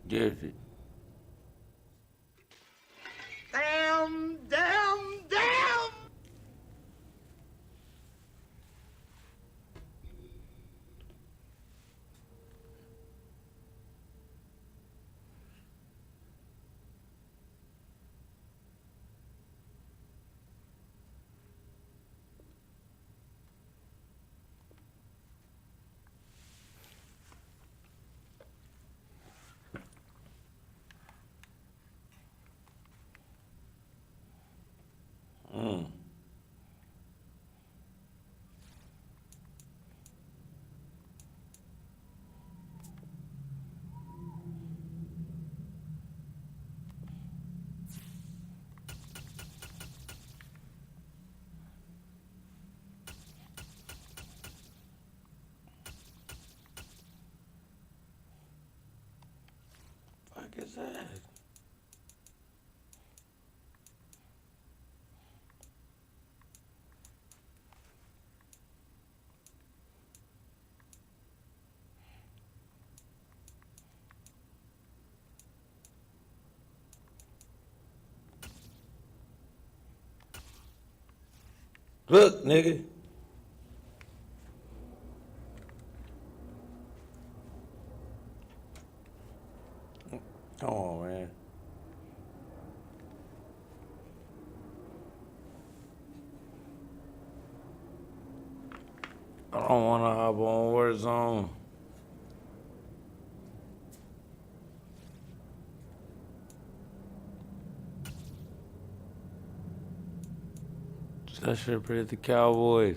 Jersey. Damn, damn, damn! Fuck is that? Look, nigga. Come on, man. I don't want to hop on Warzone. That shit pretty the Cowboys.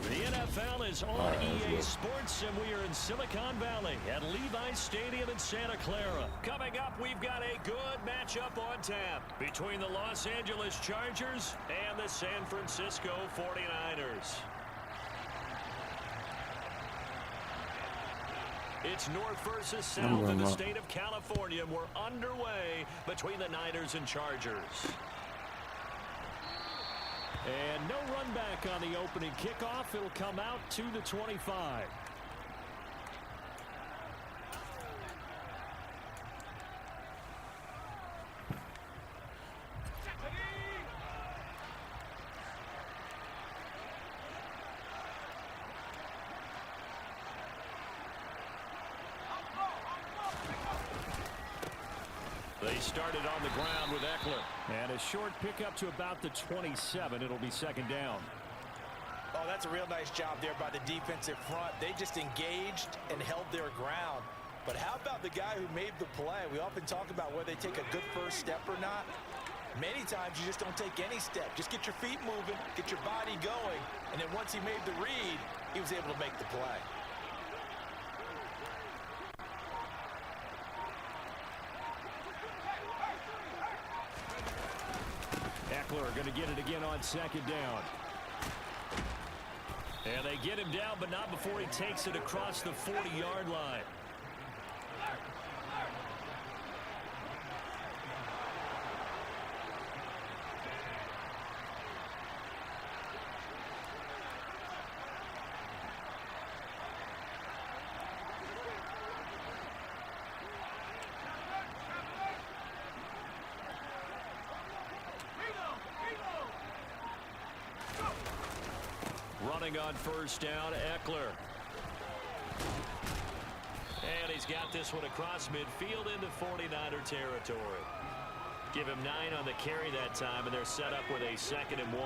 The NFL is on EA Sports, and we are in Silicon Valley at Levi's Stadium in Santa Clara. Coming up, we've got a good matchup on tap between the Los Angeles Chargers and the San Francisco 49ers. It's North versus South in the state of California. We're underway between the Niners and Chargers. And no run back on the opening kickoff. It'll come out to the 25. They started on the ground with Eckler. And a short pickup to about the 27. It'll be second down. Oh, that's a real nice job there by the defensive front. They just engaged and held their ground. But how about the guy who made the play? We often talk about whether they take a good first step or not. Many times you just don't take any step. Just get your feet moving, get your body going. And then once he made the read, he was able to make the play. Eckler going to get it again on second down. And they get him down, but not before he takes it across the 40-yard line. Running on first down, Eckler. And he's got this one across midfield into 49er territory. Give him 9 on the carry that time, and they're set up with a 2nd and 1.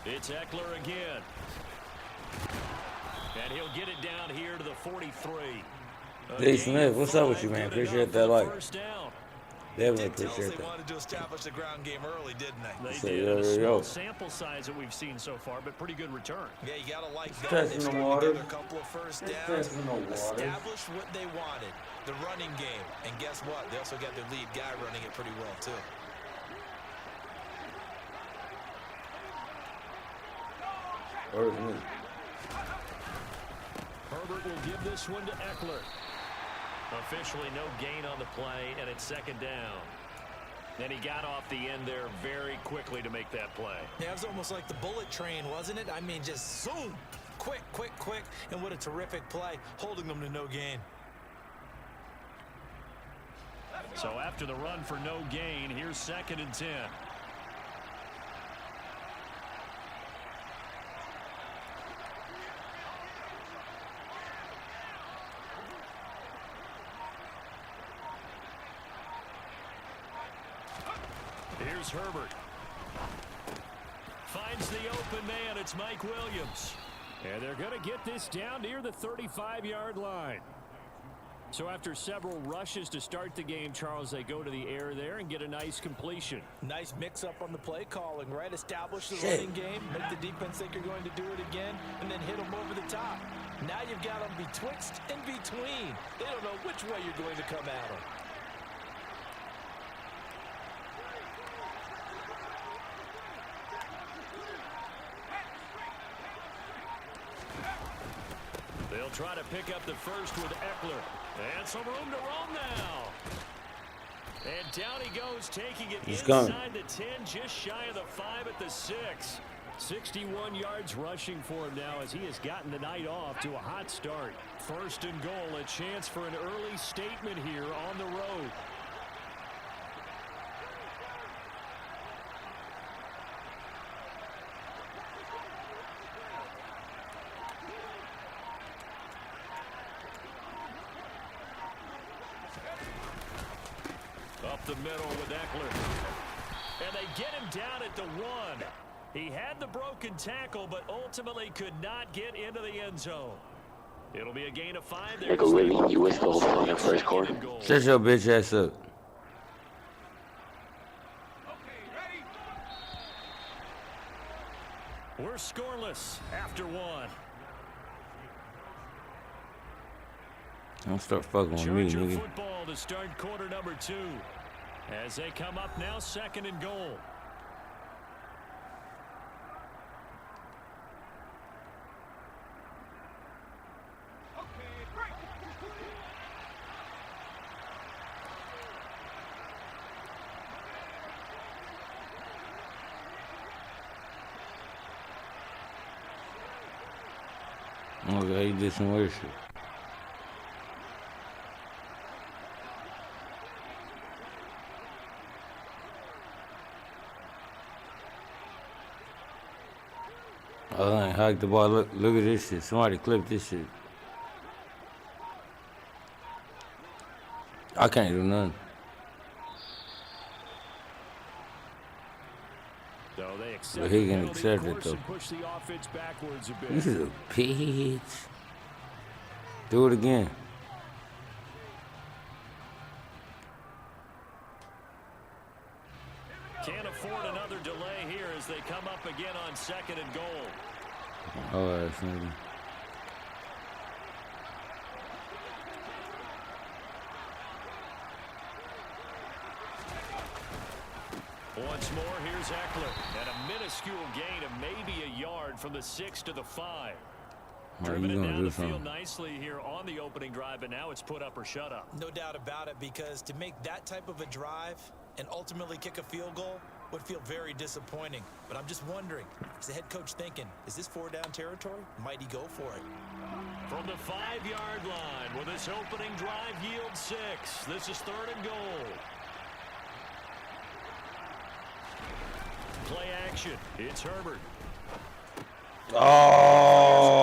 It's Eckler again. And he'll get it down here to the 43. Hey Smith, what's up with you, man? Appreciate that like. Definitely appreciate They that. wanted to establish the ground game early, didn't they? They So, did. yo, A yo, small yo. sample size that we've seen so far, but pretty good return. Yeah, you gotta like that. Testing They the strung water. together a couple of first downs, Testing the water. established what they wanted, the running game. And guess what? They also got their lead guy running it pretty well, too. Where's me? will give this one to Eckler. Officially no gain on the play, and it's second down. And he got off the end there very quickly to make that play. Yeah, it was almost like the bullet train, wasn't it? I mean, just zoom. Quick, quick, quick. And what a terrific play, holding them to no gain. So after the run for no gain, here's 2nd and 10. Here's Herbert. Finds the open man. It's Mike Williams. And they're going to get this down near the 35-yard line. So after several rushes to start the game, Charles, they go to the air there and get a nice completion. Nice mix-up on the play calling, right? Establish the running game, make the defense think you're going to do it again, and then hit them over the top. Now you've got them betwixt and between. They don't know which way you're going to come at them. They'll try to pick up the first with Eckler. And some room to roam now. And down he goes, taking it inside the 10, just shy of the 5 at the 6. 61 yards rushing for him now as he has gotten the night off to a hot start. 1st and goal, a chance for an early statement here on the road. Up the middle with Eckler. And they get him down at the 1. He had the broken tackle, but ultimately could not get into the end zone. It'll be a gain of 5. Nigga, really, you was the whole fucking first quarter. Shut your bitch ass up. We're scoreless after 1. Don't start fucking with me, Charger nigga. football to start quarter number 2. As they come up now, 2nd and goal. Okay, he did some weird shit. Oh, I ain't hiked the ball. Look at this shit. Somebody clipped this shit. I can't do nothing. So they accept But he the can penalty, accept of it, course, though. and push the offense backwards a bit. This is a bitch. Do it again. Can't afford another delay here as they come up again on 2nd and goal. Oh, that's nigga. Once more, here's Eckler. And a minuscule gain of maybe a yard from the 6 to the 5. Driven it down the field nicely here on the opening drive, and now it's put up or shut up. No doubt about it, because to make that type of a drive and ultimately kick a field goal would feel very disappointing. But I'm just wondering, is the head coach thinking, is this 4-down territory? Might he go for it? From the 5-yard line, with this opening drive yield 6. This is 3rd and goal. Play action. It's Herbert. Oh!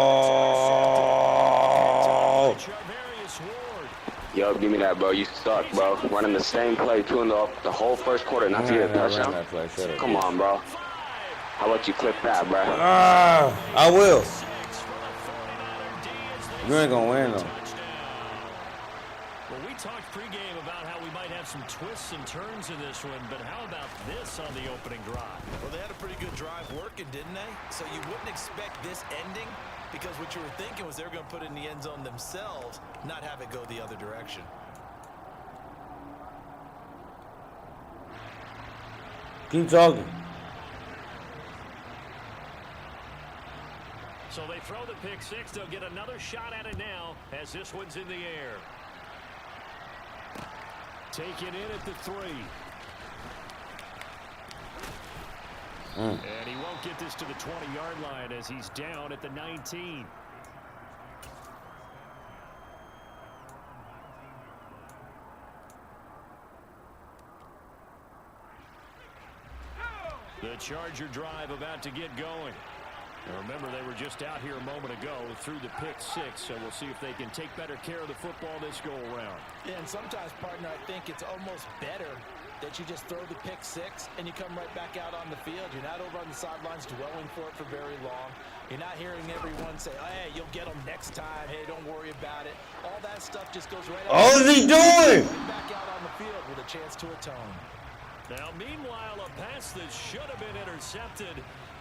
Yo, give me that, bro. You suck, bro. Running the same play, doing the whole first quarter, not to get a touchdown. Come on, bro. How about you clip that, bro? I will. You ain't gonna win, though. Well, we talked pregame about how we might have some twists and turns in this one, but how about this on the opening drive? Well, they had a pretty good drive working, didn't they? So you wouldn't expect this ending, because what you were thinking was they were going to put it in the end zone themselves, not have it go the other direction. Keep talking. So they throw the pick six. They'll get another shot at it now as this one's in the air. Taken in at the 3. And he won't get this to the 20-yard line as he's down at the 19. The Charger drive about to get going. Now remember, they were just out here a moment ago through the pick six, so we'll see if they can take better care of the football this go-around. Yeah, and sometimes, partner, I think it's almost better that you just throw the pick six and you come right back out on the field. You're not over on the sidelines dwelling for it for very long. You're not hearing everyone say, oh, hey, you'll get them next time. Hey, don't worry about it. All that stuff just goes right out. All is he doing? Back out on the field with a chance to atone. Now, meanwhile, a pass that should have been intercepted,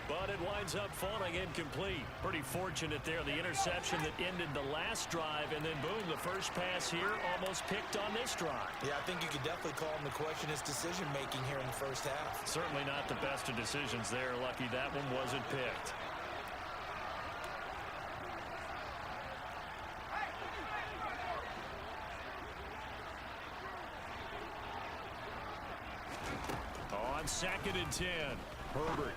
but it winds up falling incomplete. Pretty fortunate there, the interception that ended the last drive, and then boom, the first pass here almost picked on this drive. Yeah, I think you could definitely call him to question his decision-making here in the first half. Certainly not the best of decisions there. Lucky that one wasn't picked. On 2nd and 10, Herbert.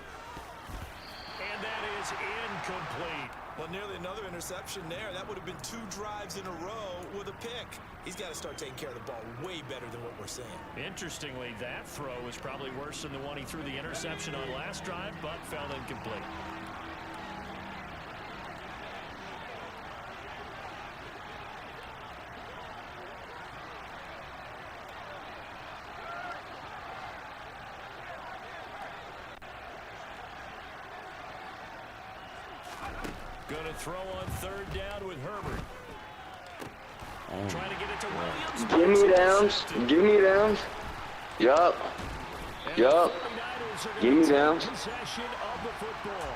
And that is incomplete. Well, nearly another interception there. That would have been 2 drives in a row with a pick. He's got to start taking care of the ball way better than what we're seeing. Interestingly, that throw was probably worse than the one he threw the interception on last drive, but fell incomplete. Going to throw on 3rd down with Herbert. Trying to get it to Williams. Give me downs. Give me downs. Yup. Yup. Give me downs. Possession of the football.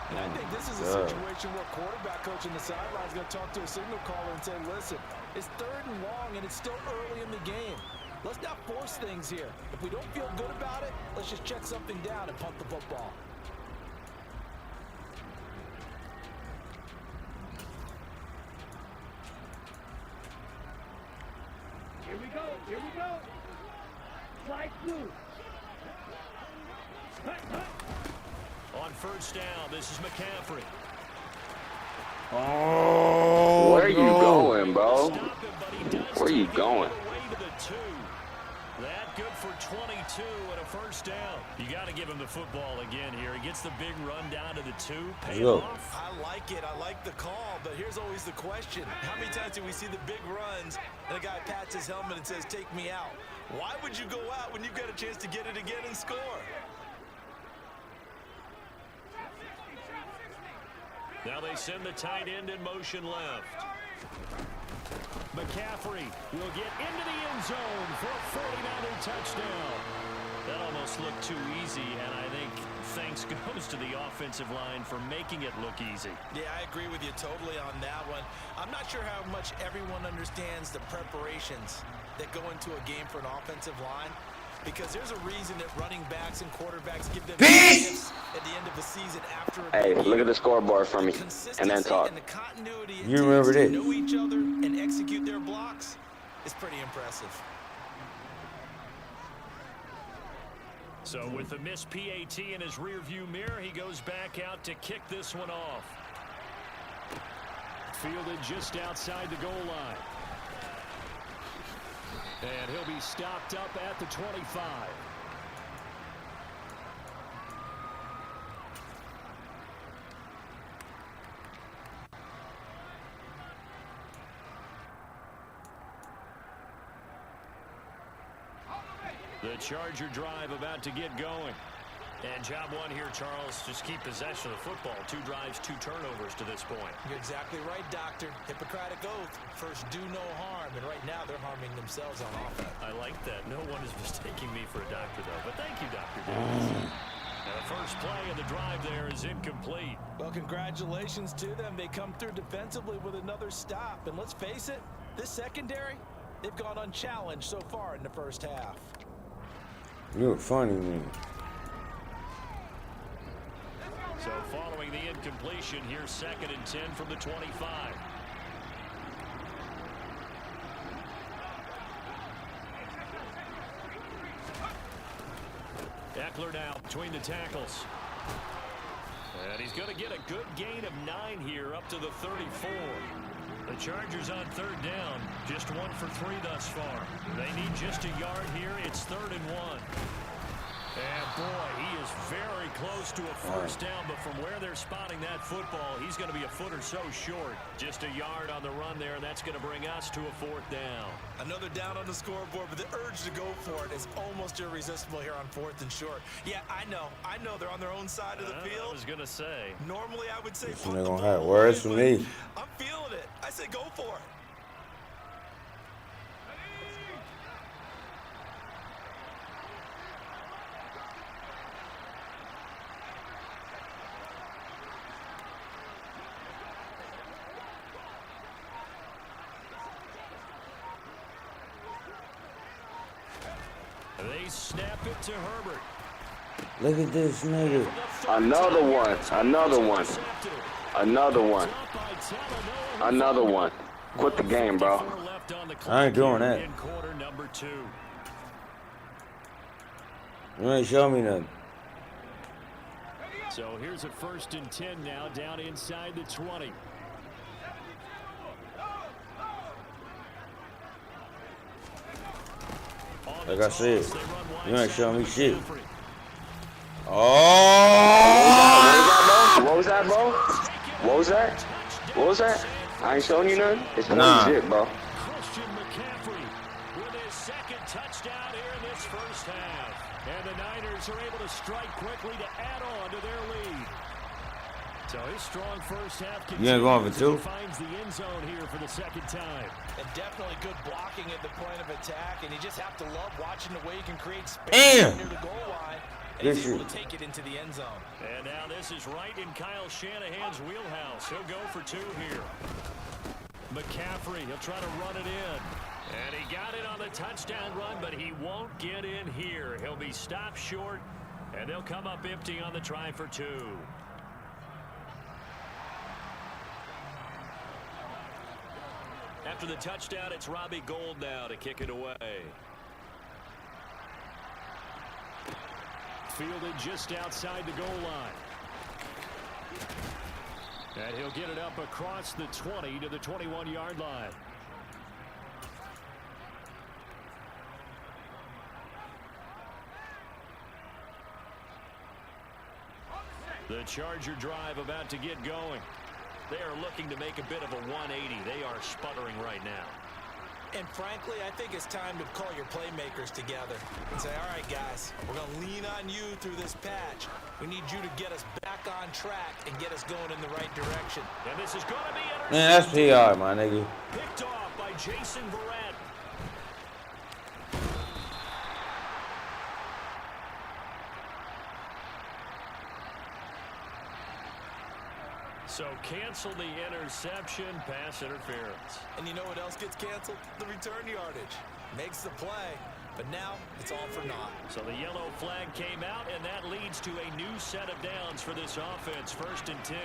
And I think this is a situation where quarterback coach in the sideline is going to talk to a signal caller and say, listen, it's 3rd and long and it's still early in the game. Let's not force things here. If we don't feel good about it, let's just check something down and punt the football. Here we go. Slide through. On 1st down, this is McCaffrey. Oh, where are you going, bro? Stop him, but he does Where you take it going? away to the 2. That good for 22 and a 1st down. You got to give him the football again here. He gets the big run down to the 2. Pay off. I like it. I like the call, but here's always the question. How many times do we see the big runs and a guy pats his helmet and says, take me out? Why would you go out when you've got a chance to get it again and score? Now they send the tight end in motion left. McCaffrey will get into the end zone for a 49er touchdown. That almost looked too easy, and I think thanks goes to the offensive line for making it look easy. Yeah, I agree with you totally on that one. I'm not sure how much everyone understands the preparations that go into a game for an offensive line, because there's a reason that running backs and quarterbacks give them gifts at the end of the season after a Hey, game. look at the scoreboard for me, and then talk. And the continuity it You remember takes to this. know each other and execute their blocks is pretty impressive. So with the missed PAT in his rearview mirror, he goes back out to kick this one off. Fielded just outside the goal line. And he'll be stopped up at the 25. The Charger drive about to get going. And job one here, Charles, just keep possession of the football. 2 drives, 2 turnovers to this point. You're exactly right, Doctor. Hippocratic oath. First, do no harm. And right now, they're harming themselves on offense. I like that. No one is mistaking me for a doctor, though. But thank you, Dr. Davis. The first play of the drive there is incomplete. Well, congratulations to them. They come through defensively with another stop. And let's face it, this secondary, they've gone unchallenged so far in the first half. You're funny, man. So following the incompletion. Here's 2nd and 10 from the 25. Eckler now between the tackles. And he's going to get a good gain of 9 here up to the 34. The Chargers on 3rd down, just 1 for 3 thus far. They need just a yard here. It's 3rd and 1. And boy, he is very close to a first down, but from where they're spotting that football, he's going to be a foot or so short. Just a yard on the run there, and that's going to bring us to a 4th down. Another down on the scoreboard, but the urge to go for it is almost irresistible here on 4th and short. Yeah, I know they're on their own side of the field. I was going to say. Normally, I would say they're going to have words for me. I'm feeling it. I say go for it. They snap it to Herbert. Look at this nigga. Another one. Another one. Another one. Another one. Quit the game, bro. I ain't doing that. You ain't show me nothing. So here's a 1st and 10 now, down inside the 20. Like I said, you ain't showing me shit. Oh! What was that, bro? What was that? What was that? I ain't showing you nothing? It's shit, bro. Christian McCaffrey with his 2nd touchdown here in this first half. And the Niners are able to strike quickly to add on to their lead. So his strong first half you ain't going for 2? Finds the end zone here for the 2nd time. And definitely good blocking at the point of attack, and you just have to love watching the way you can create space near the goal line. And he's able to take it into the end zone. And now this is right in Kyle Shanahan's wheelhouse. He'll go for 2 here. McCaffrey, he'll try to run it in. And he got it on the touchdown run, but he won't get in here. He'll be stopped short, and they'll come up empty on the try for 2. After the touchdown, it's Robbie Gould now to kick it away. Fielded just outside the goal line. And he'll get it up across the 20 to the 21-yard line. The Charger drive about to get going. They are looking to make a bit of a 180. They are sputtering right now. And frankly, I think it's time to call your playmakers together and say, all right, guys, we're going to lean on you through this patch. We need you to get us back on track and get us going in the right direction. And this is going to be intercepted. Man, that's PR, my nigga. Picked off by Jason Verrett. So cancel the interception, pass interference. And you know what else gets canceled? The return yardage. Makes the play, but now it's all for naught. So the yellow flag came out, and that leads to a new set of downs for this offense. 1st and 10.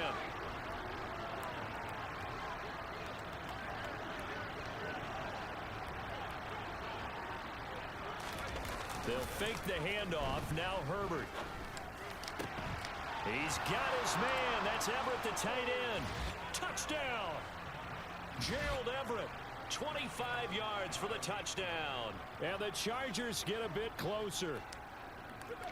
They'll fake the handoff. Now Herbert. He's got his man. That's Everett, the tight end. Touchdown. Gerald Everett, 25 yards for the touchdown. And the Chargers get a bit closer.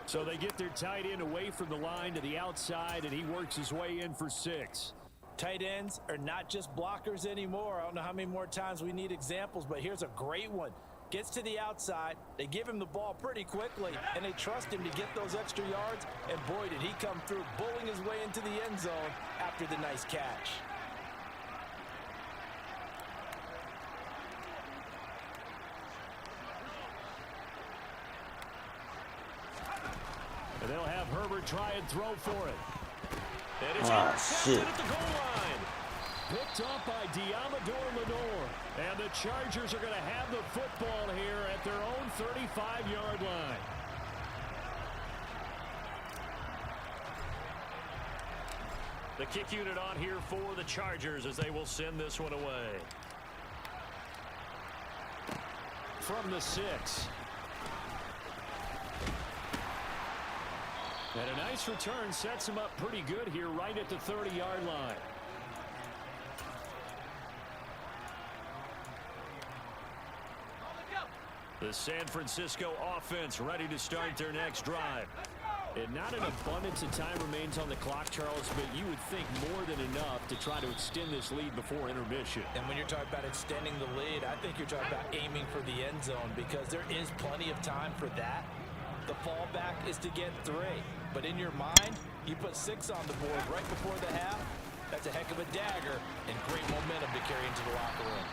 So they get their tight end away from the line to the outside, and he works his way in for 6. Tight ends are not just blockers anymore. I don't know how many more times we need examples, but here's a great one. Gets to the outside, they give him the ball pretty quickly, and they trust him to get those extra yards, and boy, did he come through, bowling his way into the end zone after the nice catch. And they'll have Herbert try and throw for it. And it's shit. at the goal line. Picked off by Diamador Lenore. And the Chargers are going to have the football here at their own 35-yard line. The kick unit on here for the Chargers as they will send this one away. From the 6. And a nice return sets him up pretty good here right at the 30-yard line. The San Francisco offense ready to start their next drive. And not an abundance of time remains on the clock, Charles, but you would think more than enough to try to extend this lead before intermission. And when you're talking about extending the lead, I think you're talking about aiming for the end zone because there is plenty of time for that. The fallback is to get 3. But in your mind, you put 6 on the board right before the half. That's a heck of a dagger and great momentum to carry into the locker room.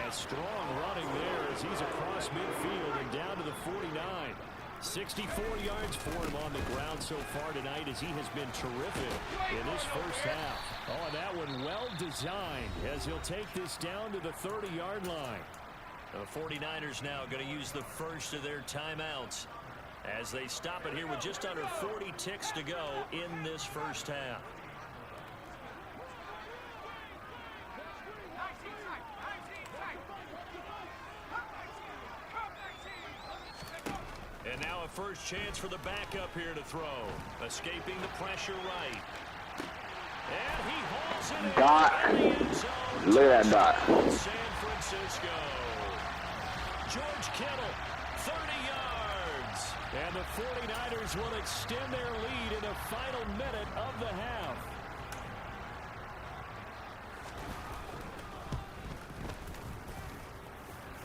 And strong running there as he's across midfield and down to the 49. 64 yards for him on the ground so far tonight as he has been terrific in this first half. Oh, and that one well designed as he'll take this down to the 30-yard line. The 49ers now going to use the first of their timeouts as they stop it here with just under 40 ticks to go in this first half. And now a first chance for the backup here to throw. Escaping the pressure right. And he hauls it in. Dot. Look at that dot. San Francisco. George Kittle, 30 yards. And the 49ers will extend their lead in the final minute of the half.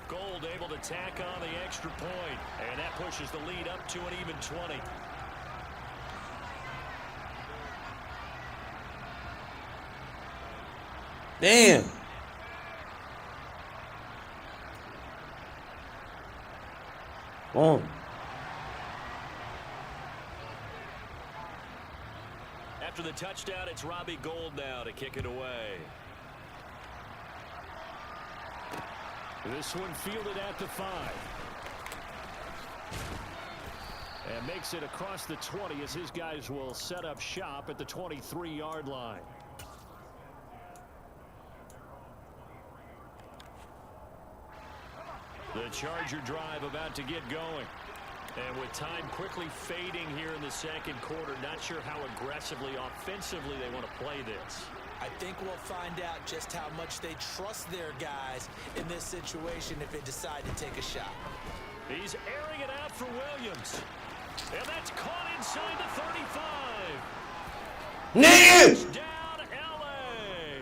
Gold able to tack on the extra point, and that pushes the lead up to an even 20. Damn. Boom. After the touchdown, it's Robbie Gould now to kick it away. This one fielded at the 5. And makes it across the 20 as his guys will set up shop at the 23-yard line. The Charger drive about to get going. And with time quickly fading here in the second quarter, not sure how aggressively, offensively they want to play this. I think we'll find out just how much they trust their guys in this situation if they decide to take a shot. He's airing it out for Williams. And that's caught inside the 35. Nigga! Down L.A.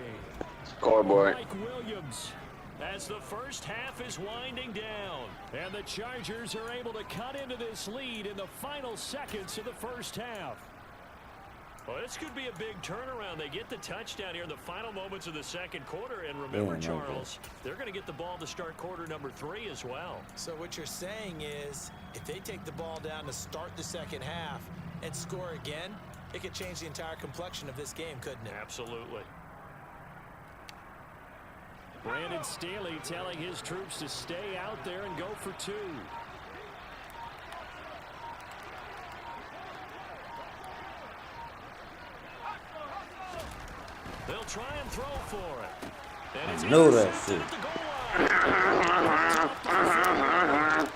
Scoreboard. Mike Williams as the first half is winding down. And the Chargers are able to cut into this lead in the final seconds of the first half. Well, this could be a big turnaround. They get the touchdown here in the final moments of the second quarter. And remember, Charles, they're going to get the ball to start quarter number 3 as well. So what you're saying is if they take the ball down to start the second half and score again, it could change the entire complexion of this game, couldn't it? Absolutely. Brandon Staley telling his troops to stay out there and go for 2. They'll try and throw for it. And it's know that shit. at the goal line.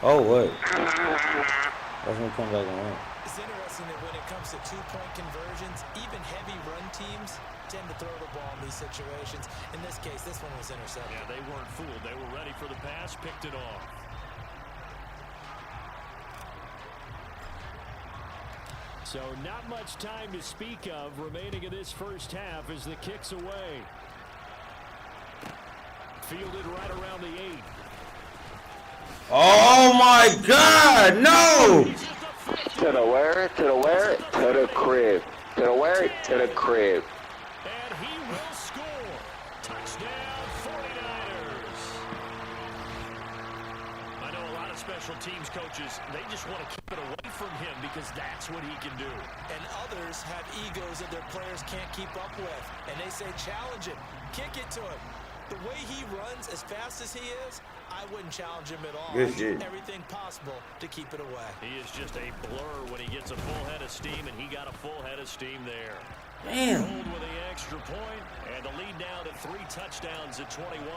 Oh, wait. That's gonna come back around. It's interesting that when it comes to 2-point conversions, even heavy run teams tend to throw the ball in these situations. In this case, this one was intercepted. Yeah, they weren't fooled. They were ready for the pass, picked it off. So not much time to speak of remaining in this first half as the kick's away. Fielded right around the 8. Oh my God, no! To the where? To the where? To the crib. To the where? To the crib. And he will score. Touchdown, 49ers. I know a lot of special teams coaches, they just want to keep it away from him because that's what he can do. And others have egos that their players can't keep up with. And they say challenge it, kick it to him. The way he runs as fast as he is, I wouldn't challenge him at all. Good I shit. do everything possible to keep it away. He is just a blur when he gets a full head of steam, and he got a full head of steam there. Damn. Rolled with the extra point, and the lead now to 3 touchdowns at 21.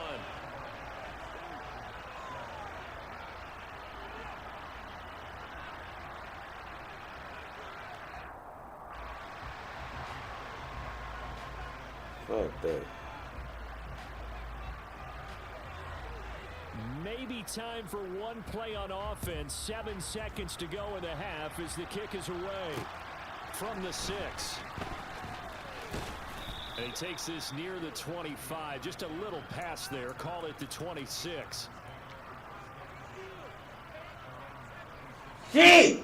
Fuck that. Maybe time for one play on offense. 7 seconds to go in the half as the kick is away from the 6. And he takes this near the 25. Just a little pass there. Call it the 26. Shit!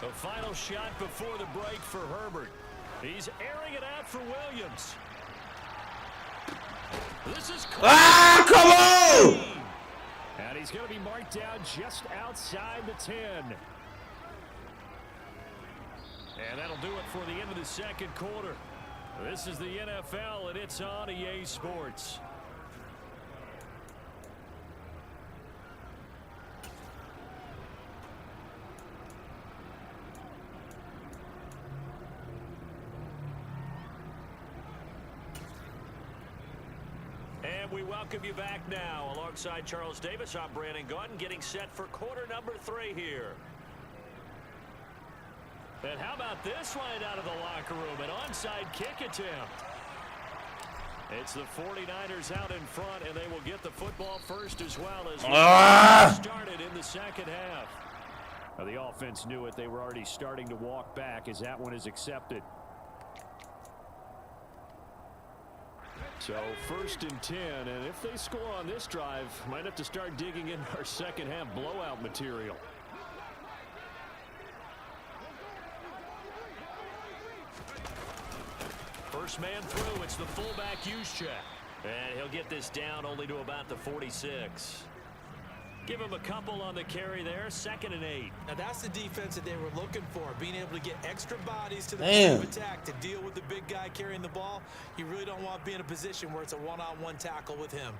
The final shot before the break for Herbert. He's airing it out for Williams. This is Ah, come on! and he's going to be marked down just outside the 10. And that'll do it for the end of the second quarter. This is the NFL, and it's on EA Sports. And we welcome you back now. Alongside Charles Davis, I'm Brandon Gaudin, getting set for quarter number 3 here. And how about this right out of the locker room? An onside kick attempt. It's the 49ers out in front, and they will get the football first as well as started in the second half. Now, the offense knew it. They were already starting to walk back as that one is accepted. So 1st and 10, and if they score on this drive, might have to start digging in our second half blowout material. First man through, it's the fullback Juszczyk. And he'll get this down only to about the 46. Give him a couple on the carry there, 2nd and 8. Now that's the defense that they were looking for, being able to get extra bodies to the point of attack to deal with the big guy carrying the ball. You really don't want to be in a position where it's a one-on-one tackle with him.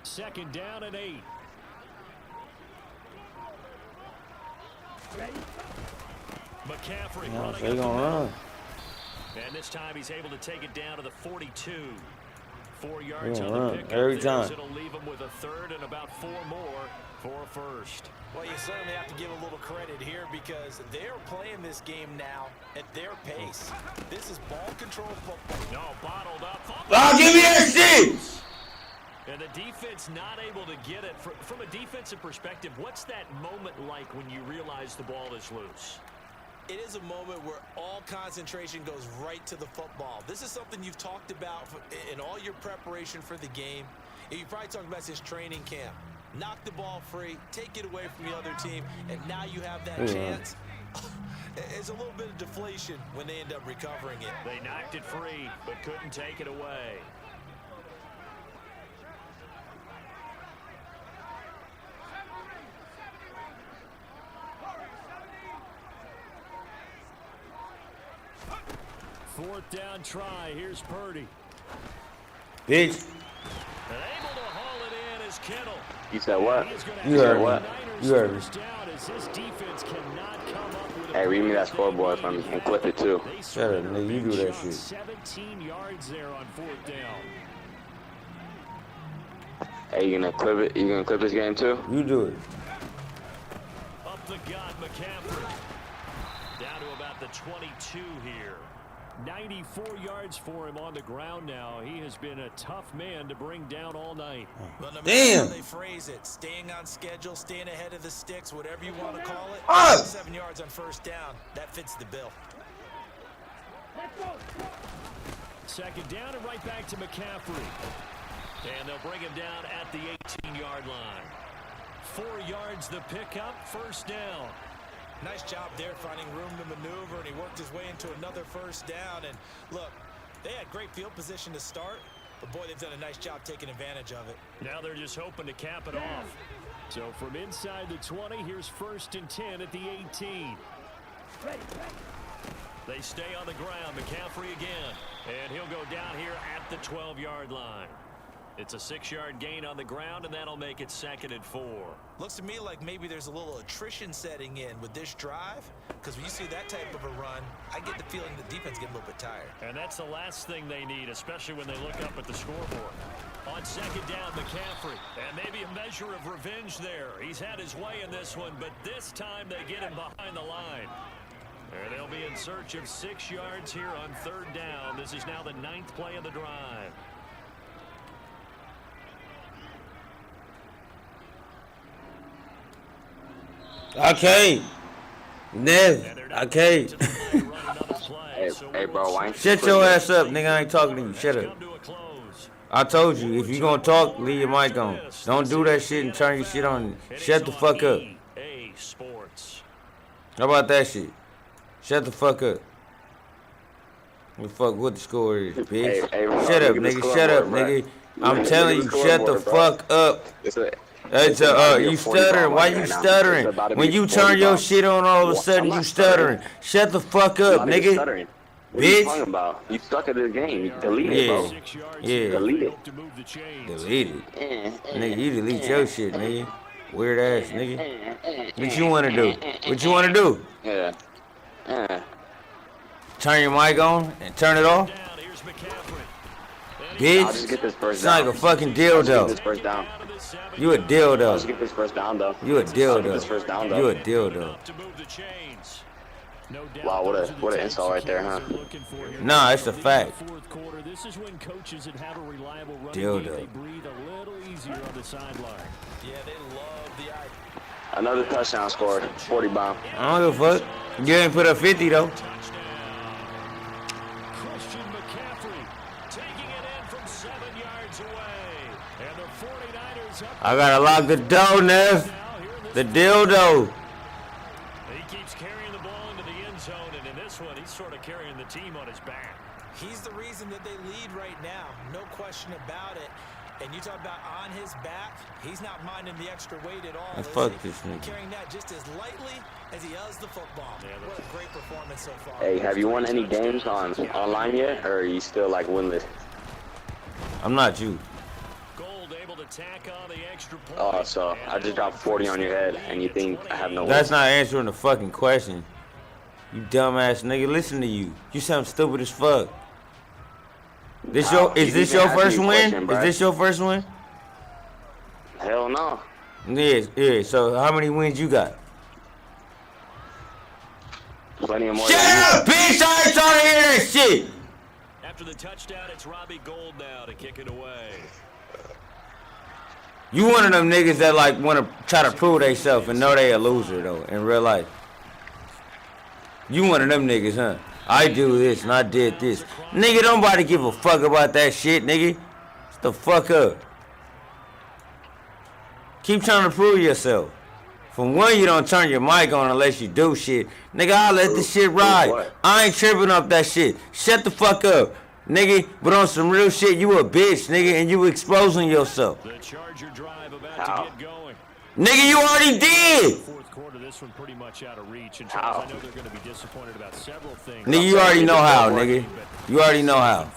2nd down and 8. McCaffrey running They're gonna run. And this time he's able to take it down to the 42. 4 yards on the run pickup. every time. It'll leave him with a 3rd and about 4 more for a first. Well, you certainly have to give a little credit here because they're playing this game now at their pace. This is ball control football. No, bottled up. Oh, give me that shit! And the defense not able to get it. From a defensive perspective, what's that moment like when you realize the ball is loose? It is a moment where all concentration goes right to the football. This is something you've talked about in all your preparation for the game. You probably talked about this training camp. Knock the ball free, take it away from the other team, and now you have that chance. It's a little bit of deflation when they end up recovering it. They knocked it free, but couldn't take it away. Fourth down try. Here's Purdy. Bitch. And able to haul it in is Kittle. You said what? You heard what? You heard me. Hey, read me that scoreboard from me and clip it too. Shut up, nigga. You do that shit. 17 yards there on 4th down. Hey, you gonna clip it? You gonna clip this game too? You do it. Up the gut, McCaffrey. Down to about the 22 here. 94 yards for him on the ground now. He has been a tough man to bring down all night. Well, no matter Damn. how they phrase it, staying on schedule, staying ahead of the sticks, whatever you want to call it. Ah! 7 yards on 1st down. That fits the bill. 2nd down and right back to McCaffrey. And they'll bring him down at the 18-yard line. 4 yards the pickup, 1st down. Nice job there finding room to maneuver, and he worked his way into another 1st down. And look, they had great field position to start. But, boy, they've done a nice job taking advantage of it. Now they're just hoping to cap it off. So from inside the 20, here's 1st and 10 at the 18. They stay on the ground. McCaffrey again. And he'll go down here at the 12-yard line. It's a 6-yard gain on the ground, and that'll make it 2nd and 4. Looks to me like maybe there's a little attrition setting in with this drive, because when you see that type of a run, I get the feeling the defense getting a little bit tired. And that's the last thing they need, especially when they look up at the scoreboard. On 2nd down, McCaffrey. And maybe a measure of revenge there. He's had his way in this one, but this time they get him behind the line. And they'll be in search of 6 yards here on 3rd down. This is now the 9th play of the drive. Okay. Nev, okay. Hey, bro, why ain't you Shut your ass up, nigga. I ain't talking to you. Shut up. I told you, if you gonna talk, leave your mic on. Don't do that shit and turn your shit on. Shut the fuck up. How about that shit? Shut the fuck up. The fuck what the score is, bitch. Hey, shut up, nigga. Shut up, nigga. I'm telling you, shut the fuck up. It's you stuttering. Why you stuttering? When you turn your shit on, all of a sudden you stuttering. Shut the fuck up, nigga. What are you talking about? You stuck at this game. You delete it, bro. Yeah. Delete it. Delete it. Nigga, you delete your shit, nigga. Weird ass, nigga. What you wanna do? What you wanna do? Yeah. Turn your mic on and turn it off? Bitch, I'll just get this first it's down. like a fucking I'll just get this dildo. first down. You a I'll just dildo. get this first down, though. You a I'll get this dildo. first down, though. You a dildo. Wow, what an insult right there, huh? Nah, it's a fact. This is when coaches that have a reliable running Dildo. game, they breathe a little easier on the sideline. Yeah, they love the idea. Another touchdown scored. 40 bomb. I don't give a fuck. You ain't put up 50 though. Christian McCaffrey taking it in from 7 yards away. And the 49ers up. I gotta lock the door, Nev. The dildo. He keeps carrying the ball into the end zone, and in this one, he's sort of carrying the team on his back. He's the reason that they lead right now. No question about it. And you talk about on his back, he's not minding the extra weight at all. Fuck this nigga. Carrying that just as lightly as he does the football. What a great performance so far. Hey, have you won any games online yet, or are you still like winless? I'm not you. Gold able to tack on the extra point. Oh, so I just dropped 40 on your head, and you think I have no That's wins? not answering the fucking question. You dumbass nigga. Listen to you. You sound stupid as fuck. This is this your first win? Is this your first win? Hell no. Yeah. So how many wins you got? Plenty of more. Shut up, bitch! I ain't trying to hear that shit. After the touchdown, it's Robbie Gould now to kick it away. You one of them niggas that like want to try to prove theyself and know they a loser though in real life. You one of them niggas, huh? I do this and I did this. Nigga, nobody give a fuck about that shit, nigga. Shut the fuck up. Keep trying to prove yourself. From one, you don't turn your mic on unless you do shit. Nigga, I'll let this shit ride. I ain't tripping up that shit. Shut the fuck up. Nigga, but on some real shit, you a bitch, nigga, and you exposing yourself. The Charger drive about to get going. Nigga, you already did. Fourth quarter, this one pretty much out of reach. And Charles, I know they're going to be disappointed about several things. Nigga, you already know how, nigga. You already know how.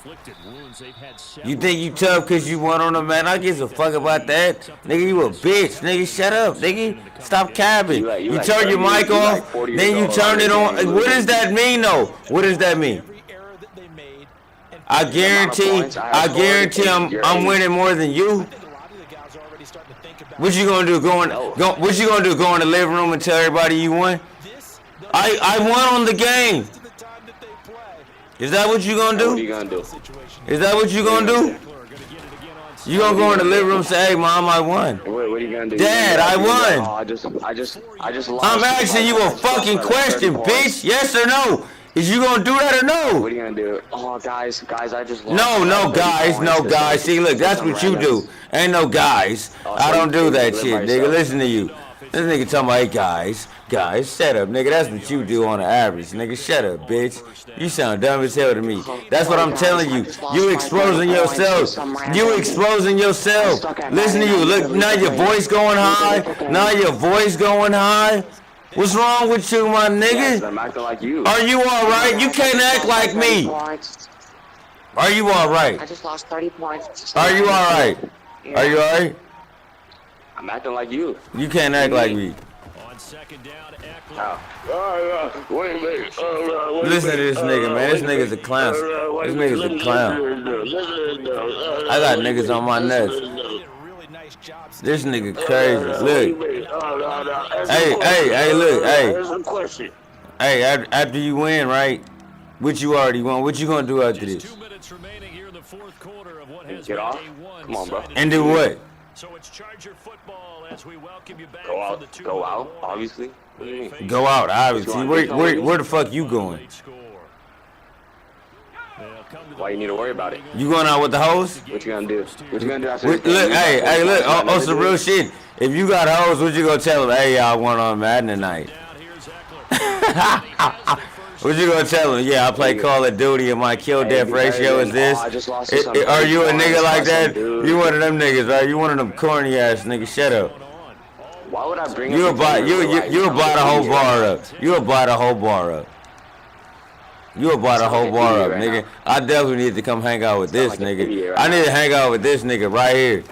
You think you tough because you won on them, man? I give a fuck about that. Nigga, you a bitch. Nigga, shut up, nigga. Stop cabbing. You turn your mic off, then you turn it on. What does that mean, though? What does that mean? I guarantee I'm winning more than you. What you gonna do? What you gonna do? Go in the living room and tell everybody you won? I won on the game. Is that what you gonna do? What are you gonna do? Is that what you gonna do? You gonna go in the living room and say, "Hey, mom, I won." What are you gonna do? Dad, I won. Oh, I just lost. I'm asking you a fucking question, bitch. Yes or no? Is you gonna do that or no? What are you gonna do? Oh, guys, I just lost. No, guys. See, look, that's what you do. Ain't no guys. I don't do that shit, nigga. Listen to you. This nigga talking about, hey, guys, shut up, nigga. That's what you do on the average, nigga. Shut up, bitch. You sound dumb as hell to me. That's what I'm telling you. You exposing yourself. You exposing yourself. Listen to you. Look, now your voice going high. Now your voice going high. What's wrong with you, my nigga? I'm acting like you. Are you all right? You can't act like me. Are you all right? I just lost 30 points. Are you all right? Are you all right? I'm acting like you. You can't act like me. On second down, Eckler. How? Wait a minute. Listen to this nigga, man. This nigga's a clown. This nigga's a clown. I got niggas on my nuts. This nigga crazy. Look. Hey, look. Hey. Hey, after you win, right? Which you already won. What you gonna do after this? 2 minutes remaining here in the fourth quarter of what has Get off. been Come on, bro. And do what? So it's Charger football as we welcome you back Go for the out. 2 Go out. Obviously. What do you mean? Go out, obviously. Where the fuck you going? Why you need to worry about it? You going out with the hoes? What you gonna do? What you gonna do after Look, this? hey, look. On some real shit. If you got hoes, what you gonna tell them? Hey, y'all went on Madden tonight. What you gonna tell them? Yeah, I play Call of Duty and my kill death ratio is this. Are you a nigga like that? You one of them niggas, right? You one of them corny ass niggas. Shut up. Why would I bring You'll buy the whole bar up. You'll buy the whole bar up. You'll buy the whole bar up, nigga. I definitely need to come hang out with this nigga. I need to hang out with this nigga right here.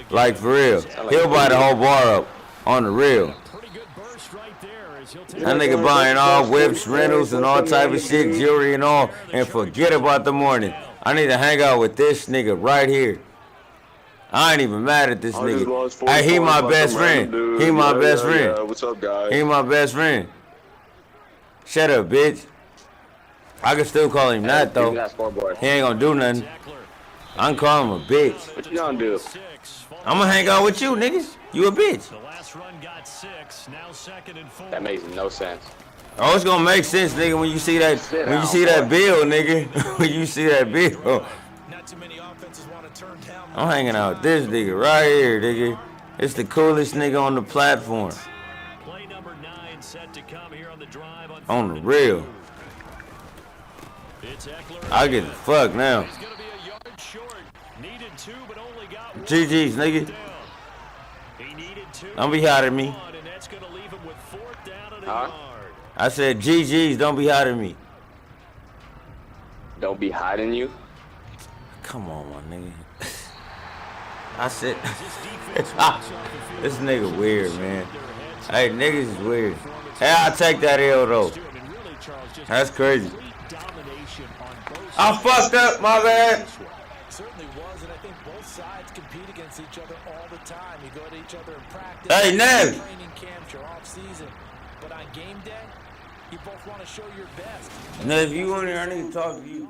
Like for real. He'll buy the whole bar up on the real. That nigga buying all whips, rentals, and all type of shit, jewelry and all, and forget about the morning. I need to hang out with this nigga right here. I ain't even mad at this nigga. Hey, he my best friend. He my best friend. What's up, guys? He my best friend. Shut up, bitch. I can still call him that though. He ain't gonna do nothing. I can call him a bitch. What you gonna do? I'm gonna hang out with you, niggas. You a bitch. The last run got 6, now second and 4. That makes no sense. Oh, it's gonna make sense, nigga, when you see that bill, nigga. When you see that bill. Not too many offenses want to turn down. I'm hanging out with this nigga right here, nigga. It's the coolest nigga on the platform. Play number 9 set to come here on the drive On the real. It's Eckler. I get the fuck now. He's gonna be a yard short. Needed 2, but only got 1. GG's, nigga. He needed 2. Don't be hot at me. And that's gonna leave him with 4th down and a Huh? yard. I said GG's, don't be hot at me. Don't be hiding you. Come on, my nigga. I said, this nigga weird, man. Hey, niggas is weird. Hey, I'll take that L though. That's crazy. I fucked up, my bad. Certainly was, and I think both sides compete against each other all the time. You go to each other in practice, Hey, Nev. training camps, your off season, but on game day, you both want to show your best. Now, if you want here, I need to talk to you.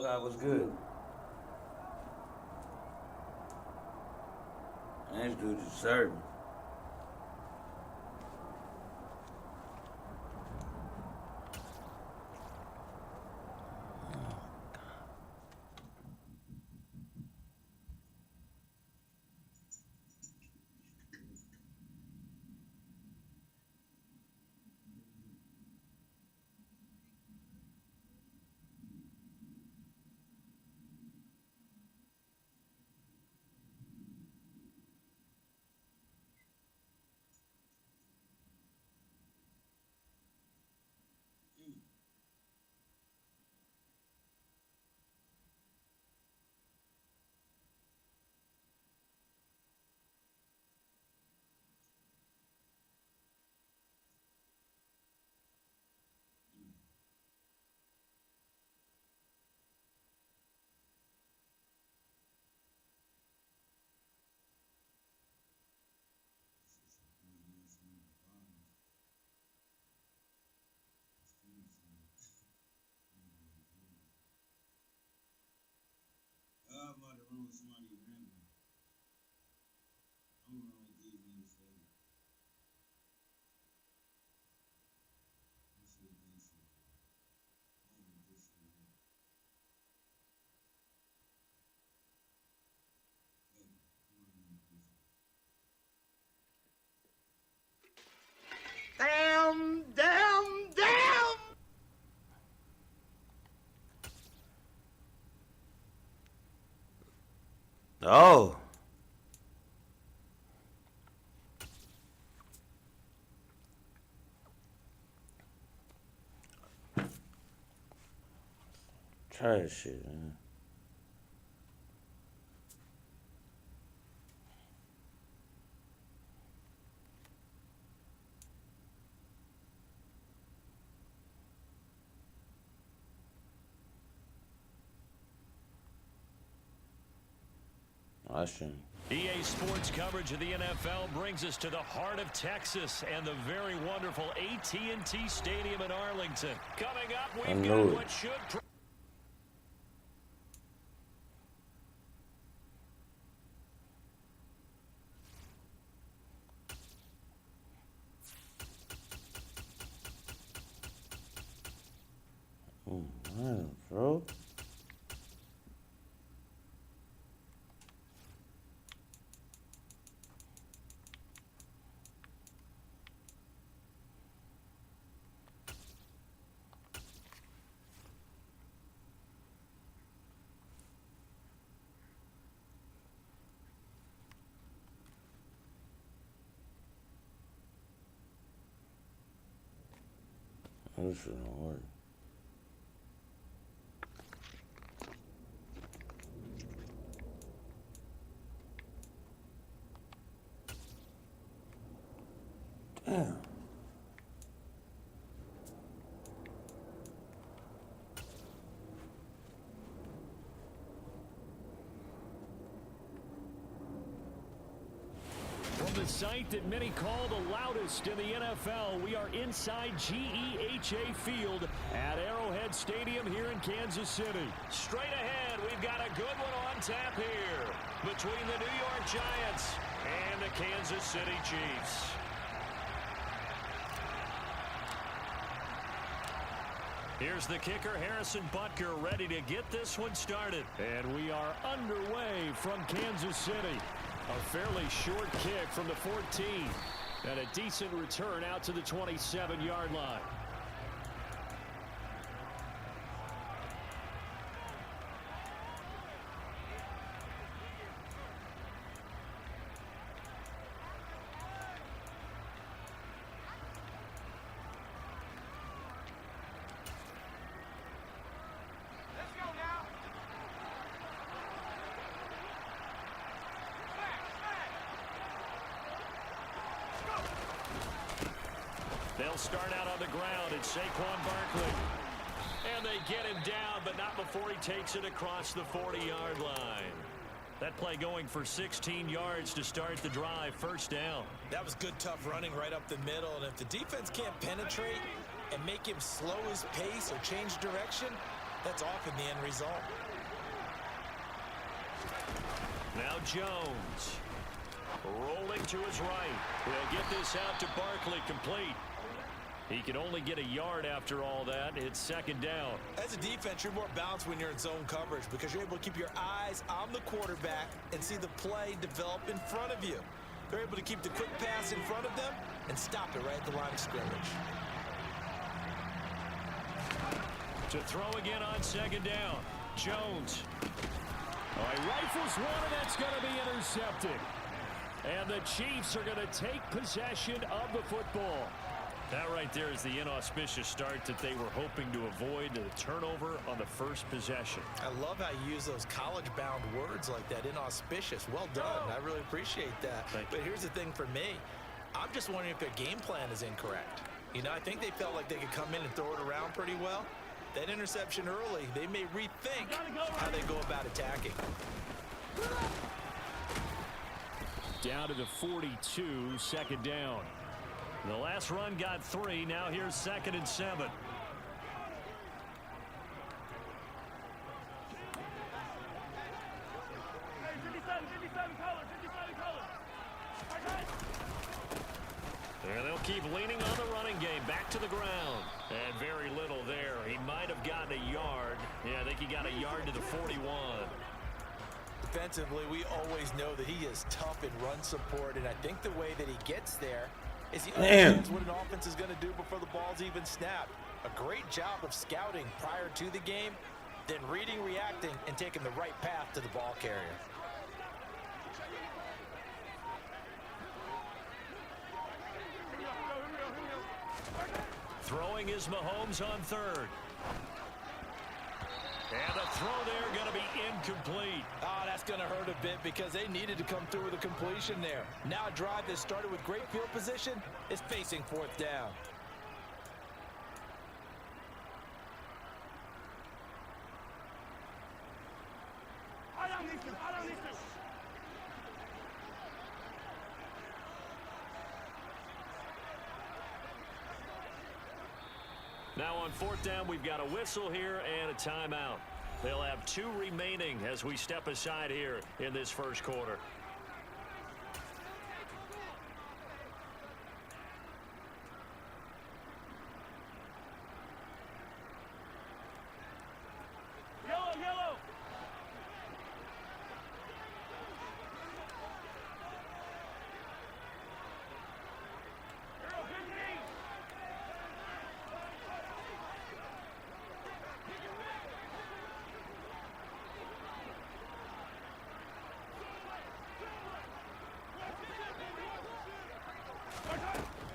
Fuck, I was good. And this dude is serving. I'm about to run with somebody random. I'm gonna run with these niggas today. Let's see what they say. I don't know what this shit is. Hey, I'm gonna run with this shit. Damn, damn, damn! Oh. Try this shit, man. I shouldn't. EA Sports coverage of the NFL brings us to the heart of Texas and the very wonderful AT&T Stadium in Arlington. Coming up, we've got what should... Oh, man, bro. This shit don't work. Damn. From the site that many call the loudest in the NFL, we are inside GEHA Field at Arrowhead Stadium here in Kansas City. Straight ahead, we've got a good one on tap here between the New York Giants and the Kansas City Chiefs. Here's the kicker, Harrison Butker, ready to get this one started. And we are underway from Kansas City. A fairly short kick from the 14. And a decent return out to the 27-yard line. They'll start out on the ground at Saquon Barkley. And they get him down, but not before he takes it across the 40-yard line. That play going for 16 yards to start the drive, first down. That was good, tough running right up the middle. And if the defense can't penetrate and make him slow his pace or change direction, That's often the end result. Now Jones. Rolling to his right. He'll get this out to Barkley, complete. He can only get a yard after all that. It's second down. As a defense, you're more balanced when you're in zone coverage because you're able to keep your eyes on the quarterback and see the play develop in front of you. They're able to keep the quick pass in front of them and stop it right at the line of scrimmage. To throw again on second down. Jones. Oh, he rifles one, and that's going to be intercepted. And the Chiefs are going to take possession of the football. That right there is the inauspicious start that they were hoping to avoid, the turnover on the first possession. I love how you use those college-bound words like that, inauspicious. Well done. I really appreciate that. But here's the thing for me. I'm just wondering if their game plan is incorrect. You know, I think they felt like they could come in and throw it around pretty well. That interception early, they may rethink how they go about attacking. Down to the 42, second down. The last run got 3. Now here's 2nd and 7. And they'll keep leaning on the running game. Back to the ground. And very little there. He might have gotten a yard. Yeah, I think he got a yard to the 41. Defensively, we always know that he is tough in run support, and I think the way that he gets there is he understands what an offense is going to do before the ball's even snapped. A great job of scouting prior to the game, then reading, reacting, and taking the right path to the ball carrier. Throwing is Mahomes on 3rd. And the throw there going to be incomplete. Oh, that's going to hurt a bit because they needed to come through with a completion there. Now a drive that started with great field position is facing 4th down. Now on 4th down, we've got a whistle here and a timeout. They'll have 2 remaining as we step aside here in this first quarter. Yellow.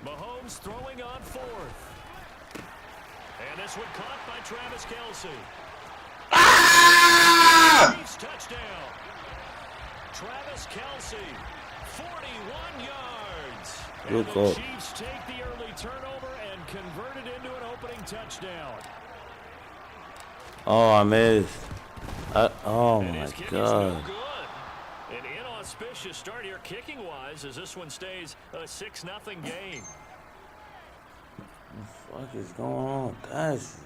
Mahomes throwing on 4th. And this one caught by Travis Kelce. Chiefs touchdown. Travis Kelce, 41 yards. And the Chiefs take the early turnover and convert it into an opening touchdown. Oh, I missed. Oh, my God. An inauspicious start here kicking-wise as this one stays a 6-0 game. What the fuck is going on with that shit?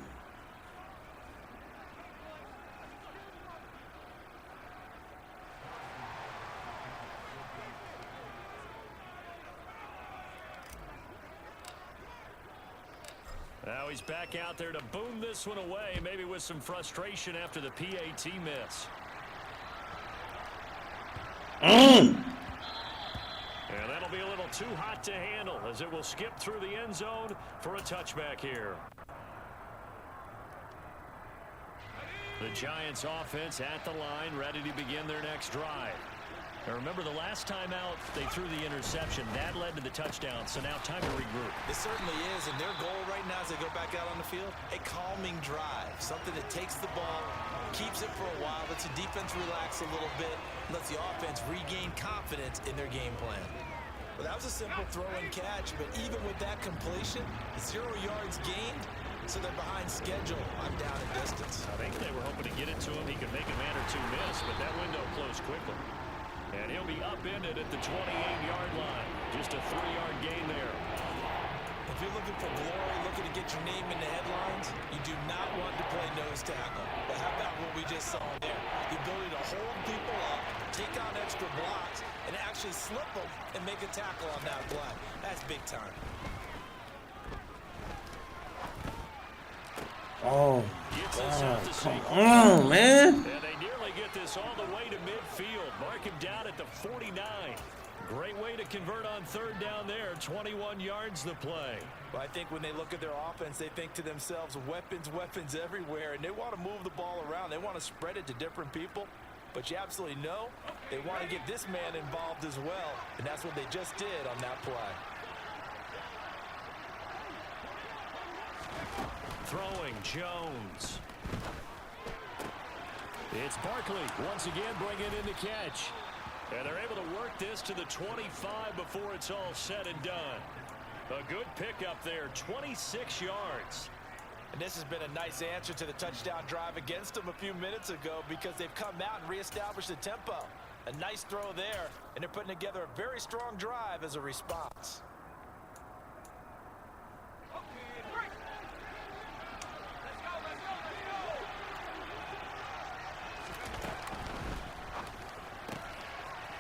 Now he's back out there to boom this one away, maybe with some frustration after the PAT miss. And that'll be a little too hot to handle as it will skip through the end zone for a touchback here. The Giants offense at the line, ready to begin their next drive. Now remember, the last time out, they threw the interception. That led to the touchdown, so now time to regroup. It certainly is, and their goal right now as they go back out on the field, a calming drive, something that takes the ball, keeps it for a while, lets the defense relax a little bit, lets the offense regain confidence in their game plan. Well, that was a simple throw and catch, but even with that completion, 0 yards gained, so they're behind schedule on down and distance. I think they were hoping to get it to him. He could make a man or two miss, but that window closed quickly. And he'll be upended at the 28-yard line. Just a 3-yard gain there. And if you're looking for glory, looking to get your name in the headlines, you do not want to play nose tackle. But how about what we just saw there? The ability to hold people up, take on extra blocks, and actually slip them and make a tackle on that play. That's big time. Oh, God, come on, man. And they nearly get this all the way to midfield. Mark him down at the 49. Great way to convert on third down there. 21 yards the play. Well, I think when they look at their offense, they think to themselves, weapons, weapons everywhere, and they want to move the ball around. They want to spread it to different people. But you absolutely know they want to get this man involved as well, and that's what they just did on that play. Throwing Jones. It's Barkley once again bringing in the catch. And they're able to work this to the 25 before it's all said and done. A good pickup there, 26 yards. And this has been a nice answer to the touchdown drive against them a few minutes ago because they've come out and reestablished the tempo. A nice throw there, and they're putting together a very strong drive as a response.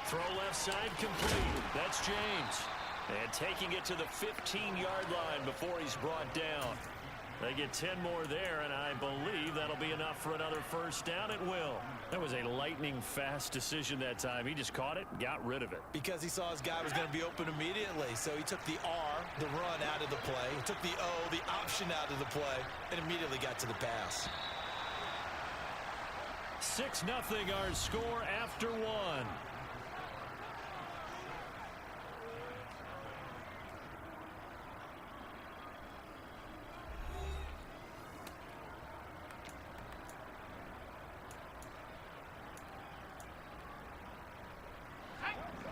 Throw left side complete. That's James. And taking it to the 15-yard line before he's brought down. They get 10 more there, and I believe that'll be enough for another first down. It will. That was a lightning-fast decision that time. He just caught it and got rid of it. Because he saw his guy was going to be open immediately. So he took the R, the run, out of the play. He took the O, the option out of the play, and immediately got to the pass. 6-0 our score after one.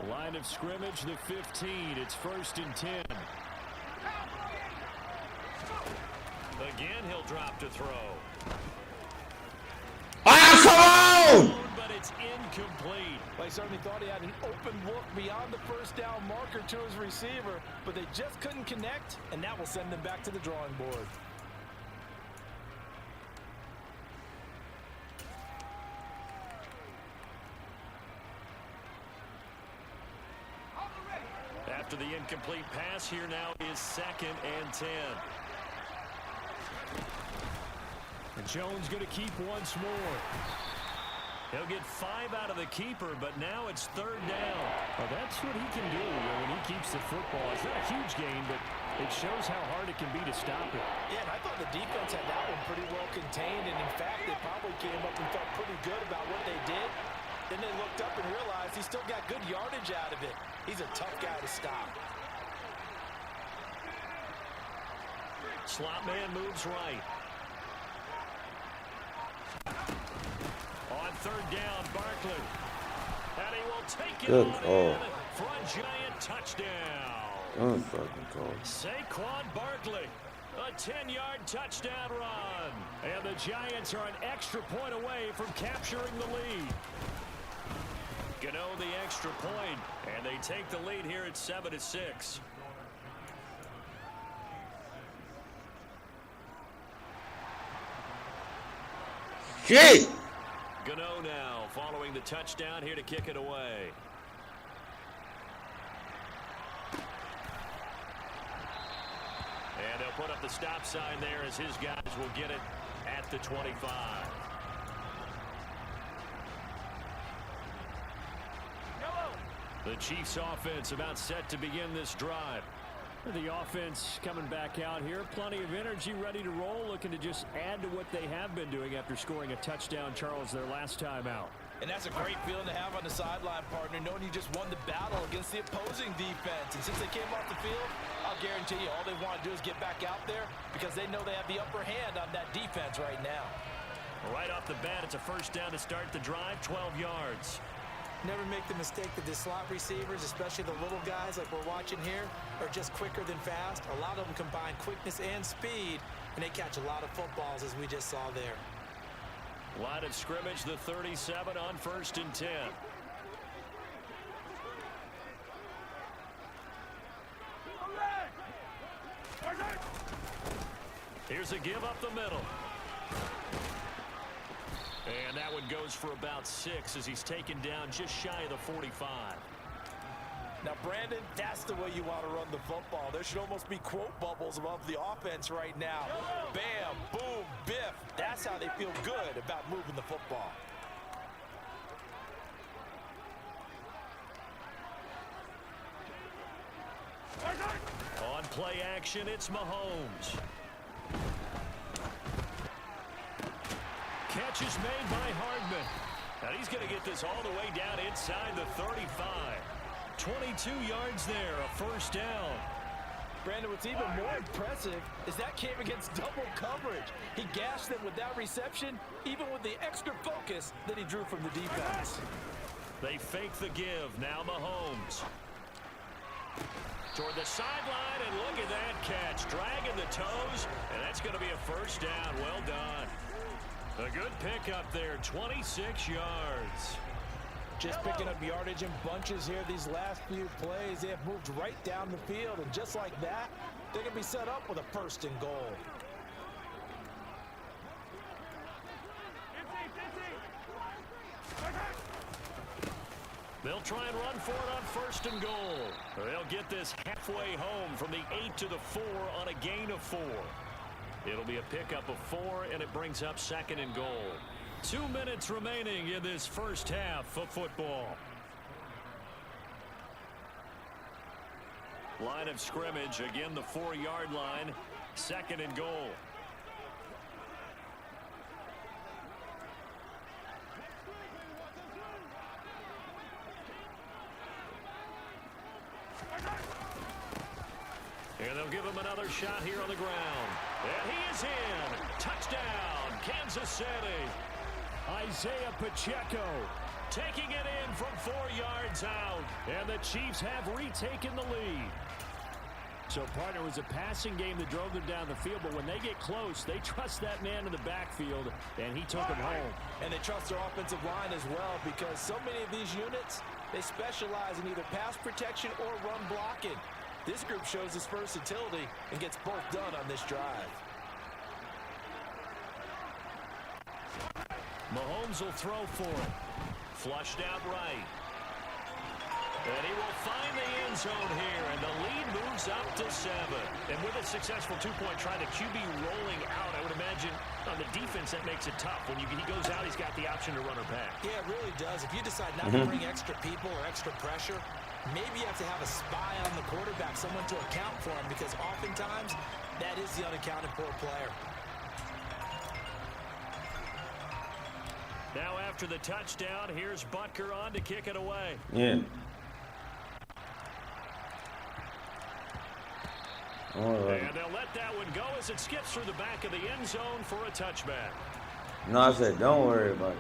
Line of scrimmage, the 15. It's 1st and 10. Again, he'll drop to throw. Ah, come on! But it's incomplete. Well, he certainly thought he had an open look beyond the first down marker to his receiver, but they just couldn't connect, and that will send them back to the drawing board. After the incomplete pass, here now is 2nd and 10. And Jones going to keep once more. He'll get 5 out of the keeper, but now it's 3rd down. Well, that's what he can do when he keeps the football. It's not a huge gain, but it shows how hard it can be to stop it. Yeah, and I thought the defense had that one pretty well contained, and in fact, they probably came up and felt pretty good about what they did. Then they looked up and realized he still got good yardage out of it. He's a tough guy to stop. Slot man moves right. On 3rd down, Barkley. And he will take it Good on call. in for a giant touchdown. Good fucking call. Saquon Barkley. A 10-yard touchdown run. And the Giants are an extra point away from capturing the lead. Gano the extra point, and they take the lead here at 7-6. Shit! Gano now following the touchdown here to kick it away. And they'll put up the stop sign there as his guys will get it at the 25. The Chiefs offense about set to begin this drive. The offense coming back out here. Plenty of energy, ready to roll, looking to just add to what they have been doing after scoring a touchdown, Charles, their last time out. And that's a great feeling to have on the sideline, partner, knowing you just won the battle against the opposing defense. And since they came off the field, I'll guarantee you all they want to do is get back out there because they know they have the upper hand on that defense right now. Right off the bat, it's a first down to start the drive, 12 yards. Never make the mistake that the slot receivers, especially the little guys like we're watching here, are just quicker than fast. A lot of them combine quickness and speed, and they catch a lot of footballs, as we just saw there. Line of scrimmage, the 37 on 1st and 10. Here's a give up the middle. And that one goes for about 6 as he's taken down just shy of the 45. Now, Brandon, that's the way you want to run the football. There should almost be quote bubbles above the offense right now. Bam, boom, biff. That's how they feel good about moving the football. On play action, it's Mahomes. Catch is made by Hardman. And he's going to get this all the way down inside the 35. 22 yards there, a first down. Brandon, what's even more impressive is that came against double coverage. He gashed them with that reception, even with the extra focus that he drew from the defense. They fake the give. Now Mahomes. Toward the sideline, and look at that catch. Dragging the toes, and that's going to be a first down. Well done. A good pickup there, 26 yards. Just picking up yardage in bunches here these last few plays. They have moved right down the field, and just like that, they're going to be set up with a first and goal. They'll try and run for it on first and goal. They'll get this halfway home from the 8 to the 4 on a gain of 4. It'll be a pickup of 4, and it brings up second and goal. 2 minutes remaining in this first half of football. Line of scrimmage, again the 4-yard line, second and goal. And they'll give him another shot here on the ground. And he is in. Touchdown, Kansas City. Isaiah Pacheco taking it in from 4 yards out. And the Chiefs have retaken the lead. So, partner, it was a passing game that drove them down the field, but when they get close, they trust that man in the backfield, and he took them home. And they trust their offensive line as well, because so many of these units, they specialize in either pass protection or run blocking. This group shows its versatility and gets both done on this drive. Mahomes will throw for it. Flushed out right. And he will find the end zone here, and the lead moves up to 7. And with a successful two-point try, the QB rolling out, I would imagine on the defense that makes it tough. When he goes out, he's got the option to run or pass. Yeah, it really does. If you decide not to bring extra people or extra pressure, maybe you have to have a spy on the quarterback, someone to account for him, because oftentimes that is the unaccounted for player. Now after the touchdown, here's Butker on to kick it away. Yeah. And they'll let that one go as it skips through the back of the end zone for a touchback. No, I said don't worry about it.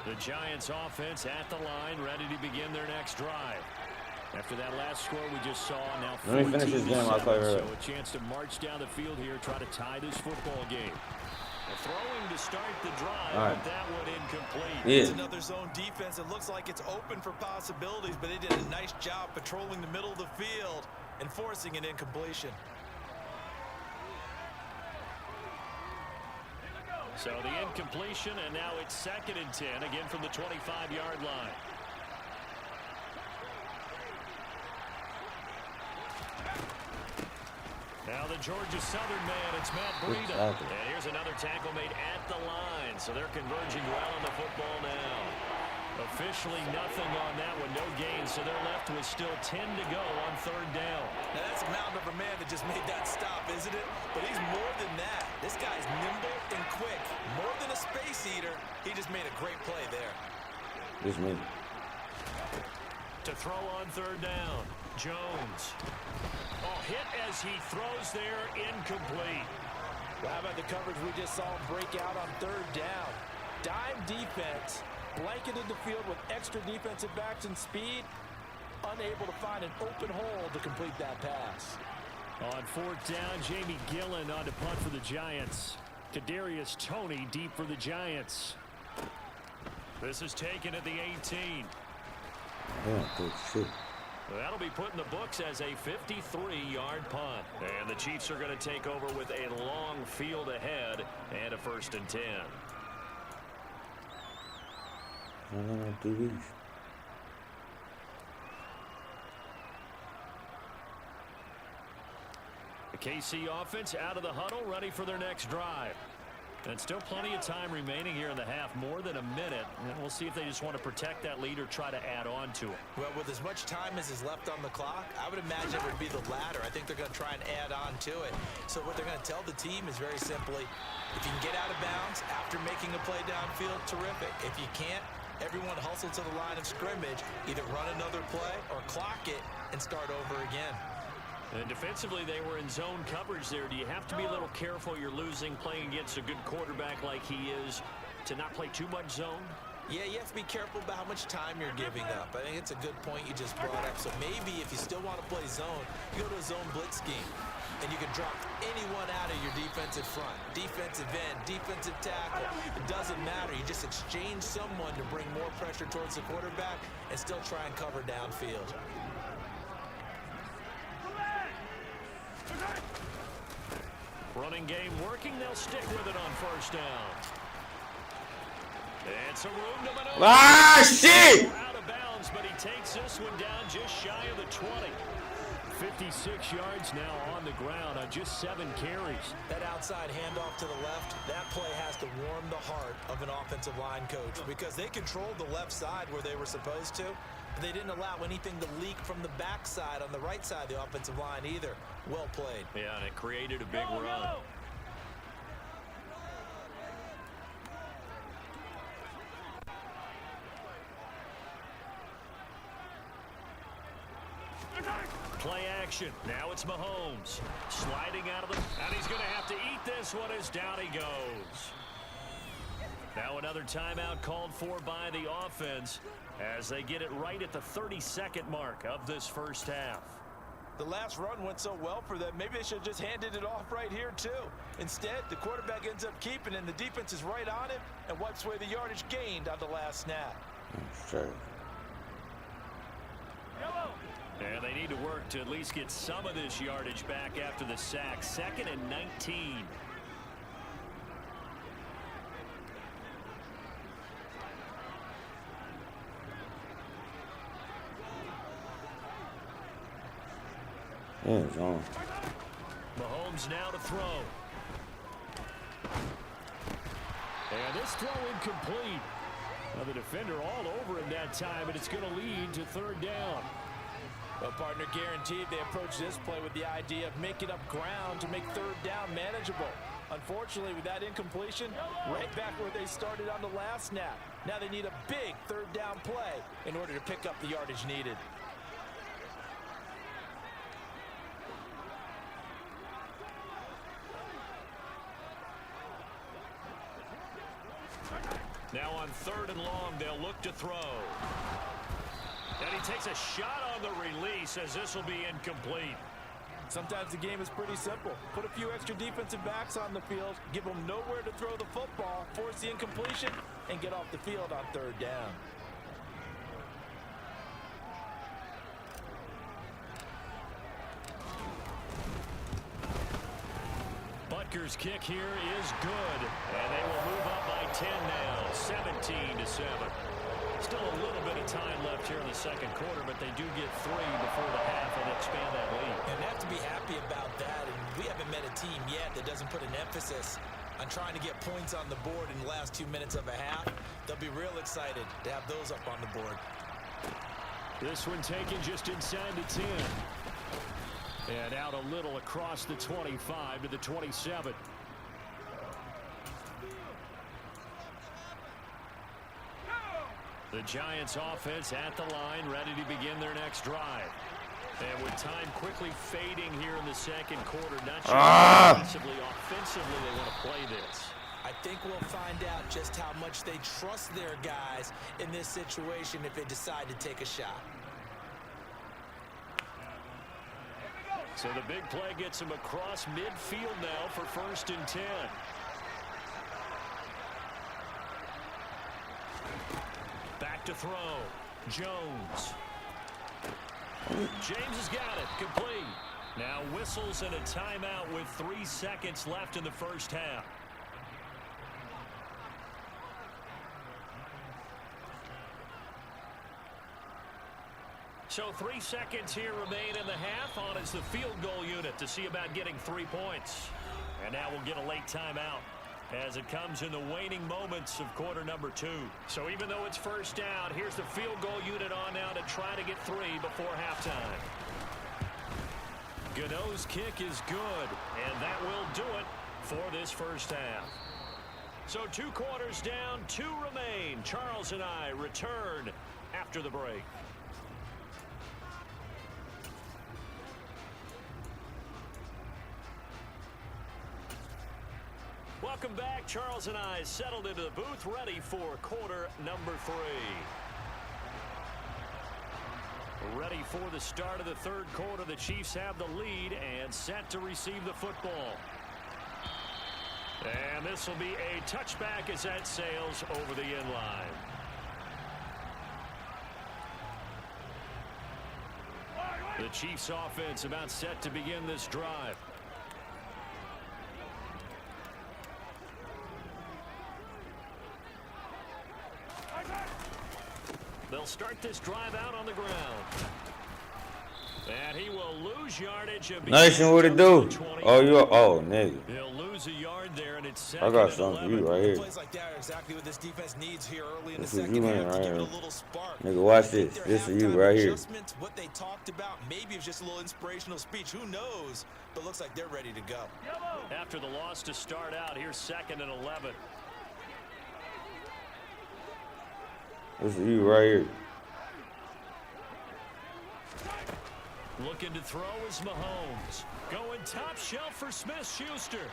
The Giants offense at the line, ready to begin their next drive. After that last score we just saw, now 14-7, Let me finish this game, I'll call you right so a chance to march down the field here, try to tie this football game. Throwing to start the drive, but that one incomplete. Yeah. It's another zone defense. It looks like it's open for possibilities, but they did a nice job patrolling the middle of the field and forcing an incompletion. So the incompletion, and now it's 2nd and 10, again from the 25-yard line. Now the Georgia Southern man, it's Matt Breida. And here's another tackle made at the line. So they're converging well on the football now. Officially nothing on that one, no gain. So they're left with still 10 to go on 3rd down. Now that's a mountain of a man that just made that stop, isn't it? But he's more than that. This guy's nimble and quick. More than a space eater, he just made a great play there. Just me. To throw on 3rd down, Jones. Oh, hit as he throws there, incomplete. Well, how about the coverage we just saw him break out on 3rd down? Dime defense, blanketed the field with extra defensive backs and speed, unable to find an open hole to complete that pass. On 4th down, Jamie Gillen on to punt for the Giants. Kadarius Toney deep for the Giants. This is taken at the 18. Yeah, good shit. That'll be put in the books as a 53-yard punt. And the Chiefs are going to take over with a long field ahead and a 1st and 10. Do these. The KC offense out of the huddle, ready for their next drive. And still plenty of time remaining here in the half, more than a minute. And we'll see if they just want to protect that lead or try to add on to it. Well, with as much time as is left on the clock, I would imagine it would be the latter. I think they're going to try and add on to it. So what they're going to tell the team is very simply, if you can get out of bounds after making a play downfield, terrific. If you can't, everyone hustle to the line of scrimmage, either run another play or clock it and start over again. And defensively, they were in zone coverage there. Do you have to be a little careful you're losing, playing against a good quarterback like he is, to not play too much zone? Yeah, you have to be careful about how much time you're giving up. I think it's a good point you just brought up. So maybe if you still want to play zone, you go to a zone blitz scheme. And you can drop anyone out of your defensive front. Defensive end, defensive tackle. It doesn't matter. You just exchange someone to bring more pressure towards the quarterback and still try and cover downfield. Running game working. They'll stick with it on 1st down. And some room to maneuver. Ah, shit! Out of bounds, but he takes this one down just shy of the 20. 56 yards now on the ground on just 7 carries. That outside handoff to the left, that play has to warm the heart of an offensive line coach because they controlled the left side where they were supposed to. They didn't allow anything to leak from the backside on the right side of the offensive line either. Well played. Yeah, and it created a big run. Play action. Now it's Mahomes. Sliding out of the... And he's going to have to eat this one as down he goes. Now another timeout called for by the offense as they get it right at the 32nd mark of this first half. The last run went so well for them, maybe they should have just handed it off right here too. Instead, the quarterback ends up keeping it, and the defense is right on him and wipes away the yardage gained on the last snap. Sure. And they need to work to at least get some of this yardage back after the sack. 2nd and 19. Yeah, it's on. Mahomes now to throw. And this throw incomplete. Well, the defender all over him that time, but it's going to lead to 3rd down. Well, partner, guaranteed they approach this play with the idea of making up ground to make 3rd down manageable. Unfortunately, with that incompletion, right back where they started on the last snap. Now they need a big 3rd down play in order to pick up the yardage needed. Now on 3rd and long, they'll look to throw. And he takes a shot on the release as this will be incomplete. Sometimes the game is pretty simple. Put a few extra defensive backs on the field, give them nowhere to throw the football, force the incompletion, and get off the field on 3rd down. Butker's kick here is good, and they will move up by 10 now, 17-7. Still a little bit of time left here in the 2nd quarter, but they do get 3 before the half and expand that lead. And they have to be happy about that, and we haven't met a team yet that doesn't put an emphasis on trying to get points on the board in the last 2 minutes of a half. They'll be real excited to have those up on the board. This one taken just inside the 10. And out a little across the 25 to the 27. The Giants offense at the line, ready to begin their next drive. And with time quickly fading here in the 2nd quarter, not sure offensively they want to play this. I think we'll find out just how much they trust their guys in this situation if they decide to take a shot. So the big play gets him across midfield now for 1st and 10. Back to throw. Jones. James has got it. Complete. Now whistles and a timeout with 3 seconds left in the first half. So 3 seconds here remain in the half. On is the field goal unit to see about getting 3 points. And now we'll get a late timeout as it comes in the waning moments of quarter number 2. So even though it's first down, here's the field goal unit on now to try to get 3 before halftime. Gano's kick is good, and that will do it for this first half. So 2 quarters down, 2 remain. Charles and I return after the break. Welcome back. Charles and I settled into the booth, ready for quarter number 3. Ready for the start of the third quarter. The Chiefs have the lead and set to receive the football. And this will be a touchback as that sails over the end line. The Chiefs offense about set to begin this drive. They'll start this drive out on the ground. And he will lose yardage. Nation, what it do? Oh, nigga. He'll lose a yard there, and it's I got something for you right here. Plays like that are exactly what this defense needs here early in the This is second you half to right give it here. a little spark. Nigga, watch this. This is you right here. What they talked about, maybe it's just a little inspirational speech. Who knows? But looks like they're ready to go. After the loss to start out, here's 2nd and 11. This is you right here. Looking to throw is Mahomes. Going top shelf for Smith-Schuster.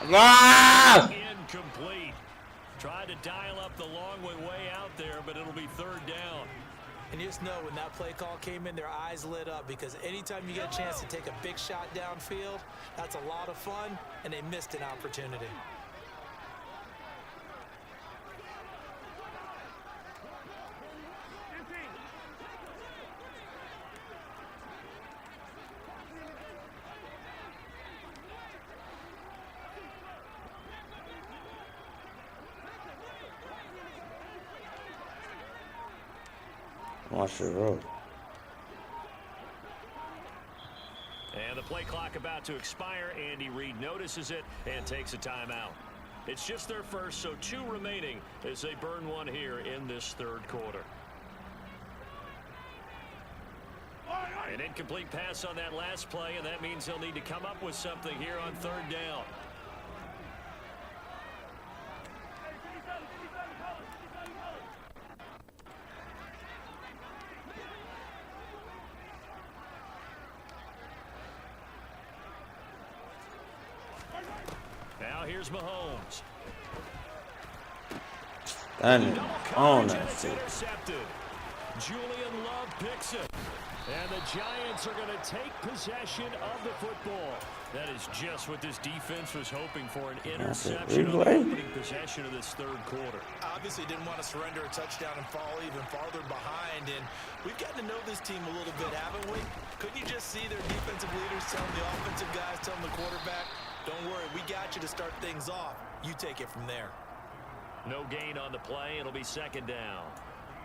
Ah! Incomplete. Tried to dial up the long way out there, but it'll be 3rd down. And you just know when that play call came in, their eyes lit up, because anytime you get a chance to take a big shot downfield, that's a lot of fun, and they missed an opportunity. Watch the road. And the play clock about to expire. Andy Reid notices it and takes a timeout. It's just their first, so 2 remaining as they burn 1 here in this 3rd quarter. An incomplete pass on that last play, and that means they'll need to come up with something here on 3rd down. Now here's Mahomes. Damn, on that shit. Intercepted. Julian Love picks it. And the Giants are going to take possession of the football. That is just what this defense was hoping for, an interception on the opening possession of this 3rd quarter. Obviously didn't want to surrender a touchdown and fall even farther behind. And we've gotten to know this team a little bit, haven't we? Couldn't you just see their defensive leaders telling the offensive guys, telling the quarterback, don't worry, we got you to start things off. You take it from there. No gain on the play. It'll be 2nd down.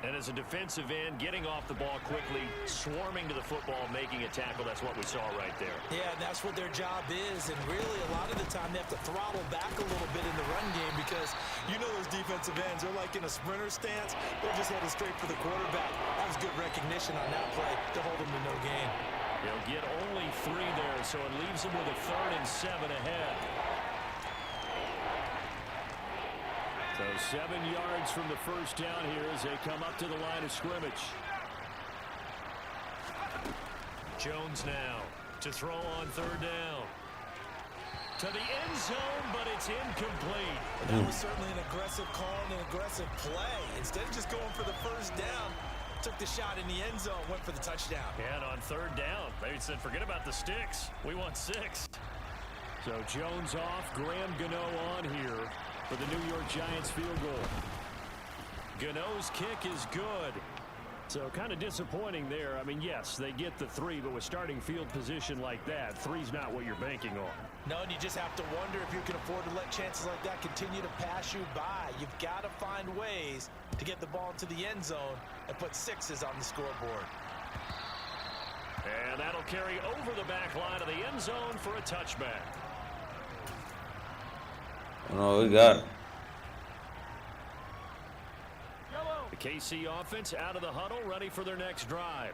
And as a defensive end, getting off the ball quickly, swarming to the football, making a tackle, that's what we saw right there. Yeah, and that's what their job is. And really, a lot of the time, they have to throttle back a little bit in the run game, because you know those defensive ends, they're like in a sprinter stance. They're just headed straight for the quarterback. That was good recognition on that play to hold them to no gain. They'll get only 3 there, so it leaves them with a 3rd and 7 ahead. So 7 yards from the first down here as they come up to the line of scrimmage. Jones now to throw on 3rd down. To the end zone, but it's incomplete. That was certainly an aggressive call and an aggressive play. Instead of just going for the first down, took the shot in the end zone, went for the touchdown. And on 3rd down, they said, forget about the sticks. We want 6. So Jones off, Graham Gano on here for the New York Giants field goal. Gano's kick is good. So kind of disappointing there. I mean, yes, they get the 3, but with starting field position like that, 3's not what you're banking on. No, and you just have to wonder if you can afford to let chances like that continue to pass you by. You've got to find ways to get the ball into the end zone and put 6s on the scoreboard. And that'll carry over the back line of the end zone for a touchback. Oh, we got it. The KC offense out of the huddle, ready for their next drive.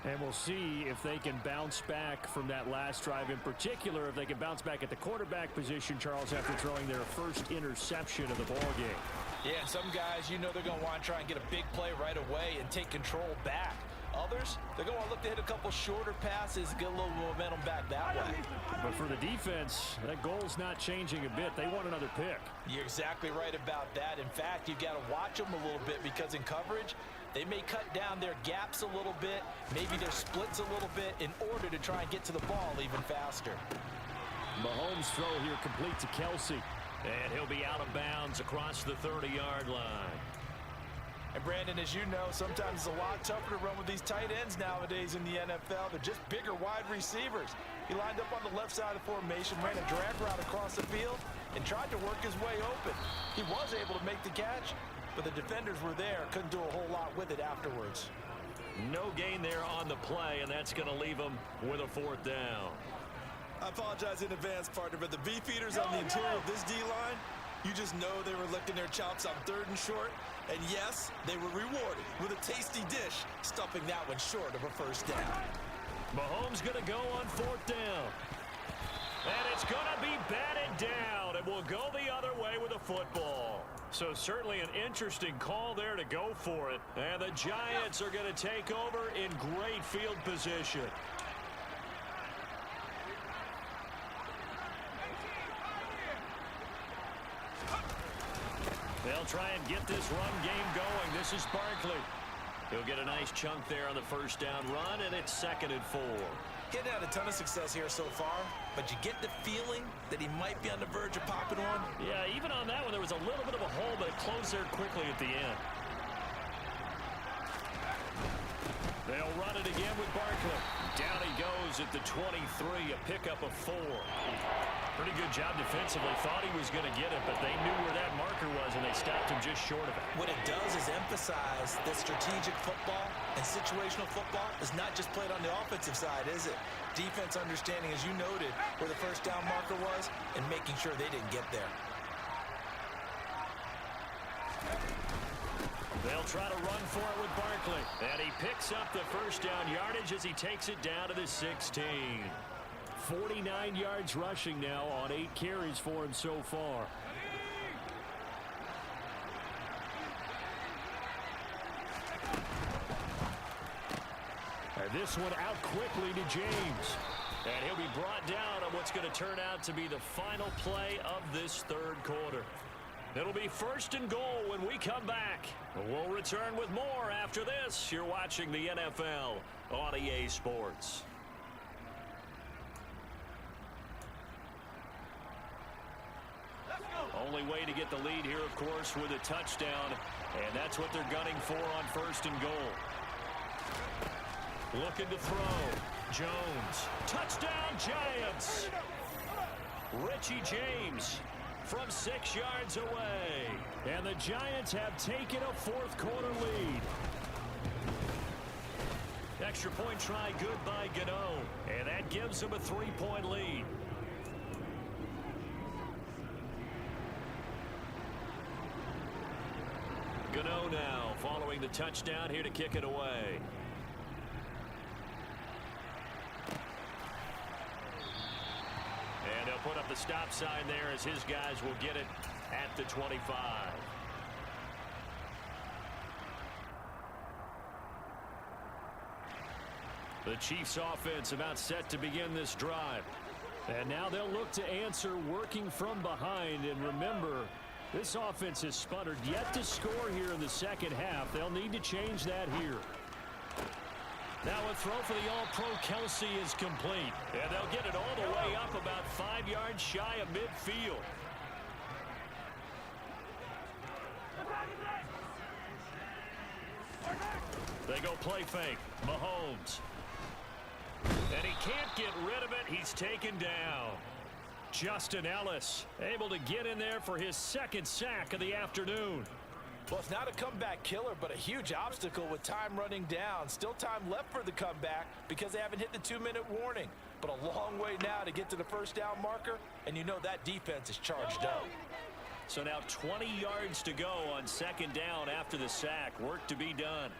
And we'll see if they can bounce back from that last drive, in particular, if they can bounce back at the quarterback position, Charles, after throwing their first interception of the ball game. Yeah, some guys, you know they're going to want to try and get a big play right away and take control back. Others, they're going to look to hit a couple shorter passes and get a little momentum back that way. But for the defense, that goal's not changing a bit. They want another pick. You're exactly right about that. In fact, you've got to watch them a little bit because in coverage, they may cut down their gaps a little bit, maybe their splits a little bit in order to try and get to the ball even faster. Mahomes' throw here complete to Kelsey. And he'll be out of bounds across the 30-yard line. And Brandon, as you know, sometimes it's a lot tougher to run with these tight ends nowadays in the NFL. They're just bigger wide receivers. He lined up on the left side of the formation, ran a drag route across the field, and tried to work his way open. He was able to make the catch, but the defenders were there, couldn't do a whole lot with it afterwards. No gain there on the play, and that's going to leave them with a 4th down. I apologize in advance, partner, but the beefeaters on the interior of this D-line, you just know they were licking their chops on 3rd and short. And yes, they were rewarded with a tasty dish, stuffing that one short of a 1st down. Mahomes going to go on 4th down. And it's going to be batted down, and we'll go the other way with a football. So certainly an interesting call there to go for it. And the Giants are going to take over in great field position. They'll try and get this run game going. This is Barkley. He'll get a nice chunk there on the 1st down run, and it's 2nd and 4. Getting had a ton of success here so far, but you get the feeling that he might be on the verge of popping one. Yeah, even on that one, there was a little bit of a hole, but it closed there quickly at the end. They'll run it again with Barkley. Down he goes at the 23, a pickup of 4. Pretty good job defensively. Thought he was going to get it, but they knew where that marker was, and they stopped him just short of it. What it does is emphasize that strategic football and situational football is not just played on the offensive side, is it? Defense understanding, as you noted, where the 1st down marker was and making sure they didn't get there. They'll try to run for it with Barkley. And he picks up the 1st down yardage as he takes it down to the 16. 49 yards rushing now on 8 carries for him so far. And this one out quickly to James. And he'll be brought down on what's going to turn out to be the final play of this 3rd quarter. It'll be 1st and goal when we come back. We'll return with more after this. You're watching the NFL on EA Sports. Only way to get the lead here, of course, with a touchdown. And that's what they're gunning for on 1st and goal. Looking to throw. Jones. Touchdown, Giants. Richie James from 6 yards away. And the Giants have taken a 4th quarter lead. Extra point try good by Gano. And that gives them a 3-point lead. Gano now following the touchdown here to kick it away. And he'll put up the stop sign there as his guys will get it at the 25. The Chiefs offense about set to begin this drive. And now they'll look to answer working from behind. And remember, this offense has sputtered yet to score here in the 2nd half. They'll need to change that here. Now a throw for the All-Pro Kelsey is complete. And they'll get it all the way up about 5 yards shy of midfield. They go play fake. Mahomes. And he can't get rid of it. He's taken down. Justin Ellis able to get in there for his second sack of the afternoon. Well, it's not a comeback killer, but a huge obstacle with time running down. Still time left for the comeback because they haven't hit the 2-minute warning. But a long way now to get to the first down marker, and you know that defense is charged up. So now 20 yards to go on second down after the sack. Work to be done.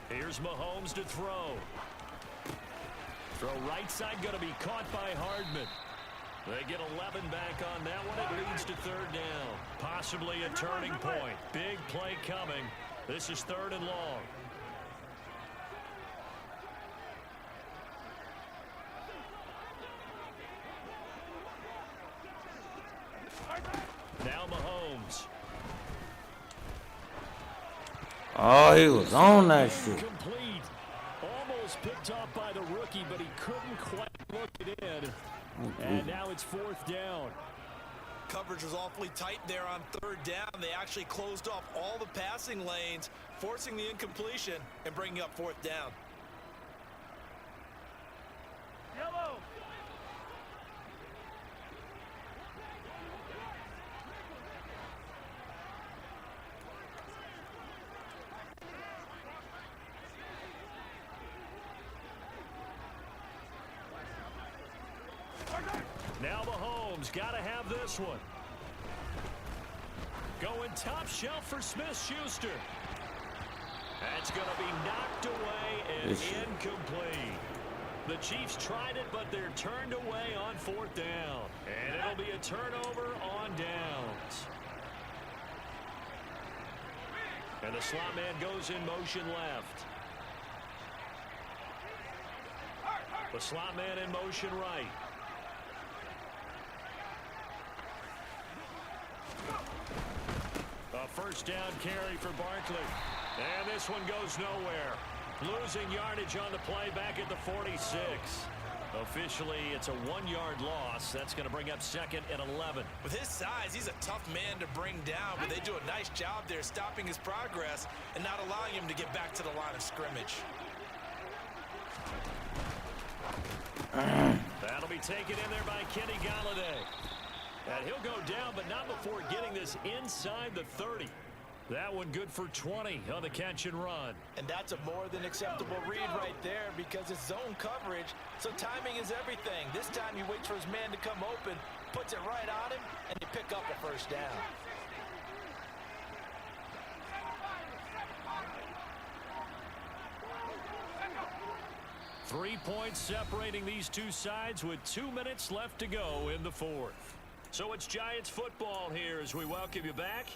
Here's Mahomes to throw. Throw right side going to be caught by Hardman. They get 11 back on that one. It leads to third down. Possibly a turning point. Big play coming. This is third and long. Now Mahomes. Oh, he was on that shit. Complete. Almost picked off by the rookie, but he couldn't quite look it in. And now it's fourth down. Coverage was awfully tight there on third down. They actually closed off all the passing lanes, forcing the incompletion and bringing up fourth down. Yellow. Now Mahomes got to have this one. Going top shelf for Smith-Schuster. That's going to be knocked away and incomplete. The Chiefs tried it, but they're turned away on fourth down. And it'll be a turnover on downs. And the slot man goes in motion left. The slot man in motion right. A first down carry for Barkley. And this one goes nowhere. Losing yardage on the play back at the 46. Officially, it's a 1-yard loss. That's going to bring up second and 11. With his size, he's a tough man to bring down, but they do a nice job there stopping his progress and not allowing him to get back to the line of scrimmage. That'll be taken in there by Kenny Galladay. And he'll go down, but not before getting this inside the 30. That one good for 20 on the catch and run. And that's a more than acceptable read right there because it's zone coverage, so timing is everything. This time he waits for his man to come open, puts it right on him, and you pick up a first down. Three points separating these two sides with 2 minutes left to go in the fourth. So it's Giants football here as we welcome you back.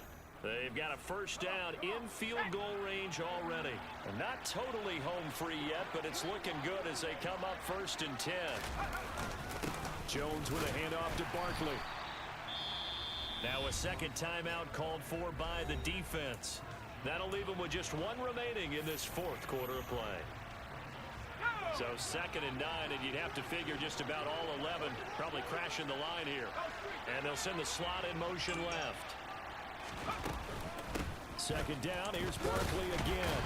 They've got a first down in field goal range already. And not totally home free yet, but it's looking good as they come up first and 10. Jones with a handoff to Barkley. Now a second timeout called for by the defense. That'll leave them with just one remaining in this fourth quarter of play. So second and 9, and you'd have to figure just about all 11 probably crashing the line here. And they'll send the slot in motion left. Second down, here's Barkley again.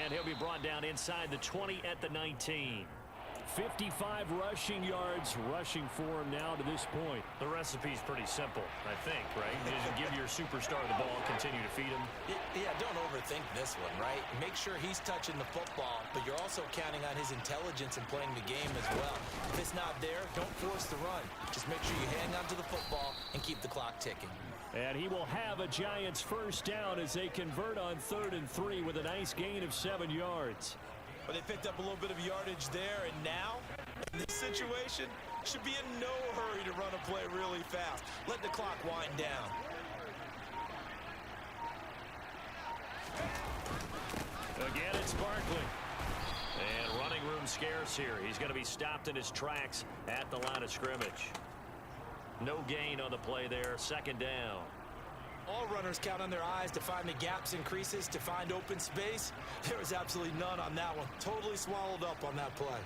And he'll be brought down inside the 20 at the 19. 55 rushing yards rushing for him now to this point. The recipe's pretty simple, I think, right? You just give your superstar the ball, continue to feed him. Yeah, don't overthink this one, right? Make sure he's touching the football, but you're also counting on his intelligence in playing the game as well. If it's not there, don't force the run. Just make sure you hang on to the football and keep the clock ticking. And he will have a Giants first down as they convert on 3rd and 3 with a nice gain of 7 yards. But they picked up a little bit of yardage there, and now, in this situation, should be in no hurry to run a play really fast. Let the clock wind down. Again, it's Barkley. And running room scarce here. He's going to be stopped in his tracks at the line of scrimmage. No gain on the play there. Second down. All runners count on their eyes to find the gaps and creases, to find open space. There was absolutely none on that one. Totally swallowed up on that play.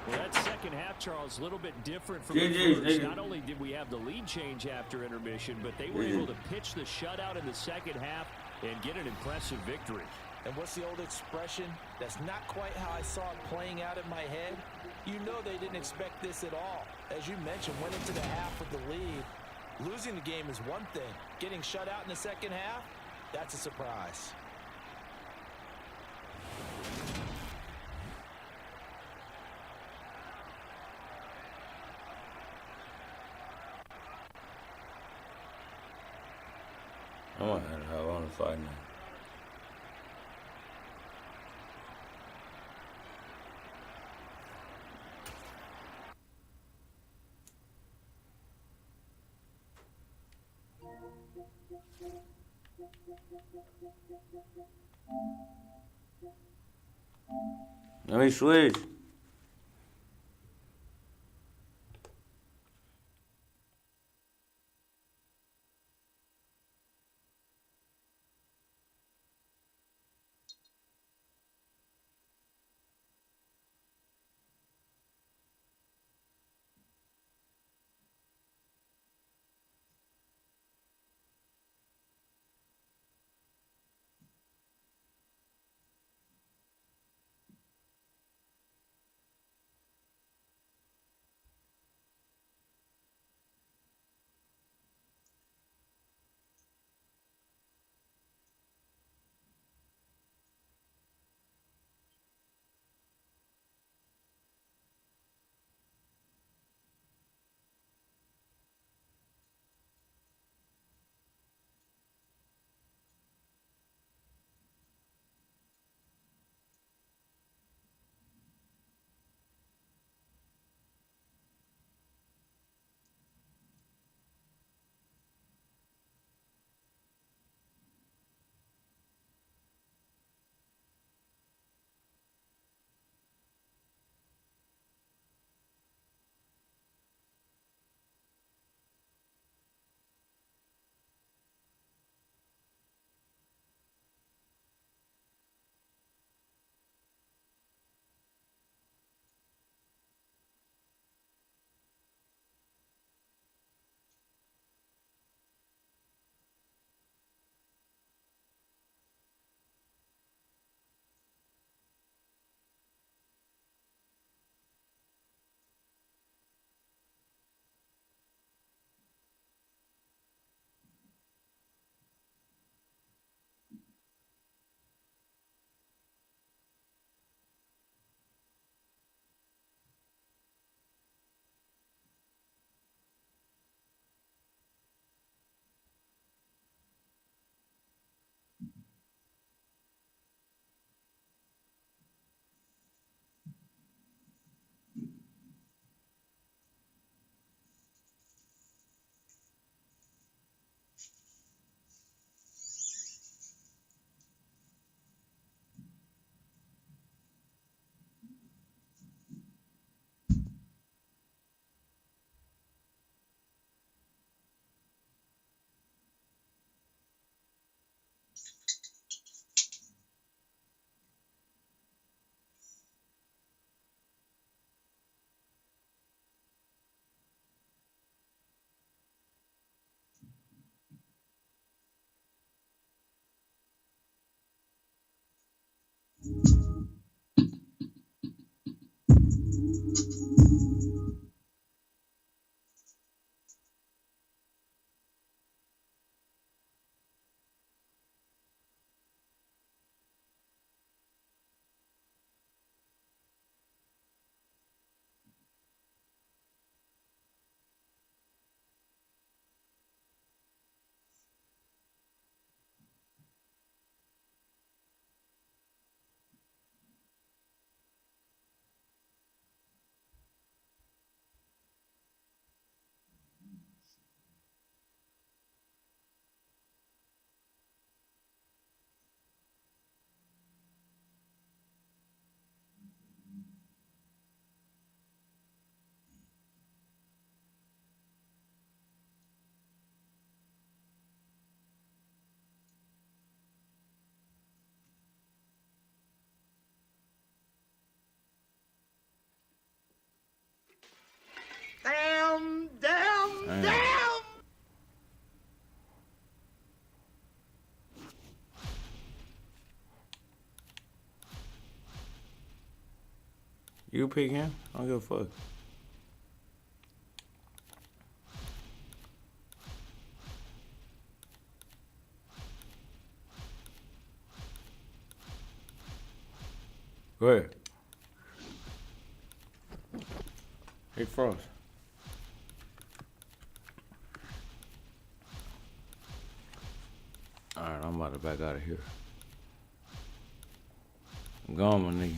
Well, that second half, Charles, a little bit different from GG's, the first. nigga. Not only did we have the lead change after intermission, but they were able to pitch the shutout in the second half and get an impressive victory. And what's the old expression? That's not quite how I saw it playing out in my head. You know they didn't expect this at all. As you mentioned, went into the half with the lead. Losing the game is one thing. Getting shut out in the second half, that's a surprise. I want to fight now. Let me switch. You pick him. I don't give a fuck. Go ahead. Hey, Frost. Alright, I'm about to back out of here. I'm gone, my nigga.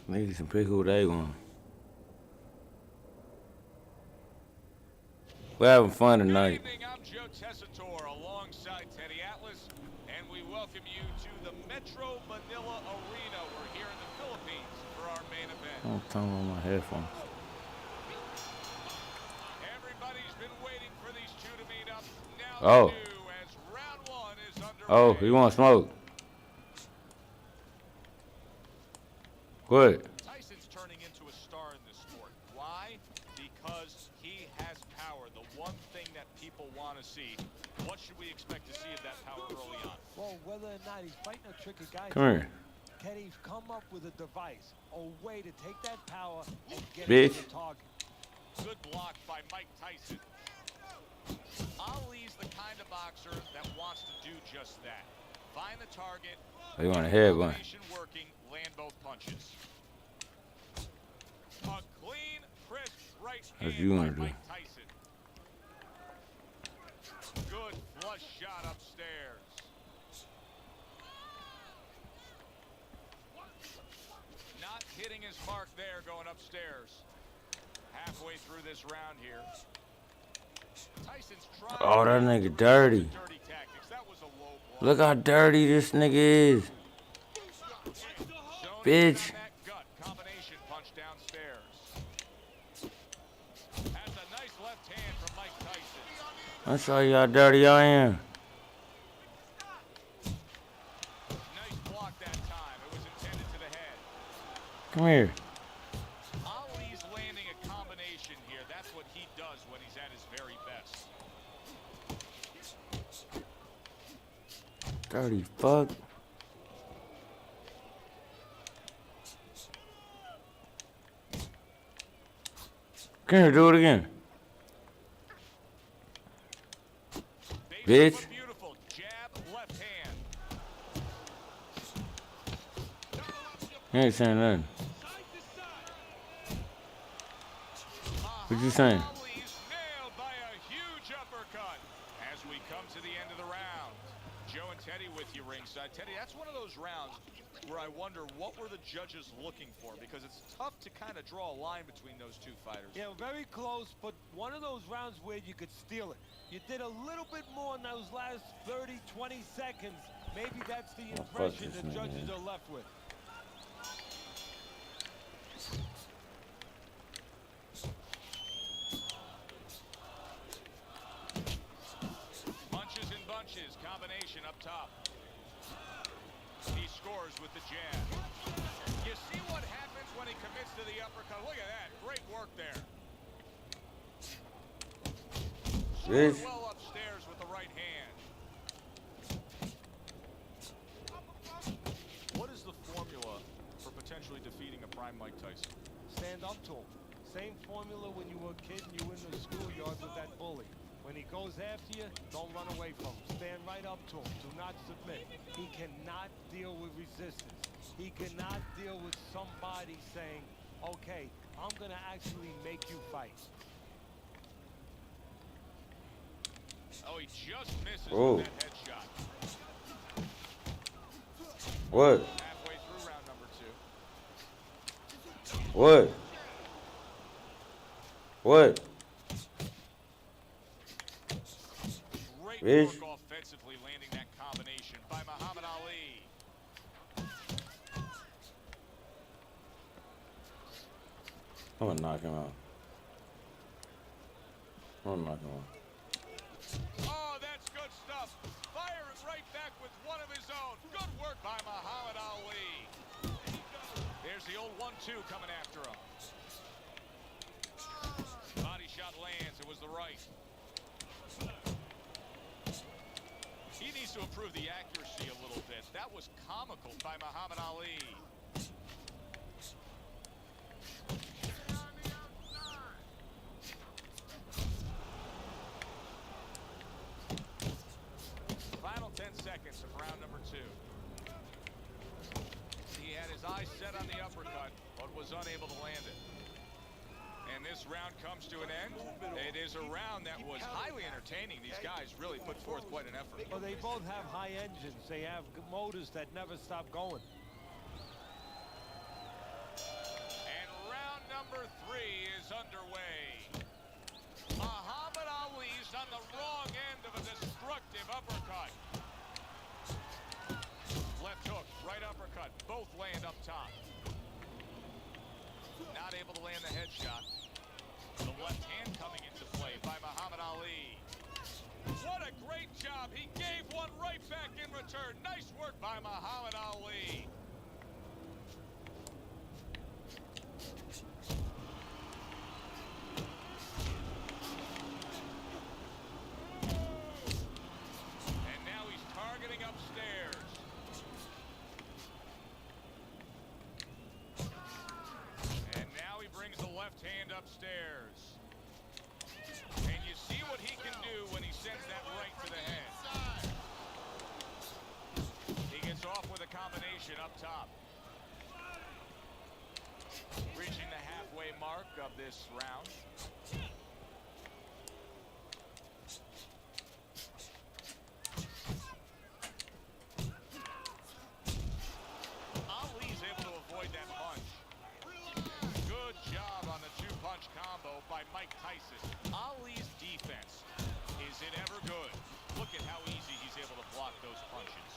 Niggas can pick who they want. We're having fun tonight. Good evening, I'm Joe Tessitore alongside Teddy Atlas, and we welcome you to the Metro Manila Arena. We're here in the Philippines for our main event. I'm talking on my headphones. Everybody's been waiting for these two to meet up. Now Oh. they do, as round one is underway. Oh, you want smoke? What? Tyson's turning into a star in this sport. Why? Because he has power, the one thing that people want to see. What should we expect to see of that power early on? Well, whether or not he's fighting a tricky guy, Come here. can he come up with a device, a way to take that power and get Bitch. it to the target? Good block by Mike Tyson. Ali's the kind of boxer that wants to do just that. Find the target. Oh, you want a headbutt? Combination working, land both punches. A clean, crisp right That's hand you by wanna do. Mike Tyson. Good flush shot upstairs. Not hitting his mark there going upstairs. Halfway through this round here. Tyson's trying Oh, that nigga dirty. dirty tactics. That was a low blow. Look how dirty this nigga is. Zoning Bitch. on that gut combination punch downstairs. Has a nice left hand from Mike Tyson. I'll show you how dirty I am. Nice block that time. It was intended to the head. Come here. Ali's landing a combination here. That's what he does when he's at his very best. Dirty fuck. Come here, do it again. Basic Bitch. but beautiful. Jab, left hand. You ain't saying nothing. What you saying? Ali's nailed by a huge uppercut as we come to the end of the round. Joe and Teddy with you ringside. Teddy, that's one of those rounds where I wonder what were the judges looking for, because it's tough to kind of draw a line between those two fighters. Yeah, very close, but one of those rounds where you could steal it. You did a little bit more in those last 30, 20 seconds. Maybe that's the Oh, fuck impression this the nigga, judges man. are left with. Punches and bunches, combination up top. He scores with the jab. You see what happens when he commits to the uppercut? Look at that, great work there. Scored Bitch. well upstairs with the right hand. What is the formula for potentially defeating a prime Mike Tyson? Stand up to him. Same formula when you were a kid and you were in the schoolyard with that bully. When he goes after you, don't run away from him. Stand right up to him. Do not submit. He cannot deal with resistance. He cannot deal with somebody saying, okay, I'm going to actually make you fight. Oh, he just misses Oh. with that headshot. What? Halfway through round number 2. What? What? Great Bitch. work offensively, landing that combination by Muhammad Ali. I'm gonna knock him out. I'm gonna knock him out. Oh, that's good stuff. Fire it right back with with one of his own. Good work by Muhammad Ali. There's the old 1-2 coming after him. Body shot lands. It was the right. He needs to improve the accuracy a little bit. That was comical by Muhammad Ali. Final 10 seconds of round number 2. He had his eyes set on the uppercut, but was unable to land it. And this round comes to an end. It is a round that was highly entertaining. These guys really put forth quite an effort. Well, they both have high engines. They have motors that never stop going. And round number 3 is underway. Muhammad Ali's on the wrong end of a destructive uppercut. Left hook, right uppercut. Both land up top. Not able to land the headshot. The left hand coming into play by Muhammad Ali. What a great job. He gave one right back in return. Nice work by Muhammad Ali. And now he's targeting upstairs. And now he brings the left hand upstairs. And you see what he can do when he sends that right to the head. He gets off with a combination up top. Reaching the halfway mark of this round. Ali's able to avoid that punch. Good job on the 2-punch combo by Mike Tyson. Ali's defense, is it ever good? Look at how easy he's able to block those punches.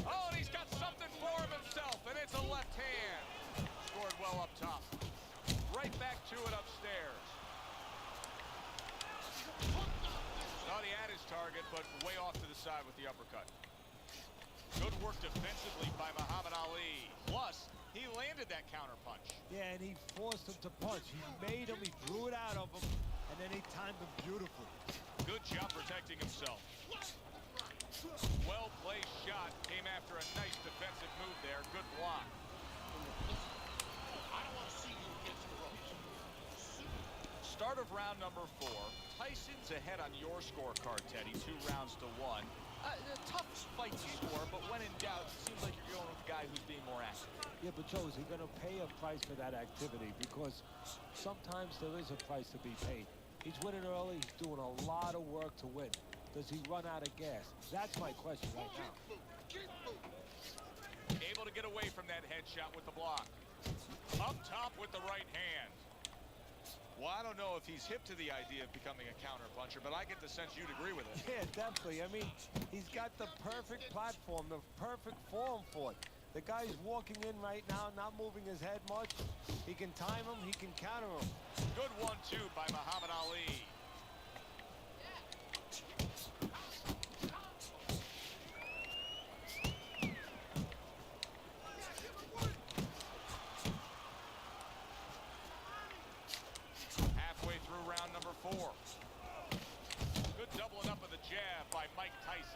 Oh, and he's got something for himself, and it's a left hand. Scored well up top. Right back to it upstairs. Thought he had his target, but way off to the side with the uppercut. Good work defensively by Muhammad Ali. Plus, he landed that counter punch. Yeah, and he forced him to punch. He made him, he drew it out of him, and then he timed him beautifully. Good job protecting himself. Well-placed shot. Came after a nice defensive move there. Good block. Start of round number 4. Tyson's ahead on your scorecard, Teddy. 2 rounds to 1. A tough fight to score, but when in doubt, it seems like you're going with the guy who's being more active. Yeah, but Joe, is he going to pay a price for that activity? Because sometimes there is a price to be paid. He's winning early. He's doing a lot of work to win. Does he run out of gas? That's my question right now. Able to get away from that headshot with the block. Up top with the right hand. Well, I don't know if he's hip to the idea of becoming a counter puncher, but I get the sense you'd agree with it. Yeah, definitely. I mean, he's got the perfect platform, the perfect form for it. The guy's walking in right now, not moving his head much. He can time him, he can counter him. Good 1-2 by Muhammad Ali. Halfway through round number 4. Good doubling up of the jab by Mike Tyson.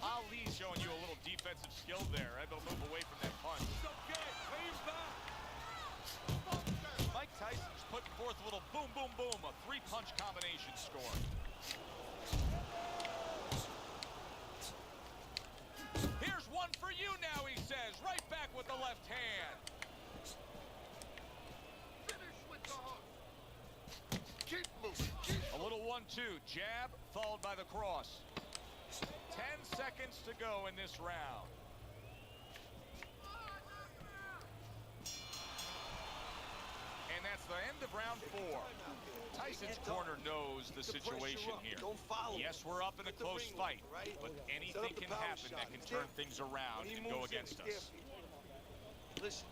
Ali's showing you a little defensive skill there. Able to move away from that punch. Mike Tyson's putting forth a little boom, boom, boom. A 3-punch combination score. Here's one for you now, he says. Right back with the left hand. Finish with the hook. Keep moving. A little 1-2. Jab followed by the cross. 10 seconds to go in this round. end of round 4. Tyson's corner knows the situation here. Yes, we're up in a close fight, but anything can happen that can turn things around and go against us. Listen.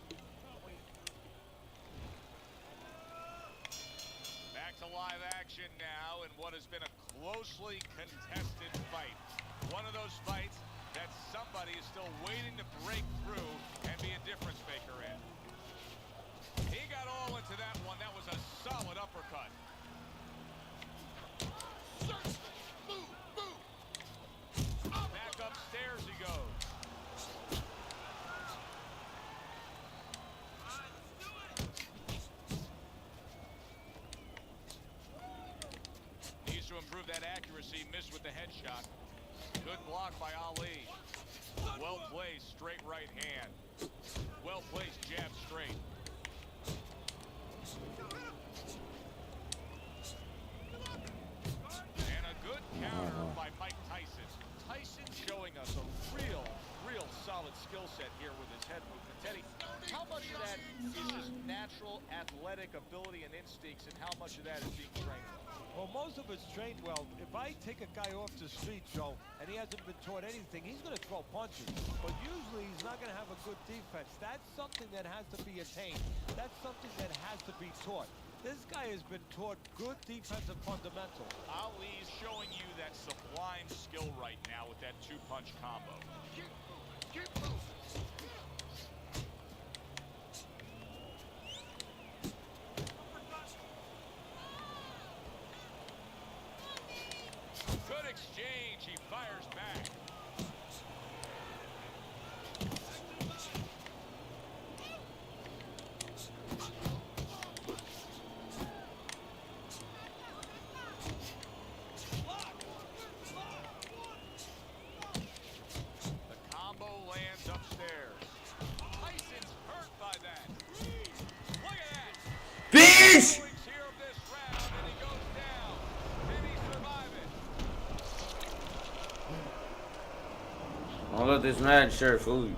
Back to live action now in what has been a closely contested fight. One of those fights that somebody is still waiting to break through and be a difference maker in. He got all into that one. That was a solid uppercut. Back upstairs he goes. Needs to improve that accuracy. Missed with the headshot. Good block by Ali. Well placed, straight right hand. Well placed, jab straight. And a good counter by Mike Tyson. Tyson showing us a real solid skill set here with his head movement. Teddy, how much of that is just natural athletic ability and instincts, and how much of that is being trained? Well, most of it's trained well. If I take a guy off the street, Joe, and he hasn't been taught anything, he's going to throw punches. But usually he's not going to have a good defense. That's something that has to be attained. That's something that has to be taught. This guy has been taught good defensive fundamentals. Ali's showing you that sublime skill right now with that two-punch combo. Keep moving. Good exchange. He fires back. The combo lands upstairs. Tyson's hurt by that. Look at that. Bitch! Here of this round, and he goes down. Can he survive it? Don't let this mad shirt fool you.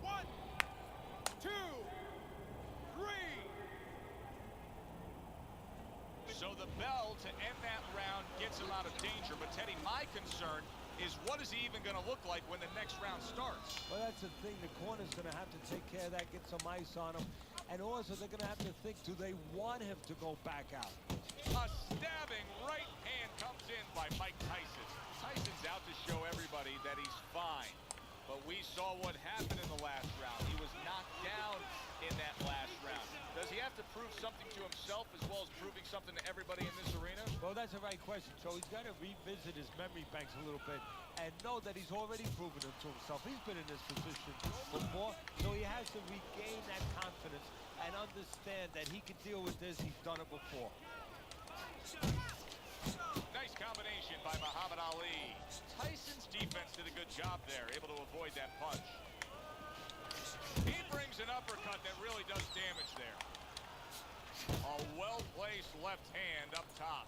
1, 2, 3. So the bell to end that round gets him out of danger. But Teddy, my concern is what is he even going to look like when the next round starts? Well, that's the thing. The corner's going to have to take care of that, get some ice on him. And also, they're going to have to think, do they want him to go back out? A stabbing right hand comes in by Mike Tyson. Tyson's out to show everybody that he's fine. But we saw what happened in the last round. He was knocked down in that last round. Does he have to prove something to himself as well as proving something to everybody in this arena? Well, that's the right question. So he's got to revisit his memory banks a little bit and know that he's already proven it to himself. He's been in this position before, so he has to regain that confidence and understand that he can deal with this. He's done it before. Nice combination by Muhammad Ali. Tyson's defense did a good job there, able to avoid that punch. He brings an uppercut that really does damage there. A well-placed left hand up top.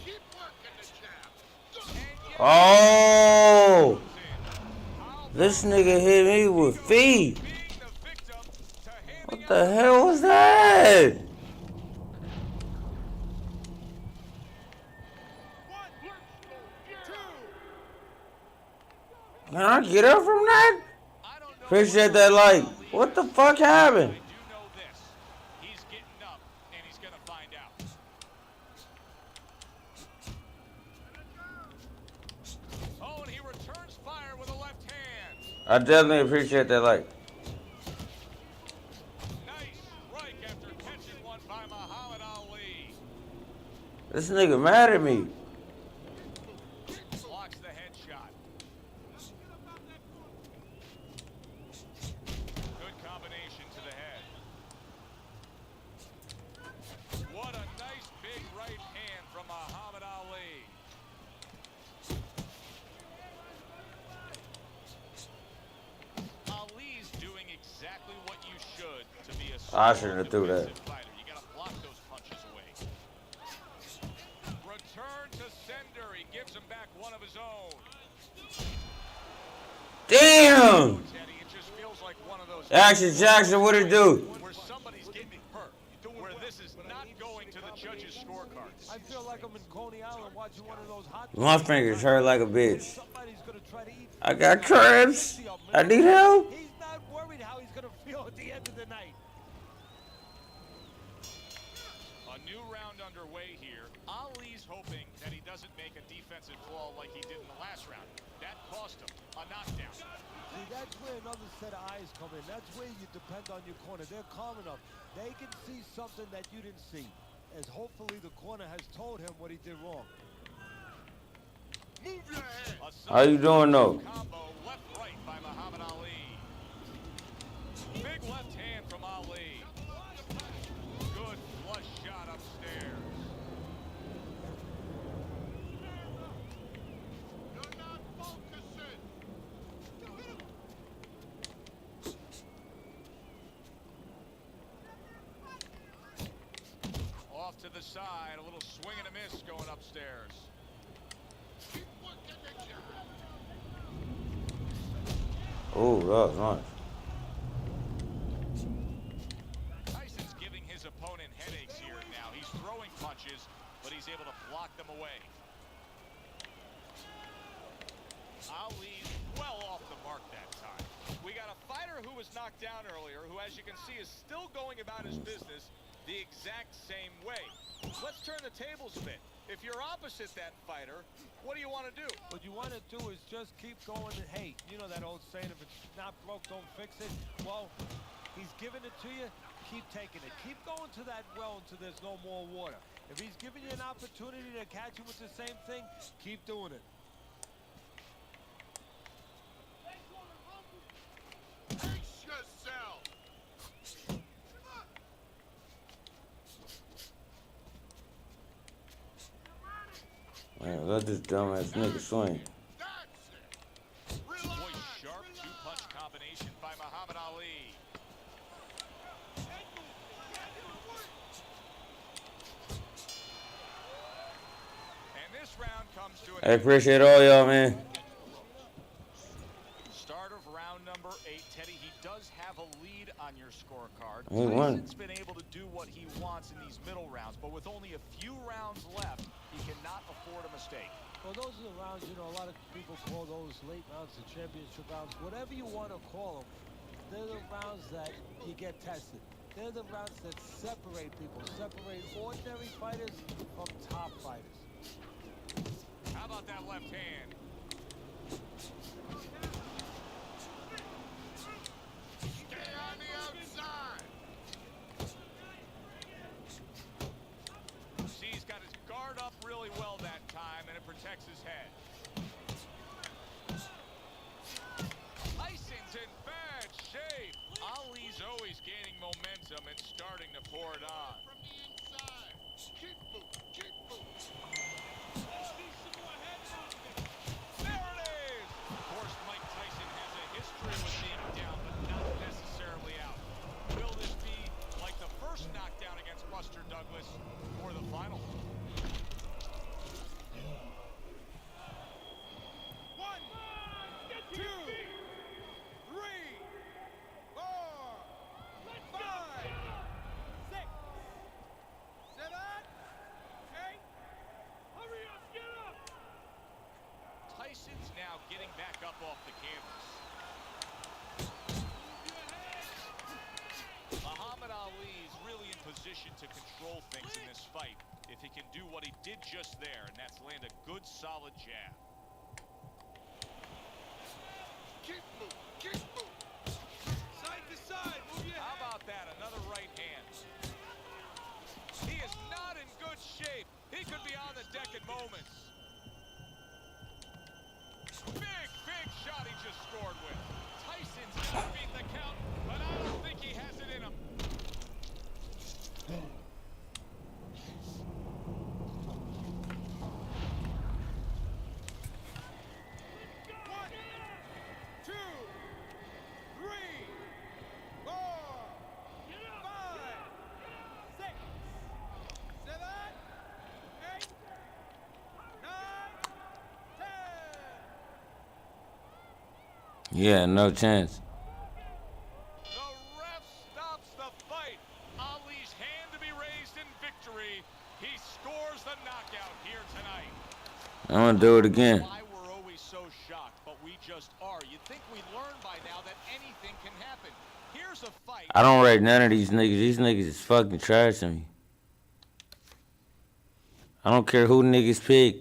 Keep working the jab. Oh! This nigga hit me with feet. What the hell was that? 1, 2. Can I get up from that? Appreciate that like. What the fuck happened? I do know this. He's getting up, and he's going to find out. Oh, and he returns fire with a left hand. I definitely appreciate that like. Nice strike after catching one by Muhammad Ali. This nigga mad at me. Blocks the headshot. Good combination to the head. What a nice big right hand from Muhammad Ali. Ali's doing exactly what you should to be a I shouldn't have threw that. defensive fighter. You got to block those punches away. Return to sender. He gives him back one of his own. Damn! Teddy, and Action Jackson, what it do? where somebody's getting hurt, where this is not going to the judges' scorecards. I feel like I'm in Coney Island watching one of those hot My fingers hurt like a bitch. Somebody's gonna try to eat. I got cramps. I need help. He's not worried how he's gonna feel at the end of the night. A new round underway here. Ali's hoping that he doesn't make a defensive flaw like he did in the last round. That cost him a knockdown. See, that's where another set of eyes come in. That's where you depend on your corner. They're calm enough. They can see something that you didn't see. As hopefully the corner has told him what he did wrong. Move your head. How you doing though? Combo left right by Muhammad Ali. Big left hand from Ali. Good flush shot upstairs. You're not focusing. Off to the side, a little swing and a miss going upstairs. Keep working the job. Oh, that was nice. Tyson's giving his opponent headaches here now. He's throwing punches, but he's able to block them away. Ali's well off the mark that time. We got a fighter who was knocked down earlier, who, as you can see, is still going about his business the exact same way. Let's turn the tables a bit. If you're opposite that fighter, what do you want to do? What you want to do is just keep going. And, hey, you know that old saying, if it's not broke, don't fix it? Well, he's giving it to you. Keep taking it. Keep going to that well until there's no more water. If he's giving you an opportunity to catch you with the same thing, keep doing it. Pace yourself. Man, let this dumbass nigga swing. That's it. Boy, Relax. sharp two-punch combination by Muhammad Ali. And this round comes to I an appreciate all y'all, man. start of round number 8. Teddy, he does have a lead on your scorecard. He won. Tyson's been able to do what he wants in these middle rounds, but with only a few rounds left, he cannot afford a mistake. Well, those are the rounds, you know, a lot of people call those late rounds the championship rounds. Whatever you want to call them, they're the rounds that you get tested. They're the rounds that separate people, separate ordinary fighters from top fighters. How about that left hand? Stay on the outside. Shee's got his guard up really well that time, and it protects his head. Tyson's in bad shape. Ali's always gaining momentum and starting to pour it on. From the inside. Keep moving. Keep moving. There it is! Of course, Mike Tyson has a history with being down, but not necessarily out. Will this be like the first knockdown against Buster Douglas or the final? 1, 2, 3, 4, 5, 6, 7, 8. Hurry up, get up! Tyson's now getting back up off the canvas. Muhammad Ali is really in position to control things in this fight if he can do what he did just there, and that's land a good, solid jab. Keep moving. Keep moving. Side to side. Move your How head. about that? Another right hand. He is not in good shape. He could be on the deck in moments. Big shot he just scored with. Tyson's gonna beat the count, but I don't think he has it in him. One, 2, 3, 4, 5, 6, 7, 8, 9, 10. Yeah, no chance. The gonna do it again. Why we're always so shocked, but we just are. You'd think we learned by now that anything can happen. Here's a fight. I don't rate none of these niggas. These niggas is fucking trash to me. I don't care who niggas pick.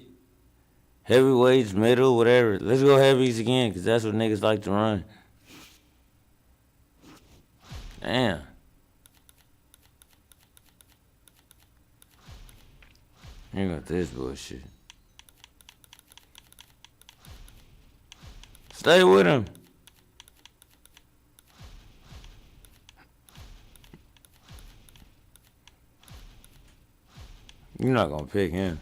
Heavyweights, middle, whatever. Let's go heavies again, because that's what niggas like to run. Damn. You got this bullshit. Stay with him. You're not gonna pick him.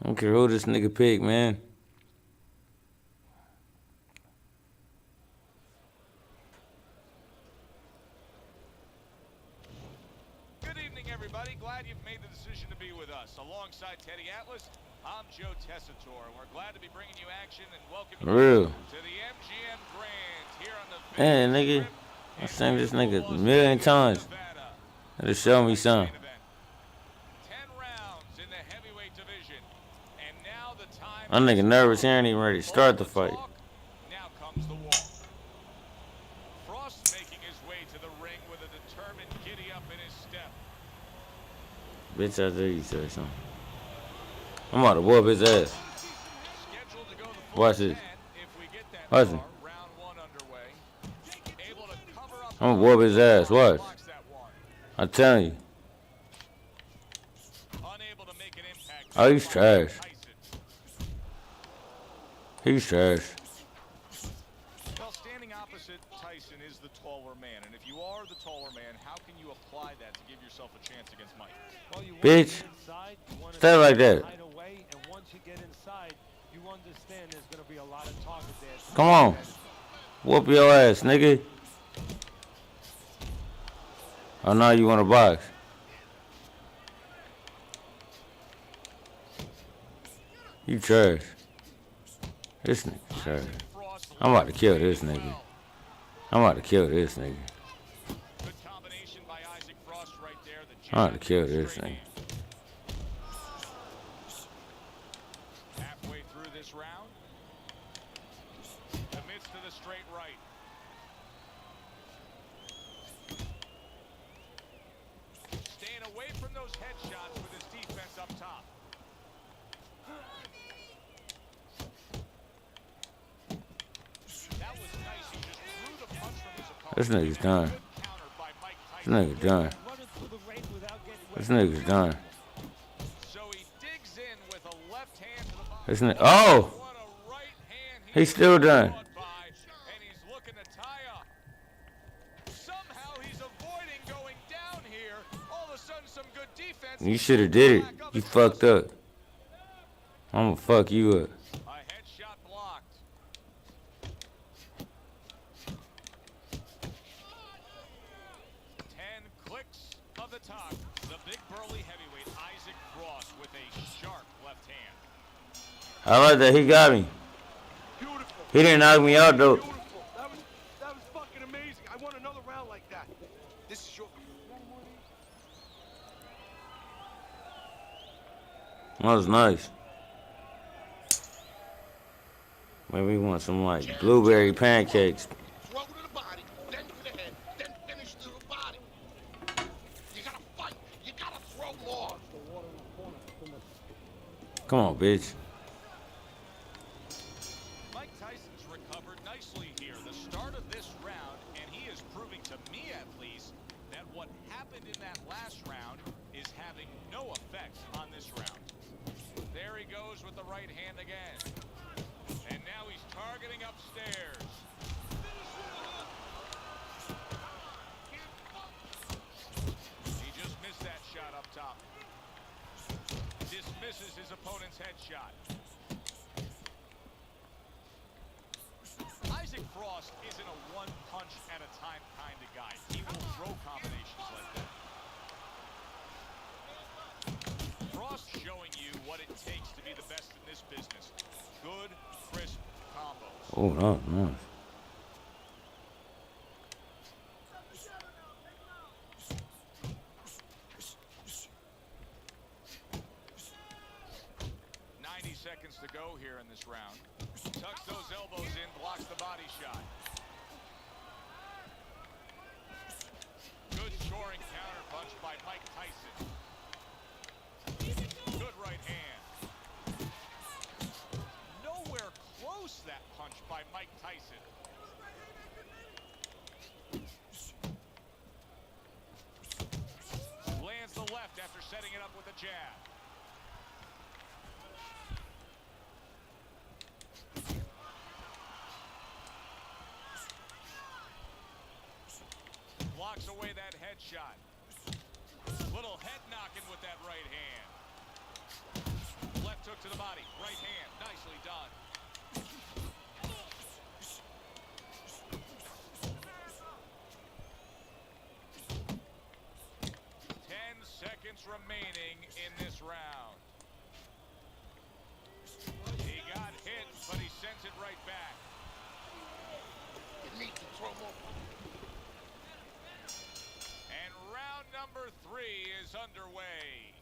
I don't care who this nigga pick, man. Good evening, everybody. Glad you've made the decision to be with us. Alongside Teddy Atlas, I'm Joe Tessitore, and we're glad to be bringing you action and welcoming Real. you to the MGM Grand here on the Man, nigga. I seen this nigga a million times. That'll show me something. 10 rounds in the heavyweight division. And now the time. That nigga nervous. He ain't even ready to start the fight. Now comes the wall. Frost making his way to the ring with a determined giddy up in his step. Bitch, I dare you say something. I'm about to whoop his ass. Scheduled to go the full Watch this. 10 if we get that Watch far. it. Round one underway. Able to cover up. I'm gonna whoop his ass. Watch. Blocks that one. I'm telling you. Unable to make an impact. Oh, he's trash. Tyson. He's trash. Well, standing opposite Tyson is the taller man, and if you are the taller man, how can you apply that to give yourself a chance against Mike? Well, you want Bitch. to get inside, you want to Stay like that. hide away, and once you get inside, you understand there's going to be a lot of target there. Come on. Whoop your ass, nigga. Oh, now you want to box. You trash. This nigga trash. I'm about to kill this nigga. I'm about to kill this nigga. Good combination by Isaac Frost right there. The I'm about to kill jab, this straight nigga. hand. Halfway through this round. Commits to the straight right. Staying away from those headshots with his defense up top. That was nice. He just threw the punch from his opponent. This nigga's done. Good counter by Mike This Tyson. nigga done. Running through the ring without getting This nigga's done. So he digs in with a left hand to the body. This nigga. Oh! What a right hand He's still done. caught by, and he's looking to tie up. Somehow he's avoiding going down here. All of a sudden, some good defense. You should have did it. You fucked up. I'm gonna fuck you up. A headshot blocked. Ten clicks of the top. The big burly heavyweight Isaac Frost with a sharp left hand. I like that. He got me. Beautiful. He didn't knock me out, though. Beautiful. That was fucking amazing. I want another round like that. This is your. That was nice. Maybe we want some, like, blueberry pancakes. Throw to the body, then to the head, then finish to the body. You gotta fight. You gotta throw more. Come on, bitch. Mike Tyson's recovered nicely here. The start of this round, and he is proving to me at least that what happened in that last round is having no effect on this round. There he goes with the right hand again. And now he's targeting upstairs. He just missed that shot up top. Dismisses his opponent's headshot. Isaac Frost isn't a one-punch-at-a-time kind of guy. He will throw combinations like that. Frost showing you what it takes to be the best in this business. Good, crisp combos. Oh, no, nice. seconds to go here in this round. Tucks those elbows in, blocks the body shot. Good scoring counter punch by Mike Tyson. Good right hand. Nowhere close that punch by Mike Tyson. Lands the left after setting it up with a jab. Blocks away that headshot. Little head knocking with that right hand. Left hook to the body. Right hand. Nicely done. 10 seconds remaining in this round. He got hit, but he sends it right back. You need to throw more. And round number 3 is underway.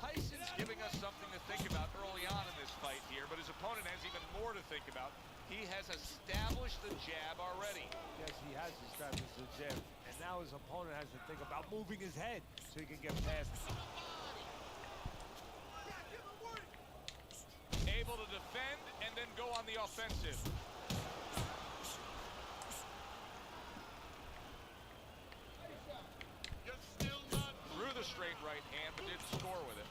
Tyson's giving us something to think about early on in this fight here, but his opponent has even more to think about. He has established the jab already. Yes, he has established the jab, and now his opponent has to think about moving his head so he can get past it. Able to defend and then go on the offensive. You're still not. Threw the straight right hand, but didn't score with it.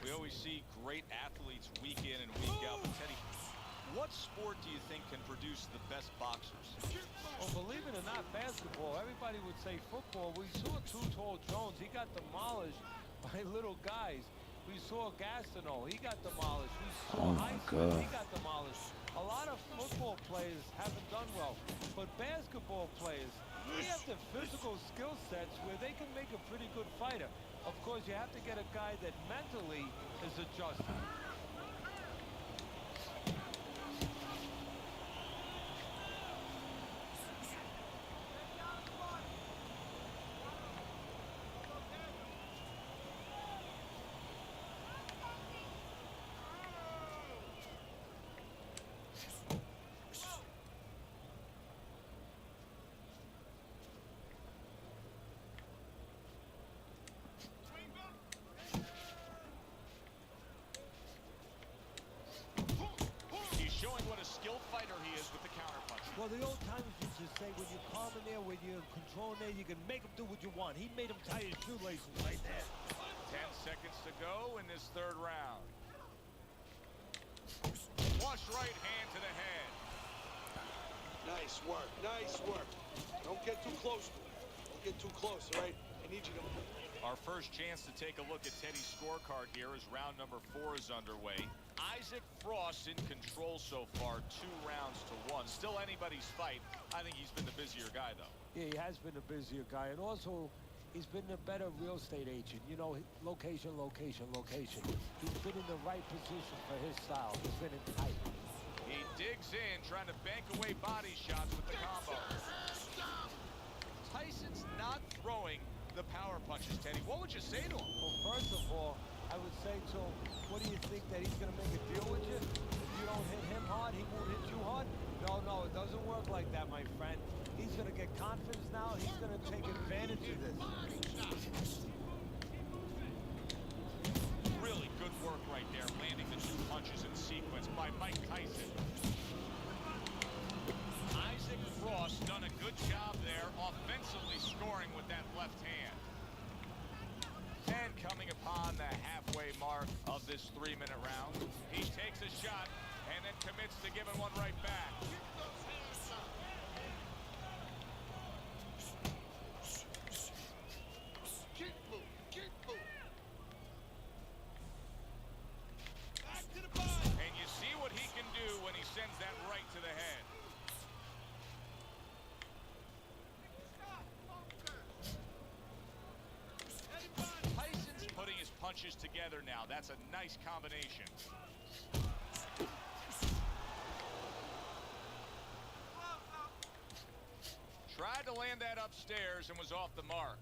We always see great athletes week in and week out. But Teddy, what sport do you think can produce the best boxers? Well, believe it or not, basketball, everybody would say football. We saw Too Tall Jones. He got demolished by little guys. We saw Gastineau. He got demolished. We saw Heisman. He got demolished. A lot of football players haven't done well. But basketball players, they have the physical skill sets where they can make a pretty good fighter. Of course, you have to get a guy that mentally is adjusted. Skilled fighter he is with the counter punch. Well, the old timers used to say when you're calm in there, when you're in control in there, you can make him do what you want. He made him tie his shoelaces right there. 10 seconds to go in this third round. Flush right hand to the head. Nice work, nice work. Don't get too close to him. Don't get too close, all right? I need you to... Our first chance to take a look at Teddy's scorecard here as round number 4 is underway. Isaac Frost in control so far, 2 rounds to 1. Still anybody's fight. I think he's been the busier guy, though. Yeah, he has been a busier guy, and also he's been a better real estate agent. You know, location, location, location. He's been in the right position for his style. He's been in tight. He digs in, trying to bank away body shots with the combo. Tyson's not throwing the power punches, Teddy. What would you say to him? Well, first of all, I would say to him, what do you think, that he's going to make a deal with you? If you don't hit him hard, he won't hit you hard? No, no, it doesn't work like that, my friend. He's going to get confidence now. He's going to take advantage of this. Really good work right there, landing the 2 punches in sequence by Mike Tyson. Isaac Frost done a good job there, offensively scoring with that left hand. And coming upon the halfway mark of this 3-minute round, he takes a shot and then commits to giving one right back. Keep moving, keep moving. Back to the body. And you see what he can do when he sends that right to the head. Tyson's putting his punches together now. That's a nice combination. Tried to land that upstairs and was off the mark.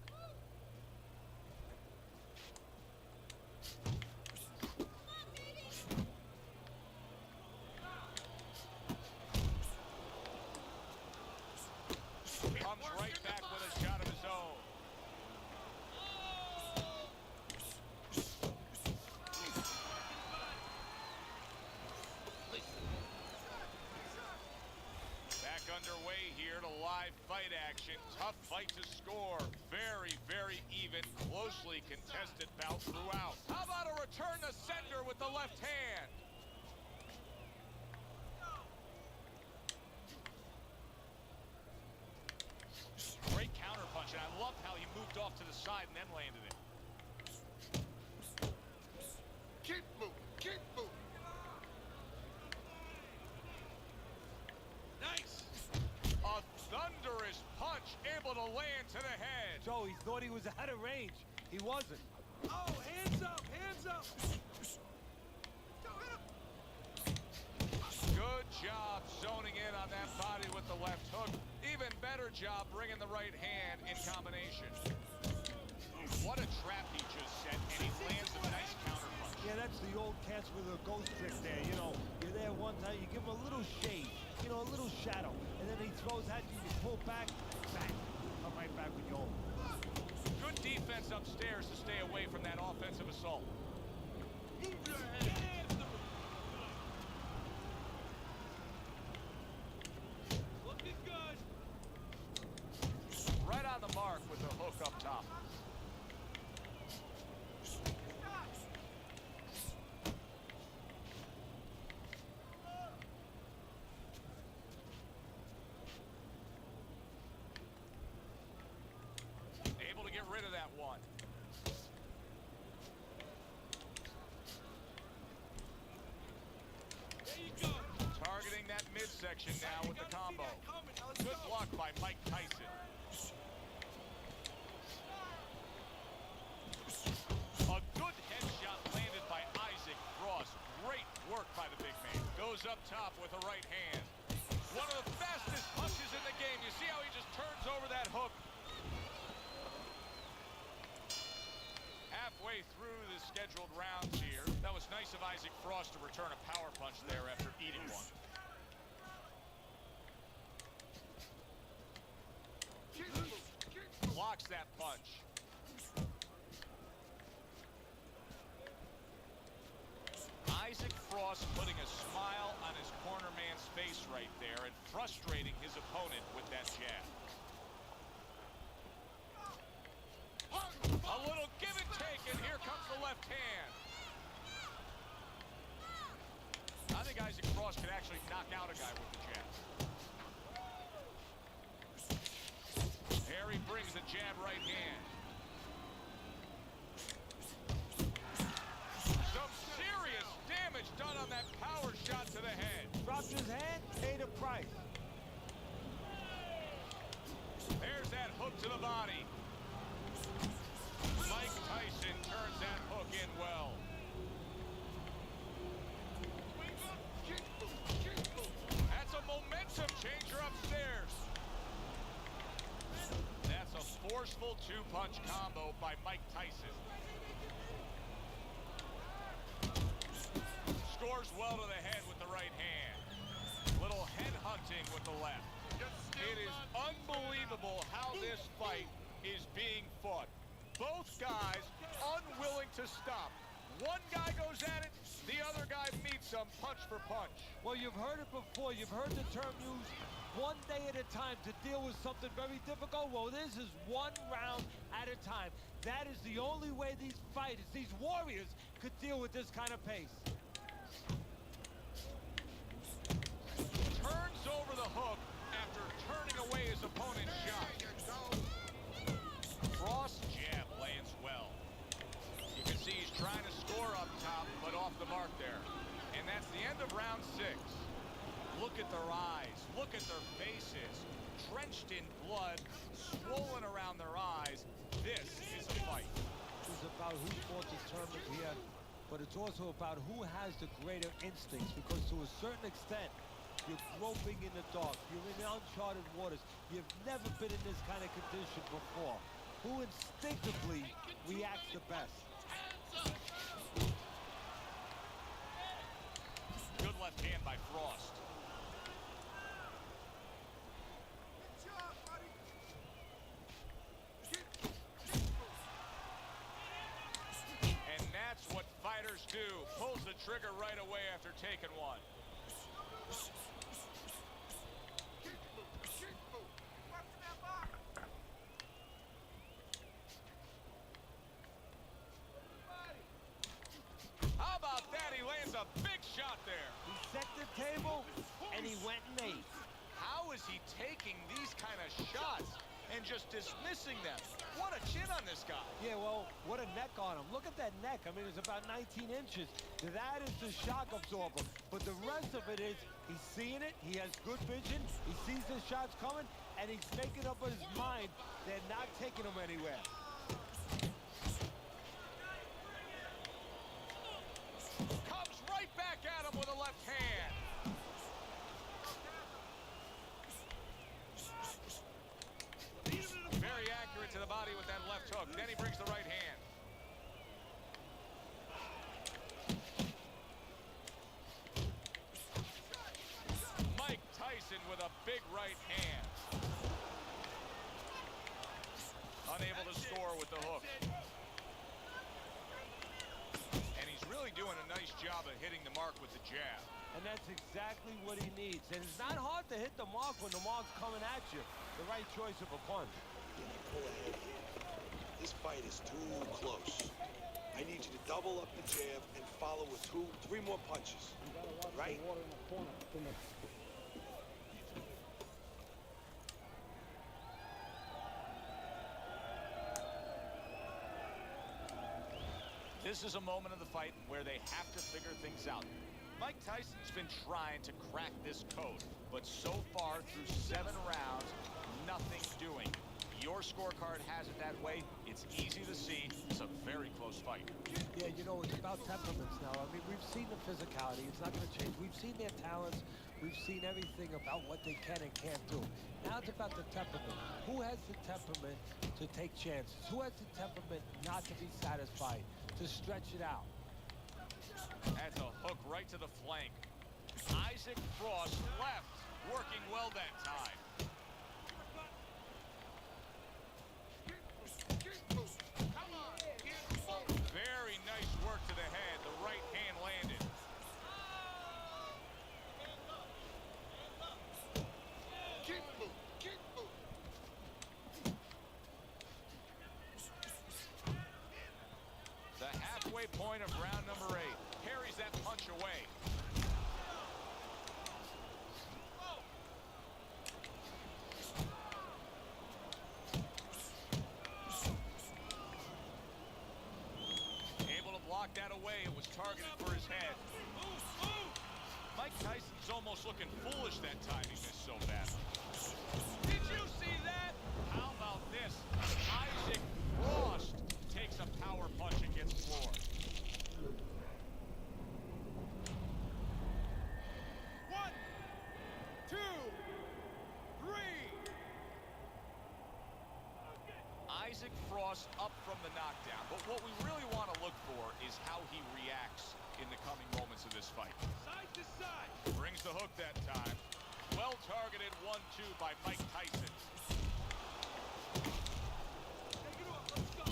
Comes right back with a shot of his own. Back underway here to live fight action. Tough fight to score. Very, very even, closely contested bout throughout. How about a return to sender with the left hand? Great counter punch, and I loved how he moved off to the side and then landed it. Keep moving. Keep moving. Nice. A thunderous punch able to land to the head. Joe, he thought he was out of range. He wasn't. Oh, hands up, hands up. Good job zoning in on that body with the left hook. Even better job bringing the right hand in combination. What a trap he just set, and he lands a nice counter punch. Yeah, that's the old catch with a ghost trick there. You know, you're there one time, you give him a little shade, you know, a little shadow, and then he throws at you, you pull back, bang, come right back with your own. Good defense upstairs to stay away from that offensive assault. Move your head. Looking good. Right on the mark with the hook up top. Able to get rid of that one. There you go. Targeting that midsection now with the combo. Good block by Mike Tyson. A good headshot landed by Isaac Frost. Great work by the big man. Goes up top with a right hand. One of the fastest punches in the game. You see how he just turns over that hook? Halfway through the scheduled rounds here. That was nice of Isaac Frost to return a power punch there after eating one. Blocks that punch. Isaac Frost putting a smile on his corner man's face right there and frustrating his opponent with that jab. A little give and take, and here comes the left hand. I think Isaac Frost could actually knock out a guy with the jab. Harry brings the jab right hand. Some serious damage done on that power shot to the head. Dropped his hand, paid a price. There's that hook to the body. Mike Tyson turns that hook in well. That's a momentum changer upstairs. That's a forceful two-punch combo by Mike Tyson. Scores well to the head with the right hand. Little head hunting with the left. It is unbelievable how this fight is being fought. Both guys unwilling to stop. One guy goes at it, the other guy meets him punch for punch. Well, you've heard it before. You've heard the term used, one day at a time to deal with something very difficult. Well, this is one round at a time. That is the only way these fighters, these warriors, could deal with this kind of pace. Turns over the hook after turning away his opponent's shot. Frost jab lands well. You can see he's trying to score up top, but off the mark there. And that's the end of round 6. Look at their eyes. Look at their faces. Drenched in blood, swollen around their eyes. This is a fight. It's about who's more determined here, but it's also about who has the greater instincts, because to a certain extent, you're groping in the dark. You're in uncharted waters. You've never been in this kind of condition before. Who instinctively reacts the best? Good left hand by Frost. And that's what fighters do. Pulls the trigger right away after taking one. How about that? He lands a big shot there. He set the table, and he went and ate. How is he taking these kind of shots and just dismissing them? What a chin on this guy. Yeah, well, what a neck on him. Look at that neck. I mean, it's about 19 inches. That is the shock absorber. But the rest of it is he's seeing it. He has good vision. He sees the shots coming, and he's making up in his mind they're not taking him anywhere. Comes right back at him with a left hand. Very accurate to the body with that left hook. Then he brings the right hand. Mike Tyson with a big right hand. Unable to score with the hook. And he's really doing a nice job of hitting the mark with the jab. And that's exactly what he needs. And it's not hard to hit the mark when the mark's coming at you. The right choice of a punch. Yeah, pull ahead here. This fight is too close. I need you to double up the jab and follow with 2, 3 more punches. Right? This is a moment of the fight where they have to figure things out. Mike Tyson's been trying to crack this code, but so far through 7 rounds, nothing doing. Your scorecard has it that way. It's easy to see. It's a very close fight. Yeah, you know, it's about temperaments now. I mean, we've seen the physicality. It's not going to change. We've seen their talents. We've seen everything about what they can and can't do. Now it's about the temperament. Who has the temperament to take chances? Who has the temperament not to be satisfied, to stretch it out? That's a hook right to the flank. Isaac Frost left, working well that time. Very nice work to the head. The right hand landed. The halfway point of round number 8. Carries that punch away. Able to block that away. It was targeted for his head. Mike Tyson's almost looking foolish that time. He missed so bad. Did you see that? How about this? Isaac Frost takes a power punch and gets floored. 1, 2, 3. Isaac Frost up from the knockdown, but what we really want to look for is how he reacts in the coming moments of this fight. Side to side. Brings the hook that time. Well targeted 1-2 by Mike Tyson.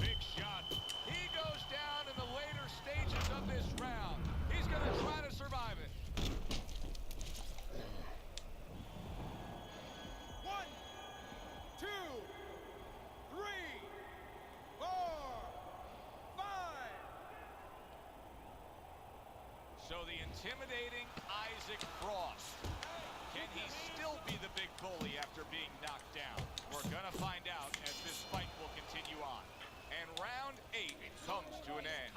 Big shot. He goes down in the later stages of this round. He's going to try to survive it. 1, 2, 3, 4, 5. So the intimidating Isaac Frost. Can he still be the big bully after being knocked down? We're going to find out as this fight will continue on. And round 8 comes to an end.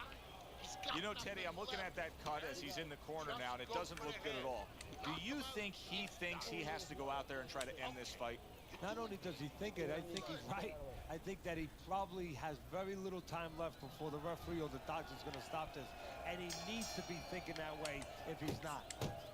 You know, Teddy, I'm looking at that cut as he's in the corner now, and it doesn't look good at all. Do you think he thinks he has to go out there and try to end this fight? Not only does he think it, I think he's right. I think that he probably has very little time left before the referee or the doctor's going to stop this. And he needs to be thinking that way if he's not.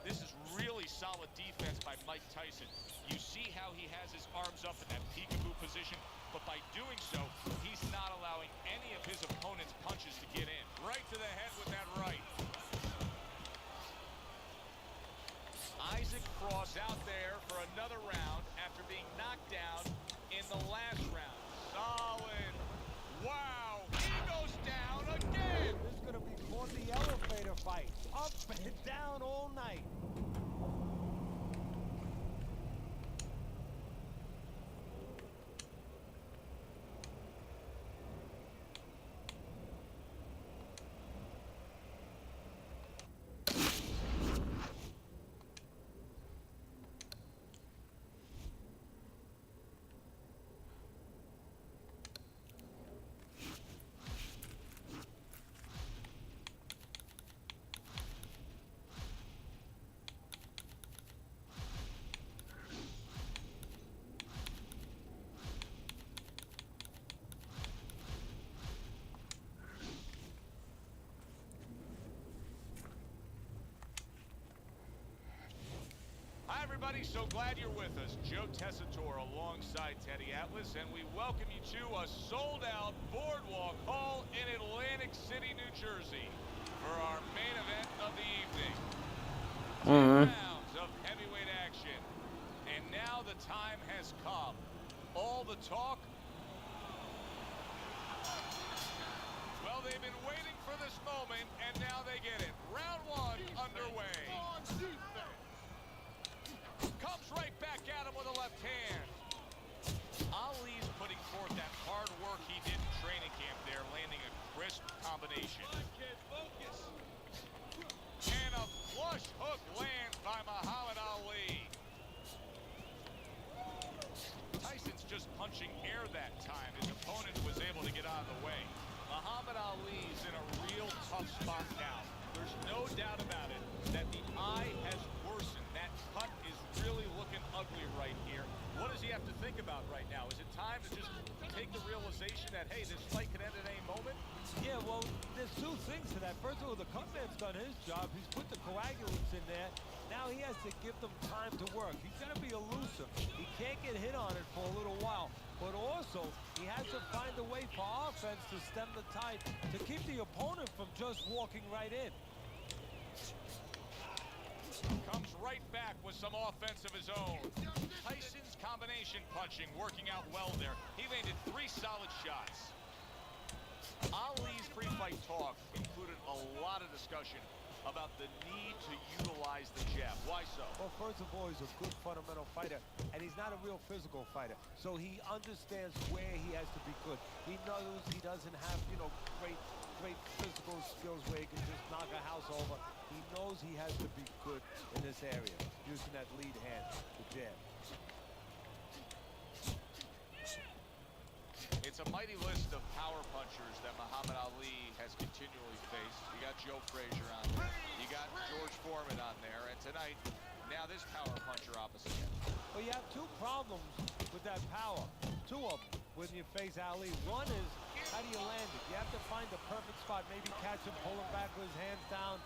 This is really solid defense by Mike Tyson. You see how he has his arms up in that peekaboo position, but by doing so, he's not allowing any of his opponent's punches to get in, Right to the head with that right. Isaac Cross out there for another round after being knocked down in the last round. Solid. Wow. He goes down again. This is going to be for the elevator fight. Up and down all night. Hi, everybody. So glad you're with us. Joe Tessitore alongside Teddy Atlas, and we welcome you to a sold-out Boardwalk Hall in Atlantic City, New Jersey for our main event of the evening. 10 rounds of heavyweight action. And now the time has come. All the talk. Well, they've been waiting for this moment, and now they get it. Round one underway. Comes right back at him with a left hand. Ali's putting forth that hard work he did in training camp there, landing a crisp combination. And a flush hook lands by Muhammad Ali. Tyson's just punching air that time. His opponent was able to get out of the way. Muhammad Ali's in a real tough spot now. There's no doubt about it that the eye has worsened. That cut is really looking ugly right here. What does he have to think about right now? Is it time to just take the realization that, hey, this fight could end at any moment? Yeah, well, there's two things to that. First of all, the cutman's done his job. He's put the coagulants in there. Now he has to give them time to work. He's got to be elusive. He can't get hit on it for a little while. But also, he has to find a way for offense to stem the tide, to keep the opponent from just walking right in. Comes right back with some offense of his own. Tyson's combination punching working out well there. He landed 3 solid shots. Ali's pre-fight talk included a lot of discussion about the need to utilize the jab. Why so? Well, first of all, he's a good fundamental fighter, and he's not a real physical fighter. So he understands where he has to be good. He knows he doesn't have, great physical skills where he can just knock a house over. He knows he has to be good in this area, using that lead hand, the jab. It's a mighty list of power punchers that Muhammad Ali has continually faced. You got Joe Frazier on there. You got George Foreman on there. And tonight, now this power puncher opposite him. Well, you have 2 problems with that power. 2 of them when you face Ali. One is, how do you land it? You have to find the perfect spot. Maybe catch him, pull him back with his hands down.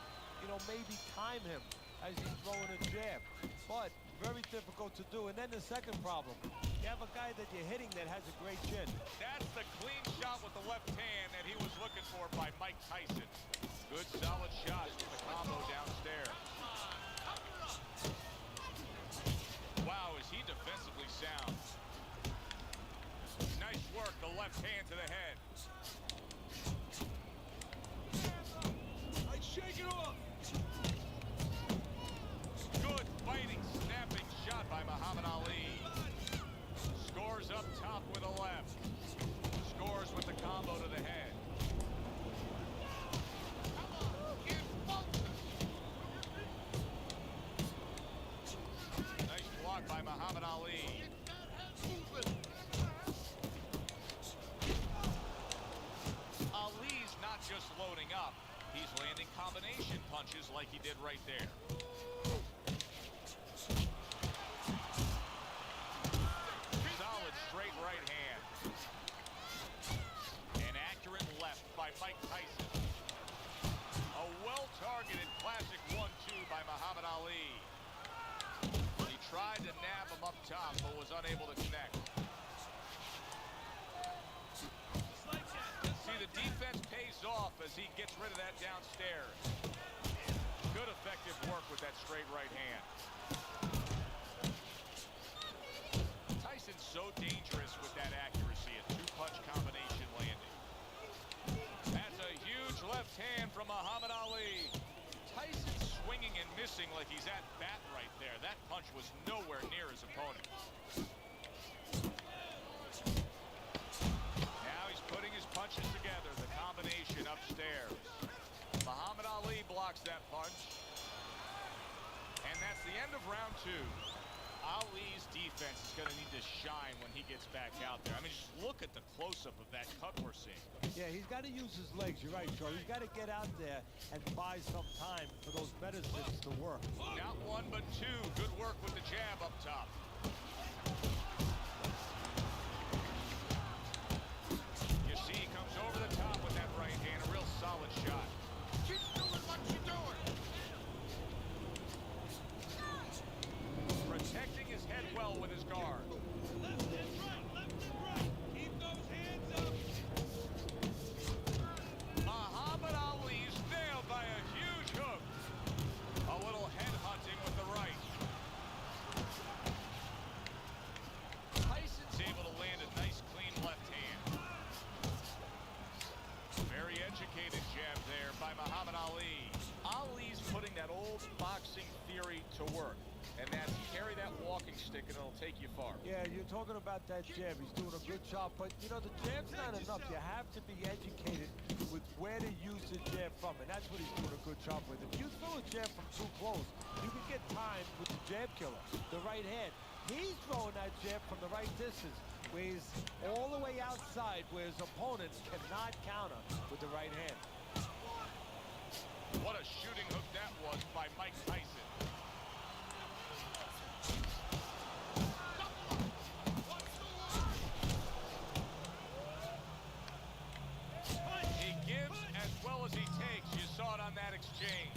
Maybe time him as he's throwing a jab. But very difficult to do. And then the second problem, you have a guy that you're hitting that has a great chin. That's the clean shot with the left hand that he was looking for by Mike Tyson. Good solid shots with the combo downstairs. Wow, is he defensively sound. Nice work, the left hand to the head. Shake it off! Good fighting, snapping shot by Muhammad Ali. Scores up top with a left. Scores with the combo to the head. Nice block by Muhammad Ali. Ali's not just loading up. He's landing combination punches like he did right there. Solid straight right hand. An accurate left by Mike Tyson. A well-targeted classic 1-2 by Muhammad Ali. He tried to nab him up top, but was unable to connect. See, the defense pays off. off as he gets rid of that downstairs. Good effective work with that straight right hand. Tyson's so dangerous with that accuracy. A two-punch combination landing. That's a huge left hand from Muhammad Ali. Tyson swinging and missing like he's at bat right there. That punch was nowhere near his opponent. Now he's putting his punches together. The combination upstairs. Muhammad Ali blocks that punch. And that's the end of round 2. Ali's defense is going to need to shine when he gets back out there. I mean, just look at the close-up of that cut we're seeing. Yeah, he's got to use his legs. You're right, Joe. He's got to get out there and buy some time for those medicines to work. Not one, but two. Good work with the jab up top. You see, he comes over the top with that right hand. A real solid shot. Keep doing what you're doing. Protecting his head well with his guard. Left and right. Keep those hands up. Muhammad Ali's nailed by a huge hook. A little head hunting with the right. Tyson's able to land a nice clean left hand. Very educated jab there by Muhammad Ali. Ali's putting that old boxing theory to work. And that's carry that walking stick and it'll take you far. Yeah, you're talking about that jab. He's doing a good job. But, you know, the jab's not enough. You have to be educated with where to use the jab from. And that's what he's doing a good job with. If you throw a jab from too close, you can get time with the jab killer, the right hand. He's throwing that jab from the right distance, where he's all the way outside, where his opponent cannot counter with the right hand. What a shooting hook that was by Mike Tyson. He gives as well as he takes. You saw it on that exchange.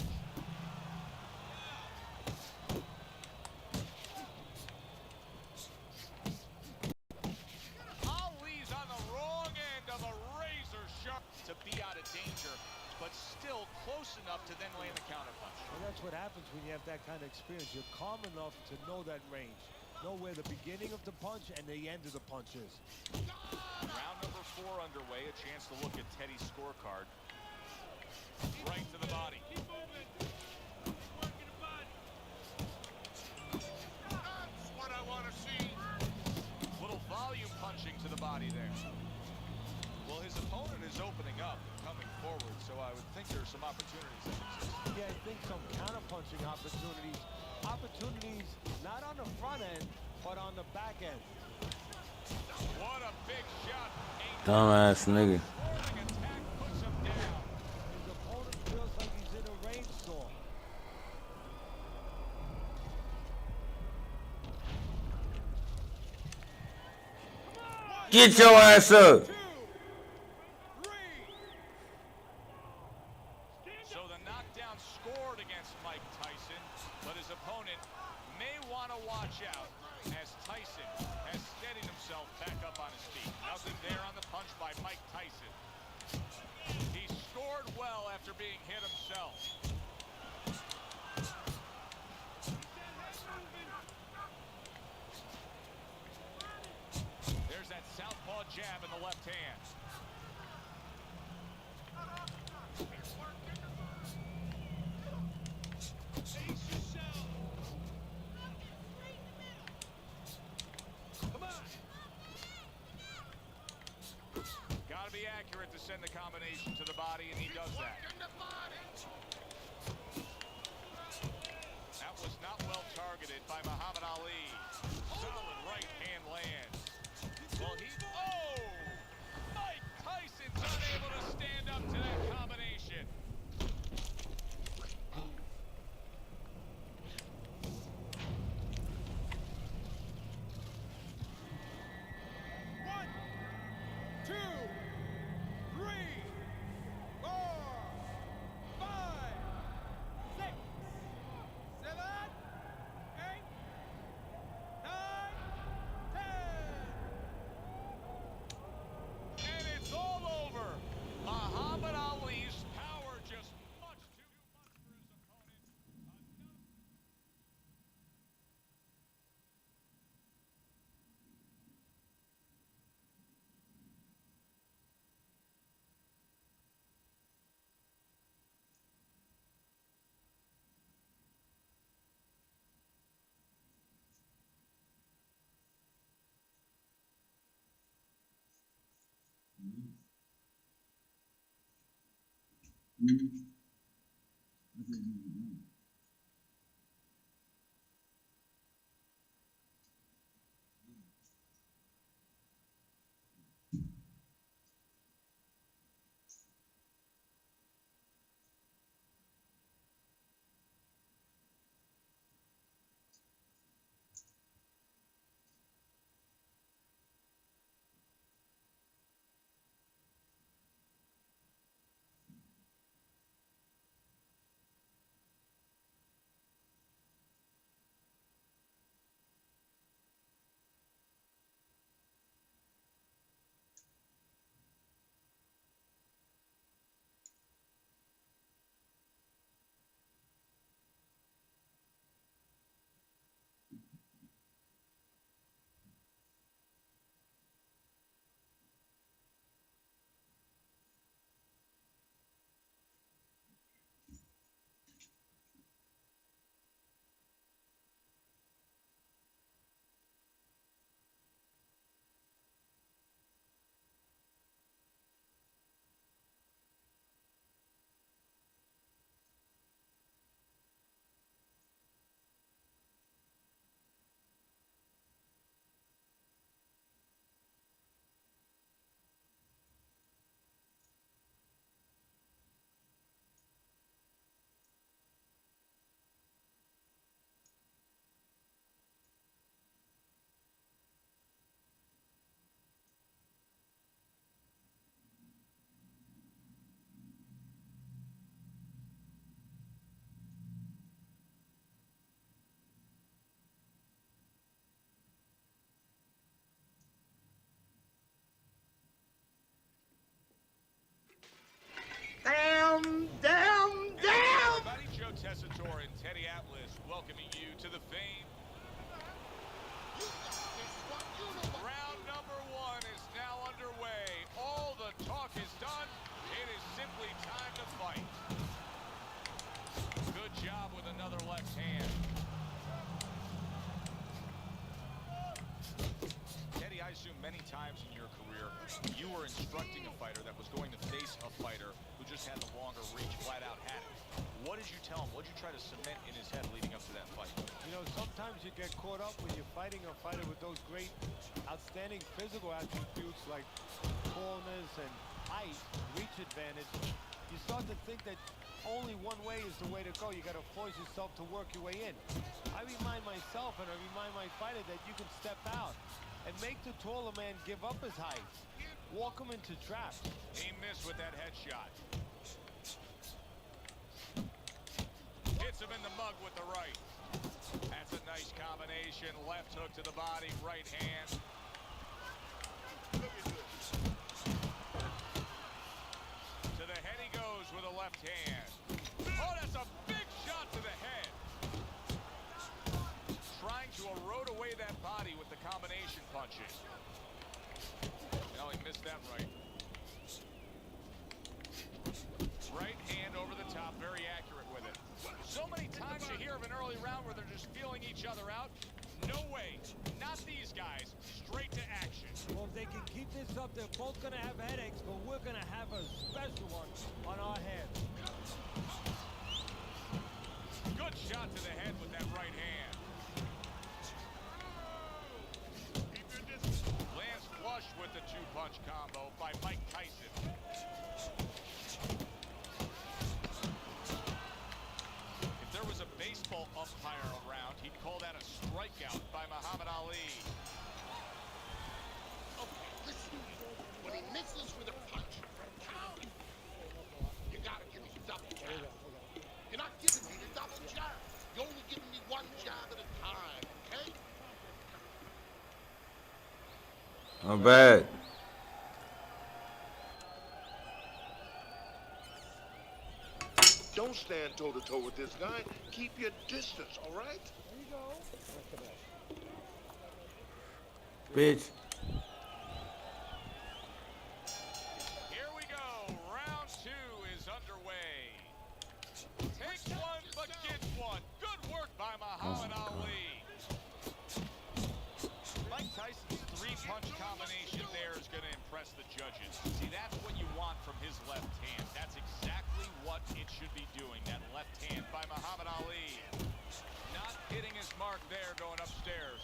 Ali's on the wrong end of a razor sharp to be out of danger, but still close enough to then land the counterpunch. And that's what happens when you have that kind of experience. You're calm enough to know that range. Know where the beginning of the punch and the end of the punch is. Round number 4 underway. A chance to look at Teddy's scorecard. Right to the body. That's what I want to see. Little volume punching to the body there. Well, his opponent is opening up, coming forward, so I would think there's some opportunities that exist. Yeah, I think some counter-punching opportunities. Opportunities not on the front end, but on the back end. What a big shot. Dumbass nigga. Swirling attack puts him down. His opponent feels like he's in a rainstorm. Get your ass up. So the knockdown scored against Mike Tyson, but his opponent may want to watch out as Tyson has steadied himself back up on his feet. Nothing there on the punch by Mike Tyson. He scored well after being hit himself. There's that southpaw jab in the left hand. Gotta be accurate to send the combination to the body, and he does that. That was not well targeted by Muhammad Ali. Solid right hand lands. Well, oh! Mike Tyson's unable to stand up to that combination. Everybody, Joe Tessitore and Teddy Atlas welcoming you to the fame. Round number 1 is now underway. All the talk is done. It is simply time to fight. Good job with another left hand. Teddy, I assume many times in your career, you were instructing a fighter that was going to face a fighter who just had the longer reach, flat out had it. What did you tell him? What did you try to cement in his head leading up to that fight? You know, sometimes you get caught up when you're fighting a fighter with those great, outstanding physical attributes like tallness and height, reach advantage. You start to think that only one way is the way to go. You got to force yourself to work your way in. I remind myself and I remind my fighter that you can step out and make the taller man give up his height. Walk him into traps. He missed with that headshot. Hits him in the mug with the right. That's a nice combination. Left hook to the body, right hand. To the head he goes with a left hand. Oh, that's a big shot to the head. Trying to erode away that body with the combination punches. No, he missed that right. Right hand over the top, very accurate with it. So many times you hear of an early round where they're just feeling each other out. No way. Not these guys. Straight to action. Well, if they can keep this up, they're both going to have headaches, but we're going to have a special one on our hands. Good shot to the head with that right hand. Lands flush with the two-punch combo by Mike Tyson. If there was a baseball umpire around, he'd call that a strikeout by Muhammad Ali. Okay, listen. When he misses with a punch, count. You gotta give me double jab. You're not giving me the double jab. You're only giving me one jab at a time, okay? I'm bad. Don't stand toe-to-toe with this guy. Keep your distance, all right? Bitch. Here we go. Round 2 is underway. Take one, but get one. Good work by Muhammad Ali. Mike Tyson's three-punch combination there is going to impress the judges. See, that's what you want from his left hand. That's exactly what it should be doing. That left hand by Muhammad Ali. Not hitting his mark there, going upstairs.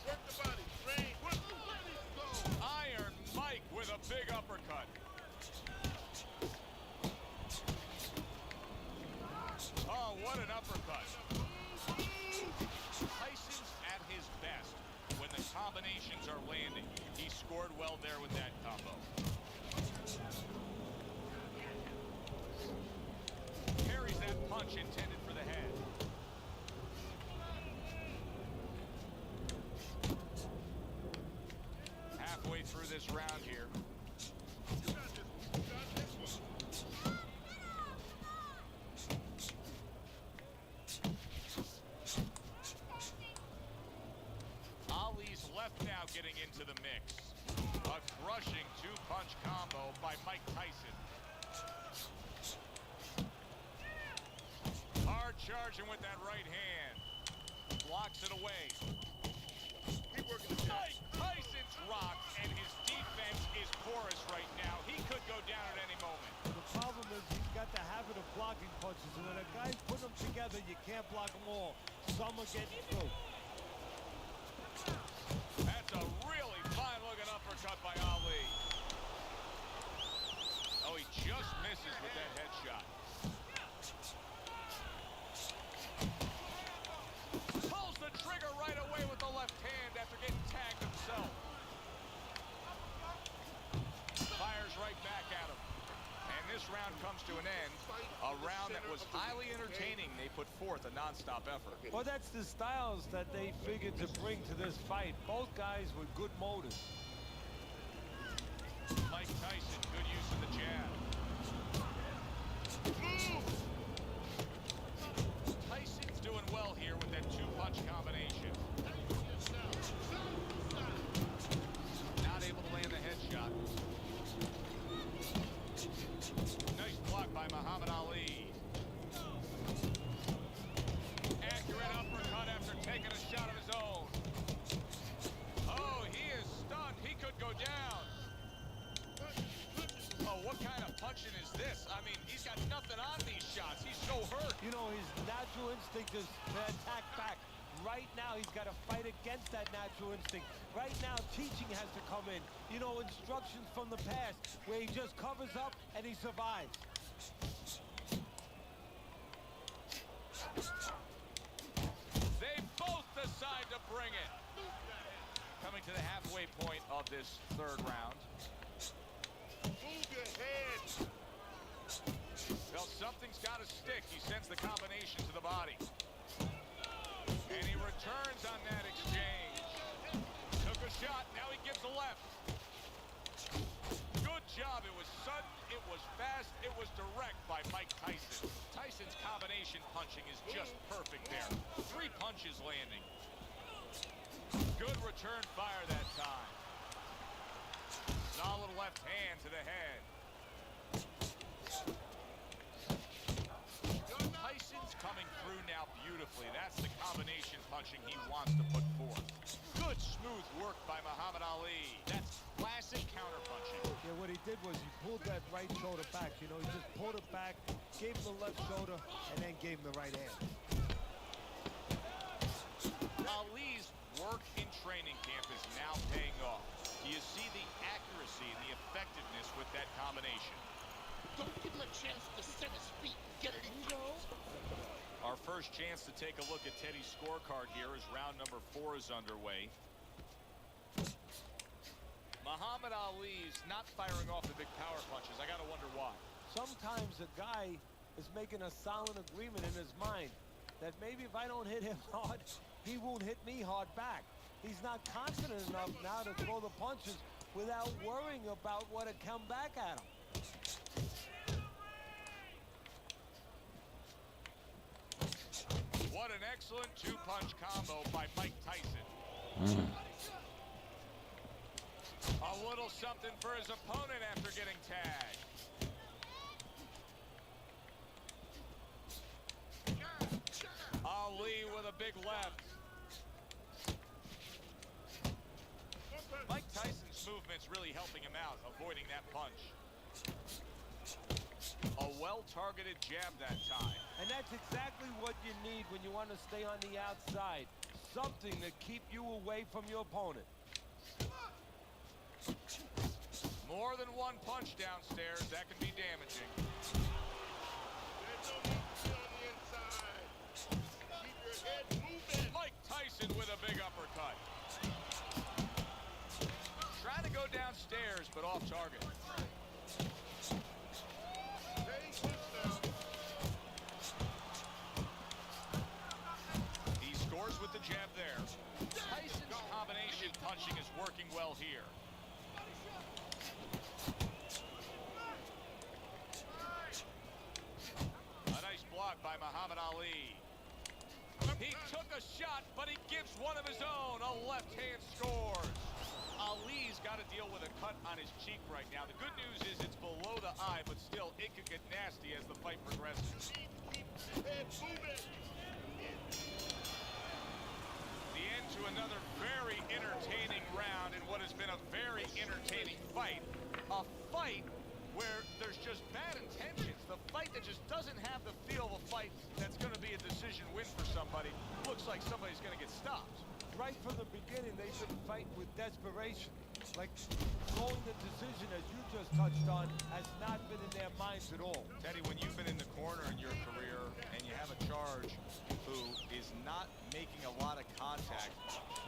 Work the body, Rain. Work the body. Go. Iron Mike with a big uppercut. Oh, what an uppercut. Tyson's at his best when the combinations are landing. He scored well there with that combo. Carries that punch intended for the head. Halfway through this round here. Ali's left now getting into the mix. A crushing two-punch combo by Mike Tyson. Hard charging with that right hand. Blocks it away. Keep working the Mike Tyson's rocked, and his defense is porous right now. He could go down at any moment. The problem is he's got the habit of blocking punches, and when a guy's put them together, you can't block them all. Some are getting through. That's a really fine-looking uppercut by Ali. Oh, he just misses with that headshot. Pulls the trigger right away with the left hand after getting tagged himself. Fires right back at him. And this round comes to an end. A round that was highly entertaining. They put forth a non-stop effort. Well, that's the styles that they figured to bring to this fight. Both guys with good motives. Mike Tyson, good use of the jab. Tyson's doing well here with that two-punch combination. Not able to land the headshot. Nice block by Muhammad Ali. Accurate uppercut after taking a shot of his own. Oh, he is stunned. He could go down. Oh, what kind of punching is this? I mean, he's got nothing on these shots. He's so hurt. You know, his natural instinct is to attack back. Right now, he's got to fight against that natural instinct. Right now, teaching has to come in. You know, instructions from the past where he just covers up and he survives. They both decide to bring it. Coming to the halfway point of this third round. Move your head. Well, something's got to stick. He sends the combination to the body. And he returns on that exchange. Took a shot. Now he gives a left. Good job. It was sudden. It was fast. It was direct by Mike Tyson. Tyson's combination punching is just perfect there. 3 punches landing. Good return fire that time. Solid left hand to the head. Tyson's coming through now beautifully. That's the combination punching he wants to put forth. Good smooth work by Muhammad Ali. That's classic counter punching. Yeah, what he did was he pulled that right shoulder back. You know, he just pulled it back, gave him the left shoulder, and then gave him the right hand. Ali's work in training camp is now paying off. You see the accuracy and the effectiveness with that combination. Don't give him a chance to set his feet and get it in. Our first chance to take a look at Teddy's scorecard here as round number 4 is underway. Muhammad Ali's not firing off the big power punches. I gotta wonder why. Sometimes a guy is making a silent agreement in his mind that maybe if I don't hit him hard, he won't hit me hard back. He's not confident enough now to throw the punches without worrying about what will come back at him. What an excellent two-punch combo by Mike Tyson. A little something for his opponent after getting tagged. Ali with a big left. Mike Tyson's movement's really helping him out, avoiding that punch. A well-targeted jab that time. And that's exactly what you need when you want to stay on the outside. Something to keep you away from your opponent. More than one punch downstairs, that can be damaging. There's no need to be on the inside. Keep your head moving. Mike Tyson with a big uppercut. Trying to go downstairs, but off target. He scores with the jab there. Tyson's combination punching is working well here. A nice block by Muhammad Ali. He took a shot, but he gives one of his own. A left hand scores. Ali's got to deal with a cut on his cheek right now. The good news is it's below the eye, but still, it could get nasty as the fight progresses. Keep your head moving. The end to another very entertaining round in what has been a very entertaining fight. A fight where there's just bad intentions. The fight that just doesn't have the feel of a fight that's going to be a decision win for somebody. Looks like somebody's going to get stopped. Right from the beginning, they've been fighting with desperation. Like, throwing the decision, as you just touched on, has not been in their minds at all. Teddy, when you've been in the corner in your career and you have a charge who is not making a lot of contact,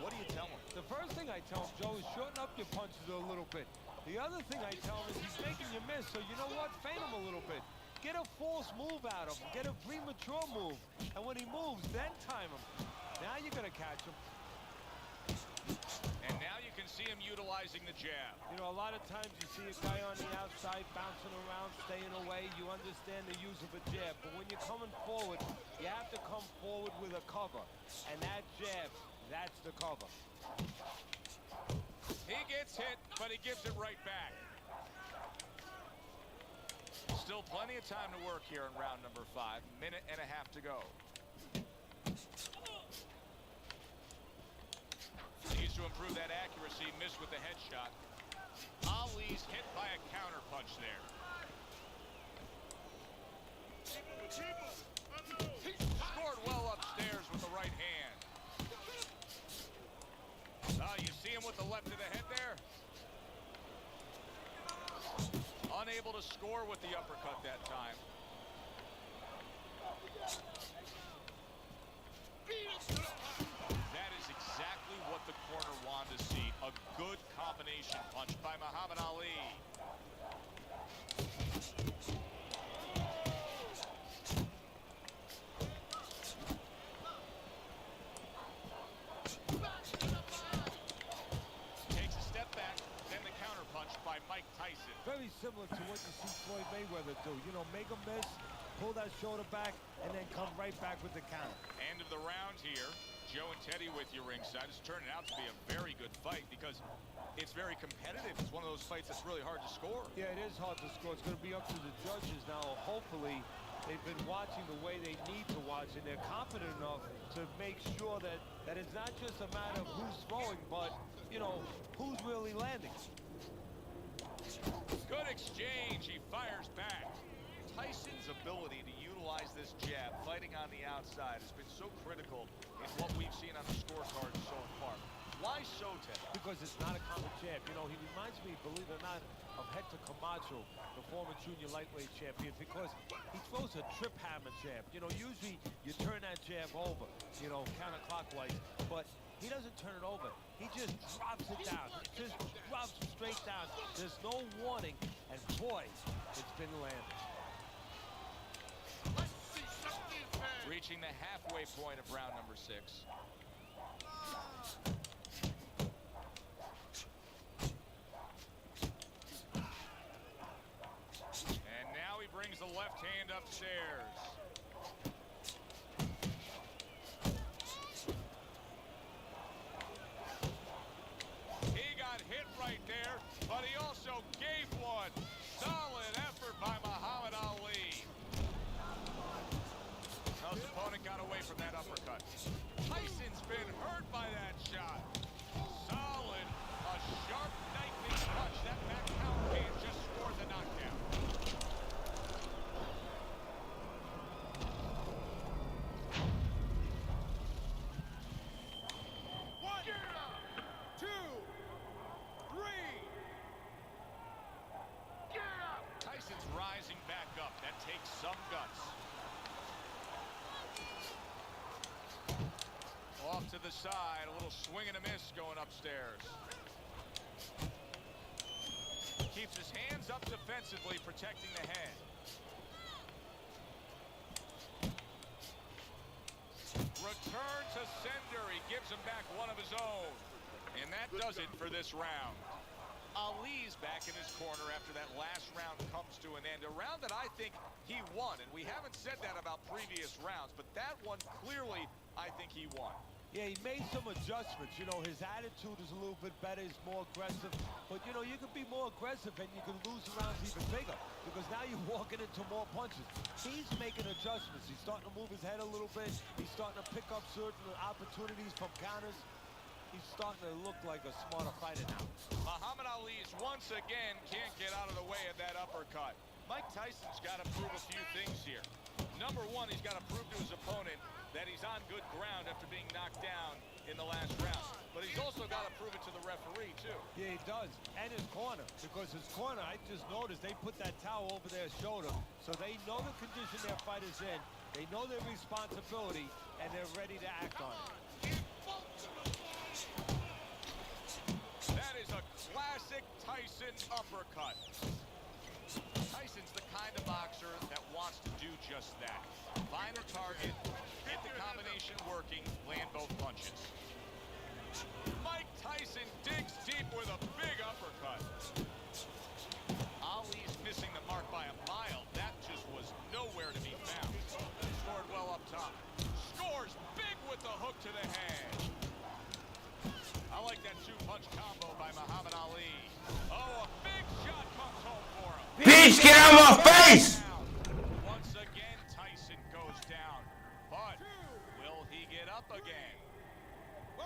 what do you tell him? The first thing I tell him, Joe, is shorten up your punches a little bit. The other thing I tell him is he's making you miss, so you know what? Feint him a little bit. Get a false move out of him. Get a premature move. And when he moves, then time him. Now you're going to catch him. And now you can see him utilizing the jab. You know, a lot of times you see a guy on the outside bouncing around, staying away. You understand the use of a jab. But when you're coming forward, you have to come forward with a cover. And that jab, that's the cover. He gets hit, but he gives it right back. Still plenty of time to work here in round number 5. Minute and a half to go. Needs to improve that accuracy. Missed with the headshot. Ali's hit by a counter punch there. Scored well upstairs with the right hand. You see him with the left to the head there? Unable to score with the uppercut that time. That is exactly what the corner wanted to see. A good combination punch by Muhammad Ali. Takes a step back, then the counter punch by Mike Tyson. Very similar to what you see Floyd Mayweather do. You know, make a miss, pull that shoulder back, and then come right back with the counter. End of the round here. Joe and Teddy with you ringside. It's turning out to be a very good fight because it's very competitive. It's one of those fights that's really hard to score. Yeah, it is hard to score. It's going to be up to the judges now. Hopefully, they've been watching the way they need to watch, and they're confident enough to make sure that it's not just a matter of who's throwing, but, you know, who's really landing. Good exchange. He fires back. Tyson's ability to utilize this jab, fighting on the outside, has been so critical in what we've seen on the scorecard so far. Why so, Ted? Because it's not a common jab. You know, he reminds me, believe it or not, of Hector Camacho, the former junior lightweight champion, because he throws a trip hammer jab. You know, usually you turn that jab over, you know, counterclockwise, but he doesn't turn it over. He just drops it down. He just drops it straight down. There's no warning, and boy, it's been landed. Reaching the halfway point of round number 6. And now he brings the left hand upstairs. He got hit right there, but he also gave one. Solid effort by Muhammad Ali. His opponent got away from that uppercut. Tyson's been hurt by that shot. Solid. A sharp knifing punch. That back counter hand just scored the knockdown. some guts. Off to the side, a little swing and a miss going upstairs. Keeps his hands up defensively, protecting the head. Return to sender. He gives him back one of his own. And that does it for this round. Ali's back in his corner after that last round comes to an end. A round that I think he won. And we haven't said that about previous rounds. But that one, clearly, I think he won. Yeah, he made some adjustments. You know, his attitude is a little bit better. He's more aggressive. But, you know, you can be more aggressive and you can lose rounds even bigger because now you're walking into more punches. He's making adjustments. He's starting to move his head a little bit. He's starting to pick up certain opportunities from counters. He's starting to look like a smarter fighter now. Muhammad Ali's once again can't get out of the way of that uppercut. Mike Tyson's got to prove a few things here. Number one, he's got to prove to his opponent that he's on good ground after being knocked down in the last round. But he's also got to prove it to the referee, too. Yeah, he does. And his corner. Because his corner, I just noticed, they put that towel over their shoulder. So they know the condition their fighter's in. They know their responsibility, and they're ready to act on it. That is a classic Tyson uppercut. Tyson's the kind of boxer that wants to do just that. Find a target, get the combination working, land both punches. Mike Tyson digs deep with a big uppercut. Ali's missing the mark by a mile. That just was nowhere to be found. Scored well up top. Scores big with the hook to the head. I like that two-punch combo by Muhammad Ali. Oh, a big shot comes home for him. Bitch, get out of my face! Once again, Tyson goes down. But will he get up again? 4,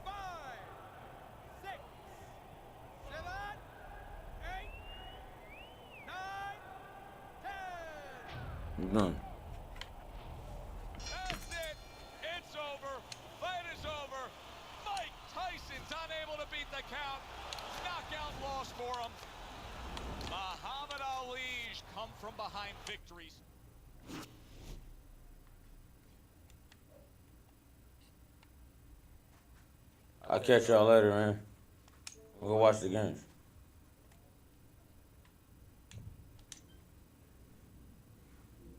5, 6, 7, 8, 9, 10. Done. That's it. It's over. Fight is over. Mike Tyson's unable to beat the count. Knockout loss for him. Muhammad Ali's come from behind victories. I'll catch y'all later, man. We'll go watch the games.